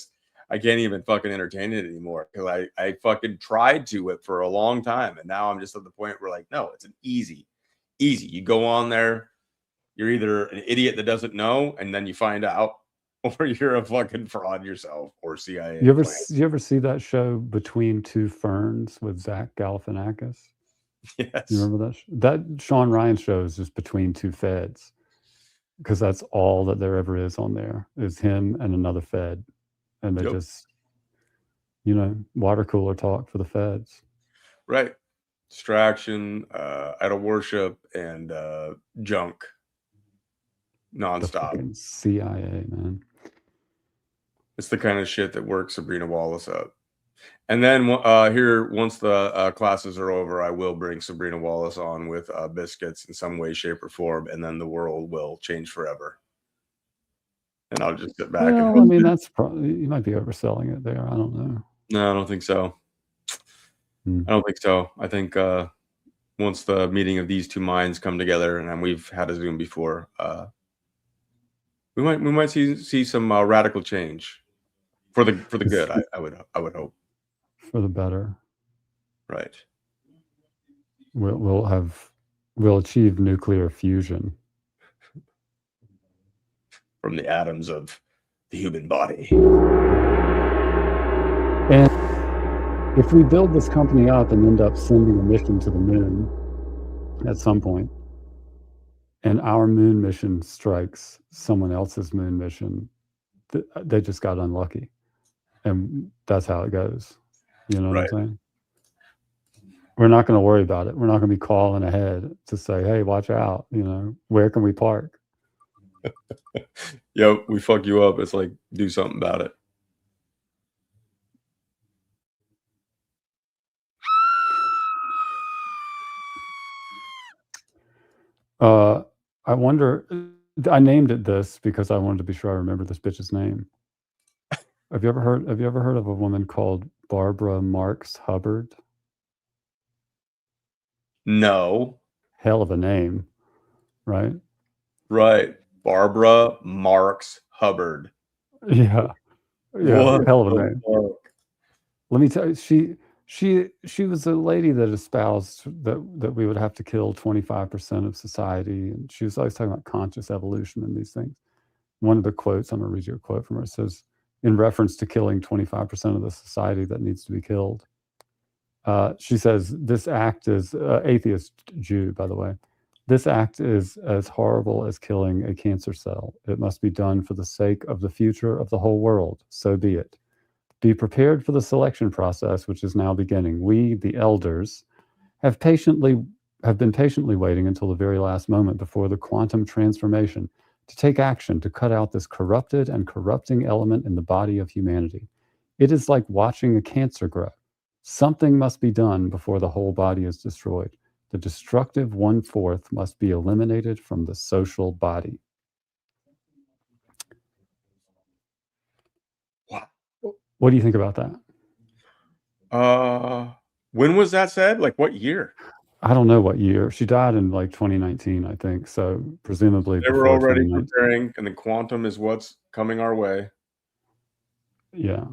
I can't even fucking entertain it anymore because I fucking tried to it for a long time, and now I'm just at the point where like, no, it's an easy. You go on there, you're either an idiot that doesn't know, and then you find out, or you're a fucking fraud yourself, or CIA. You ever see that show Between Two Ferns with Zach Galifianakis? Yes. You remember that? That Sean Ryan show is just Between Two Feds, because that's all that there ever is on there is him and another Fed, and they just, water cooler talk for the Feds. Right. Distraction, idol worship, and junk. Nonstop. CIA, man. It's the kind of shit that works Sabrina Wallace up. And then here, once the classes are over, I will bring Sabrina Wallace on with Biscuits in some way, shape, or form, and then the world will change forever. And I'll just sit back. Well, I mean, that's probably, you might be overselling it there. I don't know. No, I don't think so. I don't think so. I think once the meeting of these two minds come together, and we've had a Zoom before, we might see some radical change for the good. I would hope for the better. Right. We'll achieve nuclear fusion from the atoms of the human body. And if we build this company up and end up sending a mission to the moon at some point, and our moon mission strikes someone else's moon mission, they just got unlucky. And that's how it goes. You know what I'm saying? We're not going to worry about it. We're not going to be calling ahead to say, hey, watch out. You know, where can we park? Yo, we fuck you up. It's like, do something about it. I wonder, I named it this because I wanted to be sure I remember this bitch's name. Have you ever heard of a woman called Barbara Marx Hubbard? No. Hell of a name, right? Right. Barbara Marx Hubbard. Yeah. What Hell of a the name. fuck? Let me tell you, she was a lady that espoused that we would have to kill 25% of society, and she was always talking about conscious evolution and these things. One of the quotes, I'm going to read you a quote from her, says, in reference to killing 25% of the society that needs to be killed, she says, this act is, atheist Jew, by the way, this act is as horrible as killing a cancer cell. It must be done for the sake of the future of the whole world. So be it. Be prepared for the selection process, which is now beginning. We, the elders, have been patiently waiting until the very last moment before the quantum transformation to take action to cut out this corrupted and corrupting element in the body of humanity. It is like watching a cancer grow. Something must be done before the whole body is destroyed. The destructive 1/4 must be eliminated from the social body. What do you think about that? When was that said? Like what year? I don't know what year. She died in like 2019, I think. So presumably They were already preparing, and the quantum is what's coming our way. Yeah.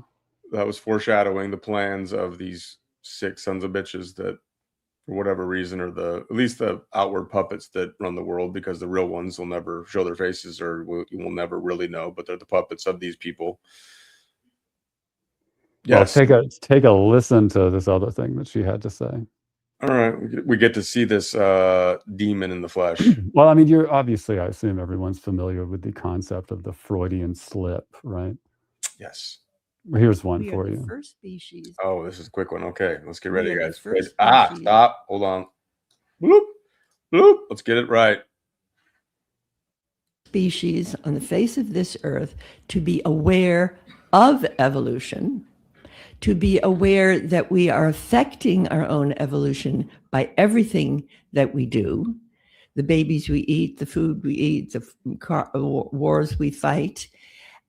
That was foreshadowing the plans of these 6 sons of bitches that, for whatever reason, are at least the outward puppets that run the world, because the real ones will never show their faces, or we'll never really know, but they're the puppets of these people. Yes. Well, take a listen to this other thing that she had to say. All right, we get to see this demon in the flesh. Well, I mean, you're obviously, I assume everyone's familiar with the concept of the Freudian slip, right? Yes. Here's one for you. First species. Oh, this is a quick one. Okay, let's get ready, guys. Stop. Hold on. Bloop, bloop. Let's get it right. Species on the face of this earth to be aware of evolution, to be aware that we are affecting our own evolution by everything that we do, the babies we eat, the food we eat, the wars we fight,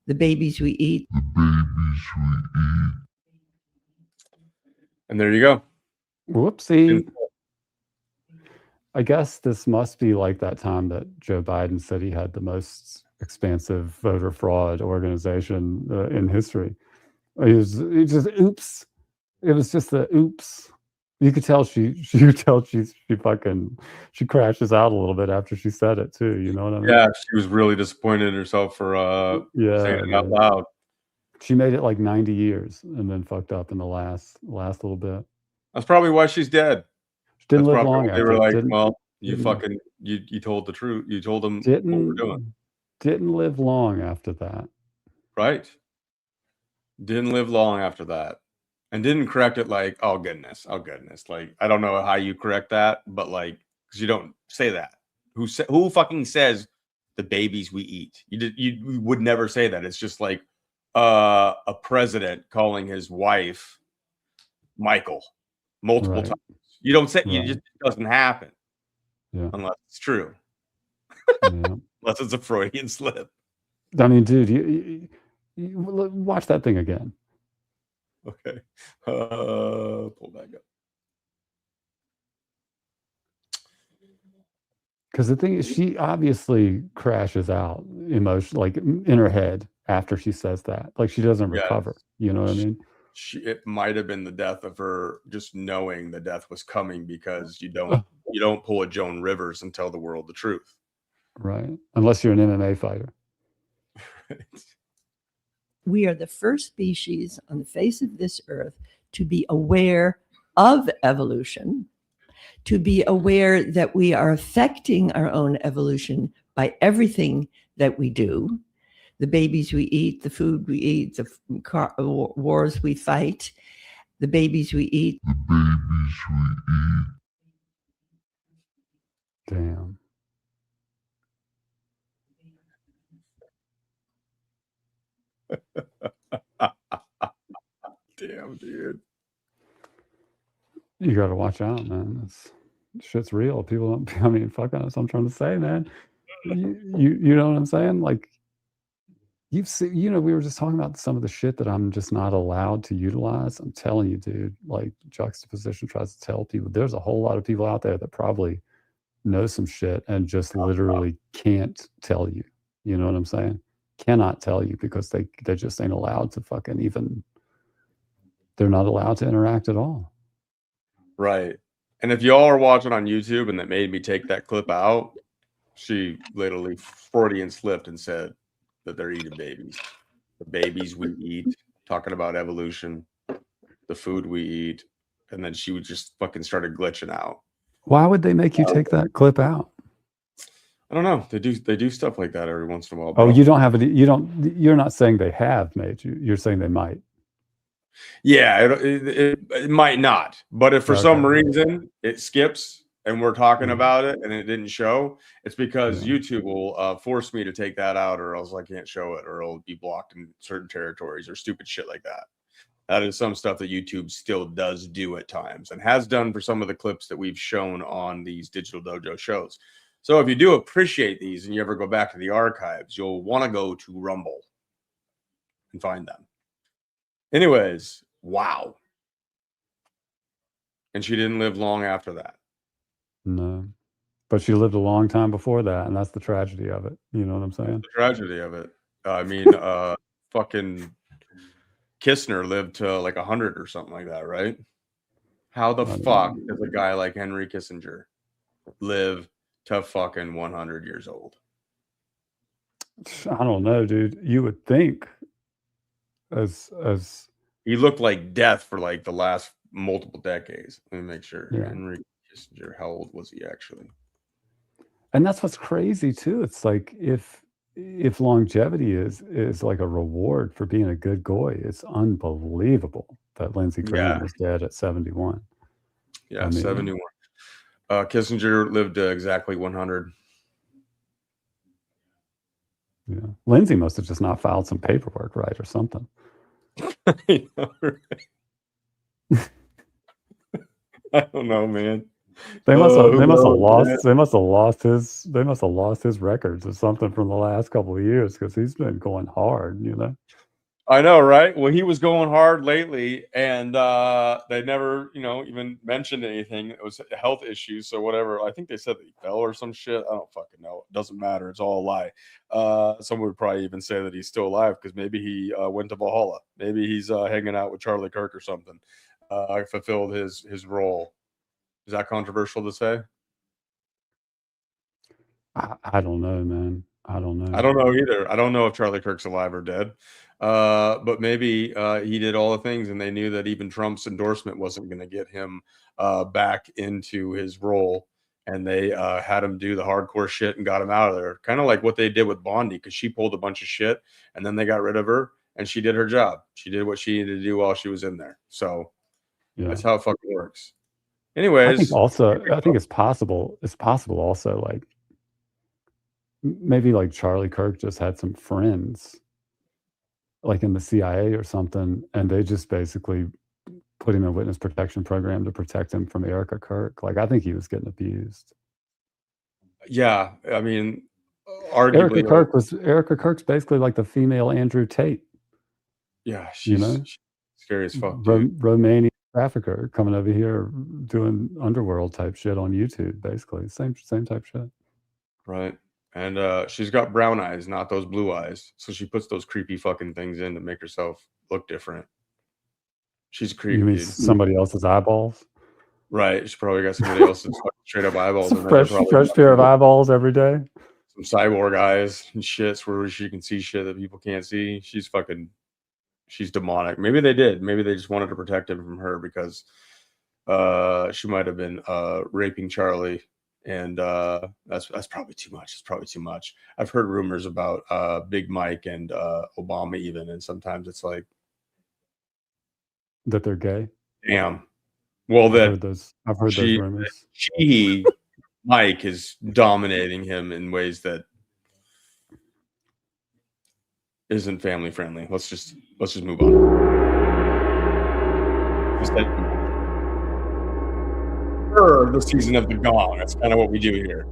the babies we eat. And there you go. Whoopsie. I guess this must be like that time that Joe Biden said he had the most expansive voter fraud organization in history. It just oops. It was just the oops. You could tell she crashes out a little bit after she said it too. You know what I mean? Yeah, she was really disappointed in herself for saying it out loud. She made it like 90 years and then fucked up in the last little bit. That's probably why she's dead. She didn't live long after. They were like, well, you told the truth. You told them what we're doing. Didn't live long after that. Right. Didn't live long after that. And didn't correct it like, oh goodness. Like, I don't know how you correct that, but like, because you don't say that. Who fucking says the babies we eat? You would never say that. It's just like a president calling his wife Michael multiple times. You don't say, it just doesn't happen. Yeah. Unless it's true. Yeah. Unless it's a Freudian slip. I mean, dude, you watch that thing again. Okay. Pull back up. Because the thing is, she obviously crashes out emotionally, like in her head after she says that. Like she doesn't recover. You know what I mean? It might have been the death of her just knowing the death was coming, because you don't pull a Joan Rivers and tell the world the truth. Right. Unless you're an MMA fighter. Right. We are the first species on the face of this earth to be aware of evolution, to be aware that we are affecting our own evolution by everything that we do, the babies we eat, the food we eat, the wars we fight, the babies we eat. Damn. Damn, dude. You got to watch out, man. It's shit's real. People don't. I mean, fuck us. I'm trying to say, man. You know what I'm saying? Like, you've seen. You know, we were just talking about some of the shit that I'm just not allowed to utilize. I'm telling you, dude. Like, juxtaposition tries to tell people. There's a whole lot of people out there that probably know some shit and just literally can't tell you. You know what I'm saying? Cannot tell you because they just ain't allowed to fucking even. They're not allowed to interact at all. Right. And if y'all are watching on YouTube and that made me take that clip out, she literally Freudian slipped and said that they're eating babies. The babies we eat, talking about evolution, the food we eat, and then she would just fucking started glitching out. Why would they make you take that clip out? I don't know. They do stuff like that every once in a while. Oh, bro. you don't have it. You're not saying they have made you. You're saying they might. Yeah, it might not, but if for some reason it skips and we're talking about it and it didn't show, it's because YouTube will force me to take that out, or else I can't show it, or it'll be blocked in certain territories or stupid shit like that. That is some stuff that YouTube still does do at times and has done for some of the clips that we've shown on these Digital Dojo shows. So if you do appreciate these and you ever go back to the archives, you'll want to go to Rumble and find them. Anyways, wow. And she didn't live long after that. No. But she lived a long time before that, and that's the tragedy of it. You know what I'm saying? The tragedy of it. I mean, fucking Kistner lived to like 100 or something like that, right? How the fuck does a guy like Henry Kissinger live to fucking 100 years old? I don't know, dude. You would think as he looked like death for like the last multiple decades. Let me make sure. Yeah. Henry Kissinger, how old was he actually? And that's what's crazy too. It's like if longevity is like a reward for being a good goy, it's unbelievable that Lindsey Graham is dead at 71. Yeah, 71. Kissinger lived exactly 100. Yeah, Lindsey must have just not filed some paperwork right or something. I know, right? I don't know, man. They must have lost his records or something from the last couple of years, because he's been going hard, you know. I know, right? Well, he was going hard lately, and they never, even mentioned anything. It was a health issue, so whatever. I think they said that he fell or some shit. I don't fucking know. It doesn't matter. It's all a lie. Someone would probably even say that he's still alive because maybe he went to Valhalla. Maybe he's hanging out with Charlie Kirk or something. Fulfilled his role. Is that controversial to say? I don't know, man. I don't know. I don't know either. I don't know if Charlie Kirk's alive or dead. But maybe he did all the things, and they knew that even Trump's endorsement wasn't going to get him back into his role, and they had him do the hardcore shit and got him out of there. Kind of like what they did with Bondi, because she pulled a bunch of shit, and then they got rid of her, and she did her job. She did what she needed to do while she was in there. So that's how it fucking works. Anyways, I think it's possible. It's possible also, like maybe like Charlie Kirk just had some friends like in the CIA or something, and they just basically put him in a witness protection program to protect him from Erika Kirk. Like, I think he was getting abused. Yeah, I mean, arguably, Erika Kirk's basically like the female Andrew Tate. Yeah, she's scary as fuck. Romanian trafficker coming over here doing underworld type shit on YouTube, basically same type shit. Right. And she's got brown eyes, not those blue eyes. So she puts those creepy fucking things in to make herself look different. She's creepy. You mean somebody else's eyeballs? Right. She probably got somebody else's straight up eyeballs. Fresh pair of eyeballs every day. Some cyborg eyes and shits where she can see shit that people can't see. She's demonic. Maybe they did. Maybe they just wanted to protect him from her because she might have been raping Charlie. And that's probably too much. It's probably too much. I've heard rumors about Big Mike and Obama even, and sometimes it's like that they're gay. Damn, Well, I've heard those she, rumors. Mike is dominating him in ways that isn't family friendly. Let's just move on. The season of the Gong. That's kind of what we do here.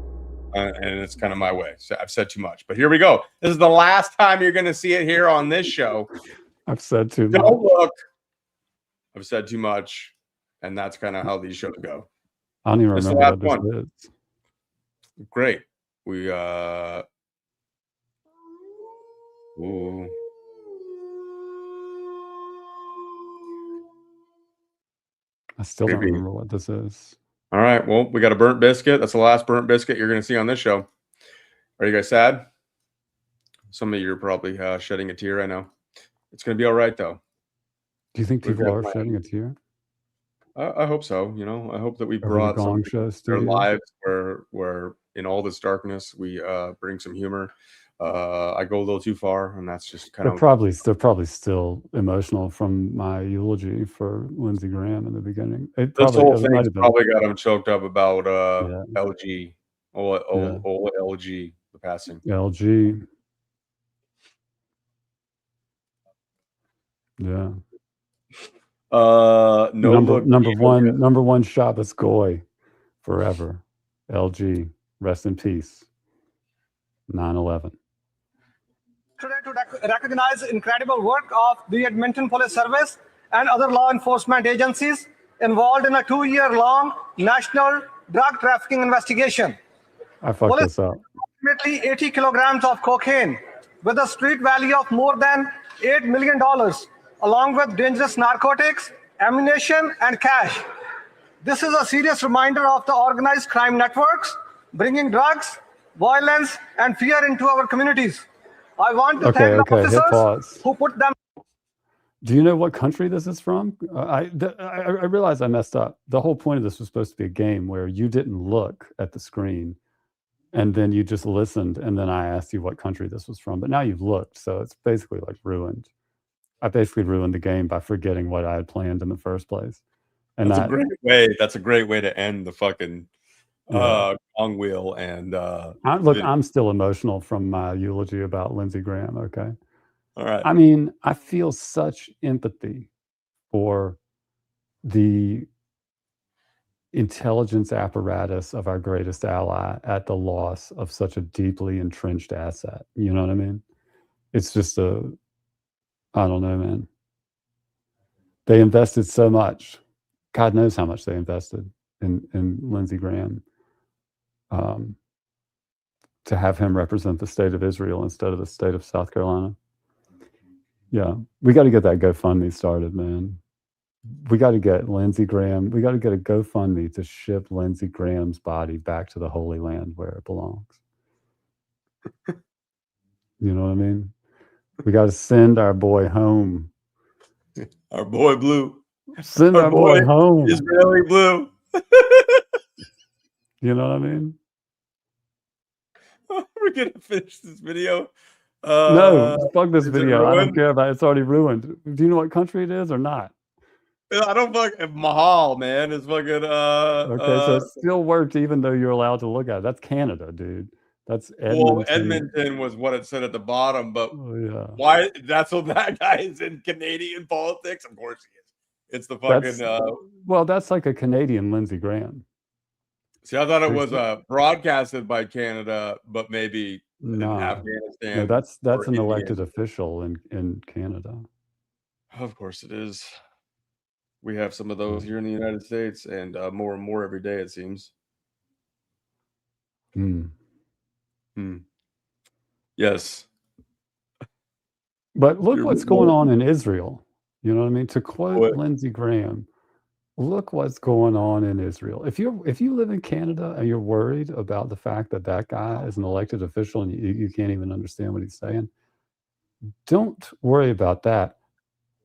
And it's kind of my way. So I've said too much. But here we go. This is the last time you're going to see it here on this show. I've said too much. Don't look. I've said too much. And that's kind of how these shows go. I don't even remember what this is. Great. We ooh. I still don't remember what this is. All right. Well, we got a burnt biscuit. That's the last burnt biscuit you're going to see on this show. Are you guys sad? Some of you are probably shedding a tear. I know. It's going to be all right, though. Do you think people are shedding a tear? I hope so. You know, I hope that we brought some their lives where in all this darkness we bring some humor. I go a little too far, and that's just kind of they're probably still emotional from my eulogy for Lindsey Graham in the beginning. This whole thing's probably got them choked up about LG, LG, the passing. LG, yeah. Number one Shabbos Goy forever. LG, rest in peace. 9/11. Today to recognize incredible work of the Edmonton Police Service and other law enforcement agencies involved in a 2-year-long national drug trafficking investigation. I fucked this up. Approximately 80 kilograms of cocaine with a street value of more than $8 million, along with dangerous narcotics, ammunition, and cash. This is a serious reminder of the organized crime networks bringing drugs, violence, and fear into our communities. I want to thank the officers who put them. Do you know what country this is from? I realized I messed up. The whole point of this was supposed to be a game where you didn't look at the screen and then you just listened, and then I asked you what country this was from. But now you've looked, so it's basically like ruined. I basically ruined the game by forgetting what I had planned in the first place. And that's a great way. That's a great way to end the fucking Gong wheel. And I'm still emotional from my eulogy about Lindsey Graham. Okay. All right. I mean, I feel such empathy for the intelligence apparatus of our greatest ally at the loss of such a deeply entrenched asset. You know what I mean? It's just I don't know, man. They invested so much. God knows how much they invested in Lindsey Graham. To have him represent the state of Israel instead of the state of South Carolina. Yeah, we got to get that GoFundMe started, man. We got to get Lindsey Graham. We got to get a GoFundMe to ship Lindsey Graham's body back to the Holy Land where it belongs. You know what I mean? We got to send our boy home. Our boy Blue. Send our boy home. Israeli Blue. You know what I mean? We're gonna finish this video. No, fuck this video. I don't care about it. It's already ruined. Do you know what country it is or not? I don't Mahal, man. It's fucking okay, so it still worked even though you're allowed to look at it. That's Canada, dude. That's Edmonton. Well, Edmonton was what it said at the bottom, but why? That's what that guy is in Canadian politics. Of course he is. It's the fucking. Well, that's like a Canadian Lindsey Graham. See, I thought it was broadcasted by Canada, but maybe in Afghanistan. No, that's an elected official in Canada. Of course it is. We have some of those here in the United States, and more and more every day, it seems. Yes. But look what's going on in Israel. You know what I mean? To quote Lindsey Graham, look what's going on in Israel. If you live in Canada and you're worried about the fact that that guy is an elected official and you can't even understand what he's saying, don't worry about that.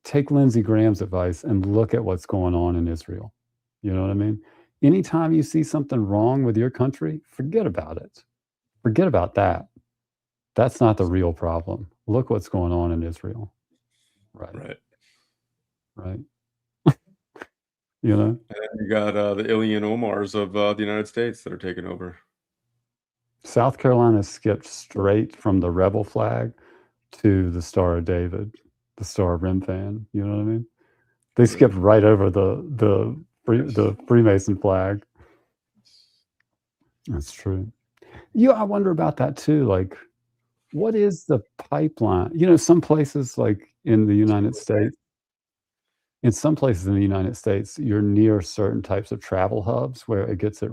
Take Lindsey Graham's advice and look at what's going on in Israel. You know what I mean? Anytime you see something wrong with your country, forget about it. Forget about that. That's not the real problem. Look what's going on in Israel. Right. You You know, And then you got the Ilian Omars of the United States that are taking over. South Carolina skipped straight from the rebel flag to the Star of David, the Star of Remphan. You know what I mean? They skipped right over the Freemason flag. That's true. Yeah, I wonder about that too. Like, what is the pipeline? You know, some places like in the United States, you're near certain types of travel hubs where it's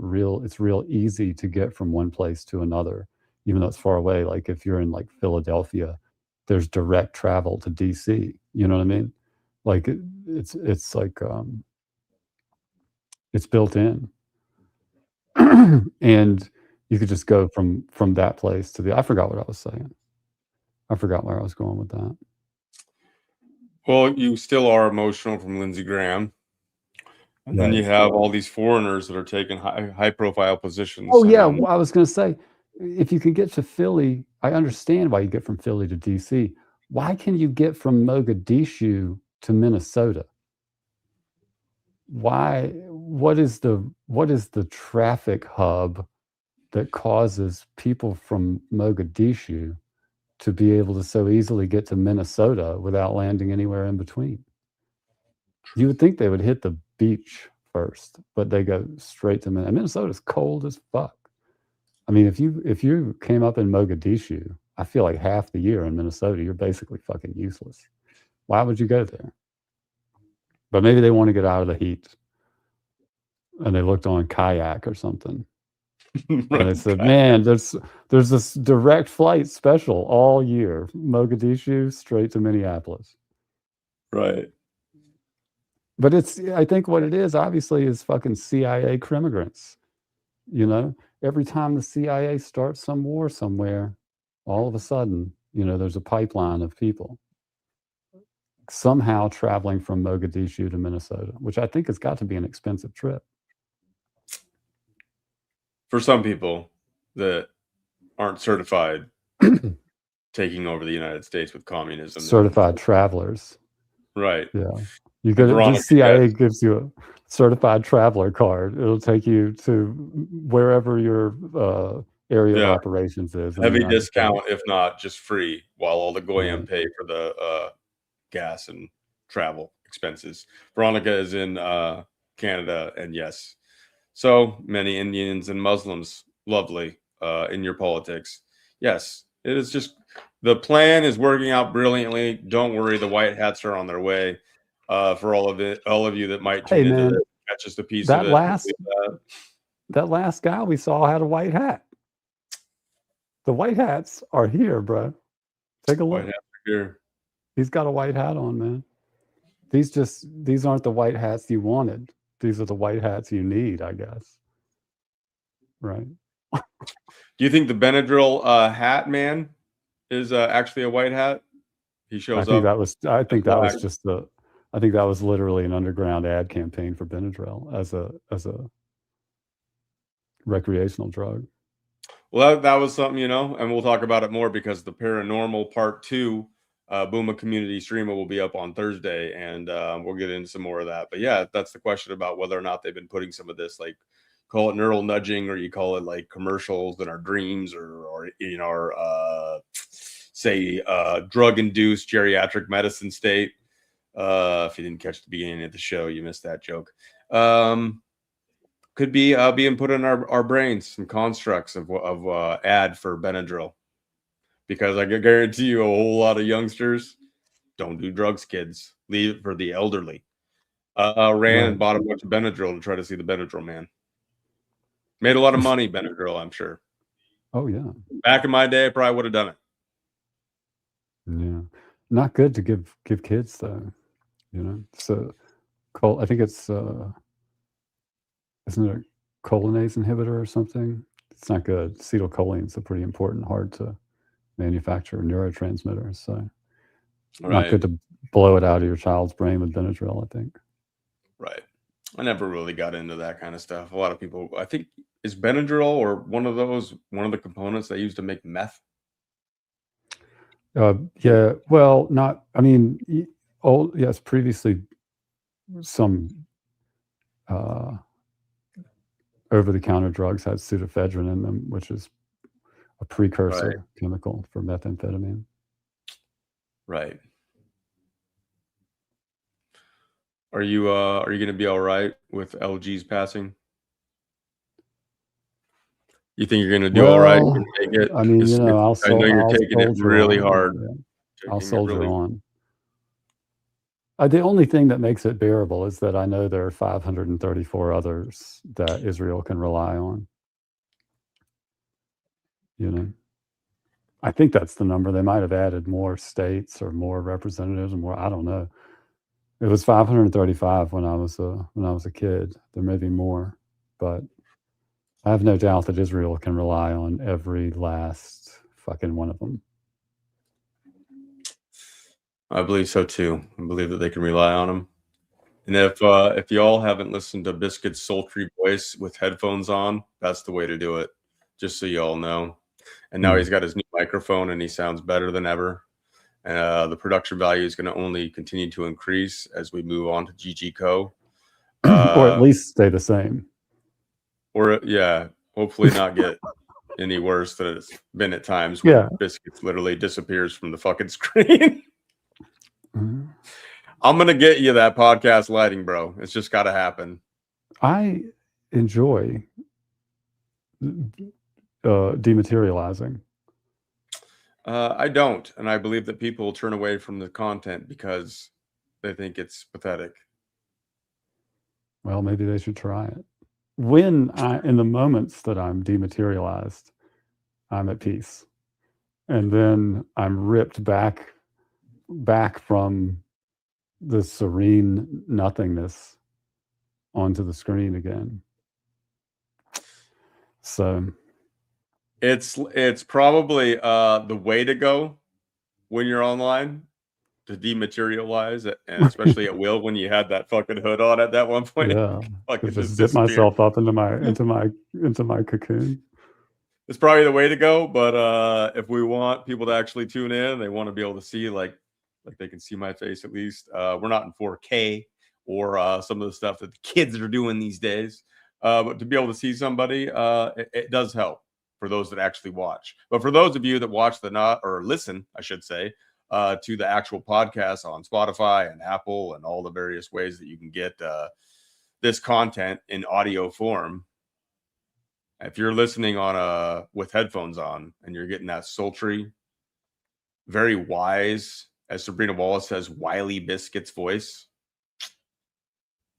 real easy to get from one place to another, even though it's far away. Like if you're in like Philadelphia, there's direct travel to DC. You know what I mean? Like it's like it's built in. And you could just go from that place to I forgot what I was saying. I forgot where I was going with that. Well, you still are emotional from Lindsey Graham. And then you have all these foreigners that are taking high profile positions. Oh, yeah. Well, I was going to say, if you can get to Philly, I understand why you get from Philly to DC. Why can you get from Mogadishu to Minnesota? Why? What is the traffic hub that causes people from Mogadishu to be able to so easily get to Minnesota without landing anywhere in between? You would think they would hit the beach first, but they go straight to Minnesota. Minnesota's cold as fuck. I mean, if you came up in Mogadishu, I feel like half the year in Minnesota, you're basically fucking useless. Why would you go there? But maybe they want to get out of the heat. And they looked on Kayak or something. And they said, man, there's this direct flight special all year. Mogadishu straight to Minneapolis. Right. But I think what it is, obviously, is fucking CIA crimigrants. You know, every time the CIA starts some war somewhere, all of a sudden, you know, there's a pipeline of people somehow traveling from Mogadishu to Minnesota, which I think has got to be an expensive trip. For some people that aren't certified taking over the United States with communism. Certified travelers. Right. Yeah. You get the CIA gives you a certified traveler card. It'll take you to wherever your area of operations is. Heavy discount, if not just free, while all the Goyim pay for the gas and travel expenses. Veronica is in Canada, and yes, so many Indians and Muslims, lovely in your politics. Yes, it is just the plan is working out brilliantly. Don't worry, the white hats are on their way. For all of you that might tune into this, that's just a piece of it. That last guy we saw had a white hat. The white hats are here, bro. Take a look. White hats are here. He's got a white hat on, man. These aren't the white hats you wanted. These are the white hats you need, I guess. Right. Do you think the Benadryl hat man is actually a white hat? He shows up. I think that was literally an underground ad campaign for Benadryl as a recreational drug. Well, that was something, you know, and we'll talk about it more because the Paranormal Part 2 Booma community streamer will be up on Thursday, and we'll get into some more of that. But yeah, that's the question about whether or not they've been putting some of this, like, call it neural nudging, or you call it like commercials in our dreams, or in our say drug-induced geriatric medicine state. If you didn't catch the beginning of the show, you missed that joke. Could be being put in our brains, some constructs of ad for Benadryl. Because I can guarantee you a whole lot of youngsters don't do drugs, kids. Leave it for the elderly. Ran and bought a bunch of Benadryl to try to see the Benadryl man. Made a lot of money, Benadryl, I'm sure. Oh, yeah. Back in my day, I probably would have done it. Yeah. Not good to give kids, though. You know? So, I think it's, isn't it a cholinase inhibitor or something? It's not good. Acetylcholine is a pretty important, hard to manufacture neurotransmitters. So, not good to blow it out of your child's brain with Benadryl, I think. Right. I never really got into that kind of stuff. A lot of people, I think, is Benadryl or one of the components they use to make meth? Yeah. Well, not. I mean, yes. Previously, some over-the-counter drugs had pseudoephedrine in them, which is a precursor chemical for methamphetamine. Right. Are you going to be all right with LG's passing? You think you're going to do all right? Well, Take it? I mean, you know, I know you're taking it soldier really on. hard. Yeah. I'll soldier on. The only thing that makes it bearable is that I know there are 534 others that Israel can rely on. You know, I think that's the number. They might have added more states or more representatives or more. I don't know. It was 535 when I was a kid. There may be more, but I have no doubt that Israel can rely on every last fucking one of them. I believe so too. I believe that they can rely on them. And if you all haven't listened to Biscuit's sultry voice with headphones on, that's the way to do it. Just so you all know. And now he's got his new microphone and he sounds better than ever. And the production value is going to only continue to increase as we move on to GG Co. Or at least stay the same. Or yeah, hopefully not get any worse than it's been at times when Biscuits literally disappears from the fucking screen. I'm gonna get you that podcast lighting, bro. It's just got to happen. I enjoy dematerializing. I don't, and I believe that people turn away from the content because they think it's pathetic. Well, maybe they should try it. In the moments that I'm dematerialized, I'm at peace, and then I'm ripped back from the serene nothingness onto the screen again. So it's probably the way to go when you're online, to dematerialize it, and especially at will when you had that fucking hood on at that one point. Yeah, fucking just zip myself up into my cocoon. It's probably the way to go, but if we want people to actually tune in, they want to be able to see like they can see my face at least. We're not in 4K or some of the stuff that the kids are doing these days, but to be able to see somebody, it does help for those that actually watch. But for those of you that watch listen, I should say, to the actual podcast on Spotify and Apple and all the various ways that you can get this content in audio form. If you're listening on with headphones on and you're getting that sultry, very wise, as Sabrina Wallace says, wily Biscuits voice,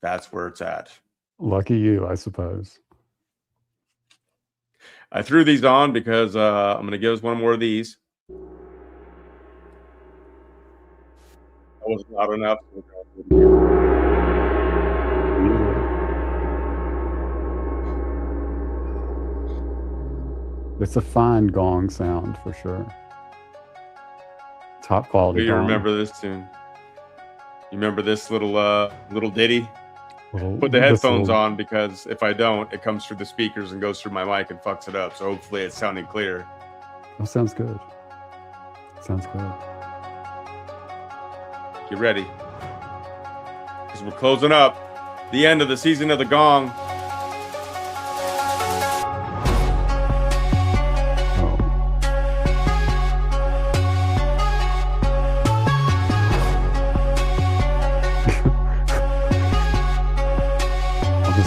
that's where it's at. Lucky you, I suppose. I threw these on because I'm going to give us one more of these. That was not enough. It's a fine gong sound for sure. Top quality. Do you remember this tune? You remember this little ditty? Put the headphones on, because if I don't, it comes through the speakers and goes through my mic and fucks it up. So hopefully it's sounding clear. That sounds good. Sounds good. Get ready, because we're closing up the end of the season of the Gong.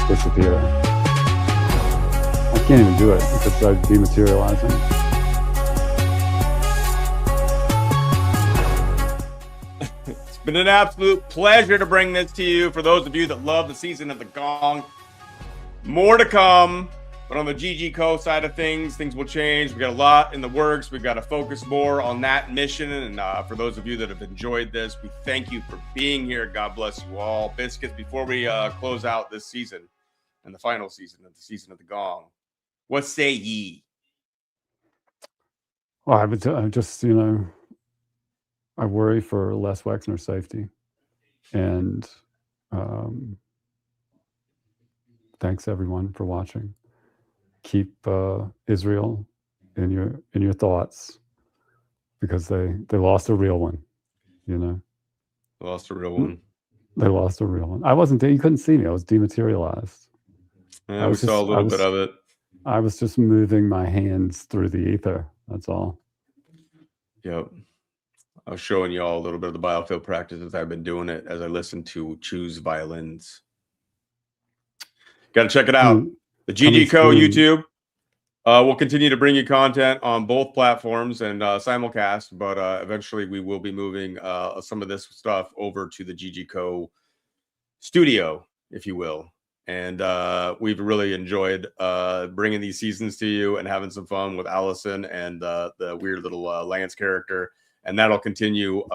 Disappear. I can't even do it because I'm dematerializing. It's been an absolute pleasure to bring this to you. For those of you that love the season of the Gong, more to come. But on the GG Co side of things will change. We got a lot in the works. We've got to focus more on that mission. And for those of you that have enjoyed this, we thank you for being here. God bless you all. Biscuits, before we close out this season and the final season of the season of the Gong, what say ye? Well, I just, I worry for Les Wexner's safety. And thanks everyone for watching. Keep Israel in your thoughts, because they lost a real one, Lost a real one. They lost a real one. I wasn't there. You couldn't see me. I was dematerialized. Yeah, I we was saw a little bit of it. I was just moving my hands through the ether. That's all. Yep. I was showing you all a little bit of the biofield practices. I've been doing it as I listen to Tues violins. Got to check it out. The GG Co YouTube. We'll continue to bring you content on both platforms and simulcast, but eventually we will be moving some of this stuff over to the GG Co studio, if you will. And we've really enjoyed bringing these seasons to you and having some fun with Allison and the weird little Lance character. And that'll continue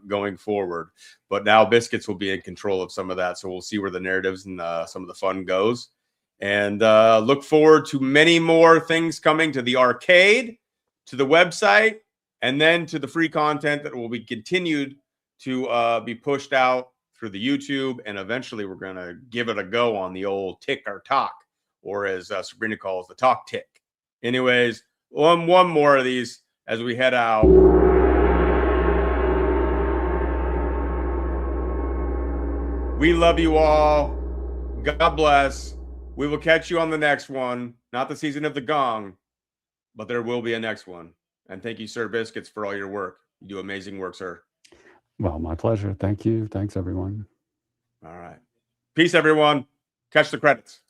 going forward. But now Biscuits will be in control of some of that. So we'll see where the narratives and some of the fun goes. And look forward to many more things coming to the arcade, to the website, and then to the free content that will be continued to be pushed out through the YouTube. And eventually we're going to give it a go on the old tick or talk, or as Sabrina calls the talk tick. Anyways, one more of these as we head out. We love you all. God bless. We will catch you on the next one. Not the season of the gong, but there will be a next one. And thank you, Sir Biscuits, for all your work. You do amazing work, sir. Well, my pleasure. Thank you. Thanks, everyone. All right. Peace, everyone. Catch the credits.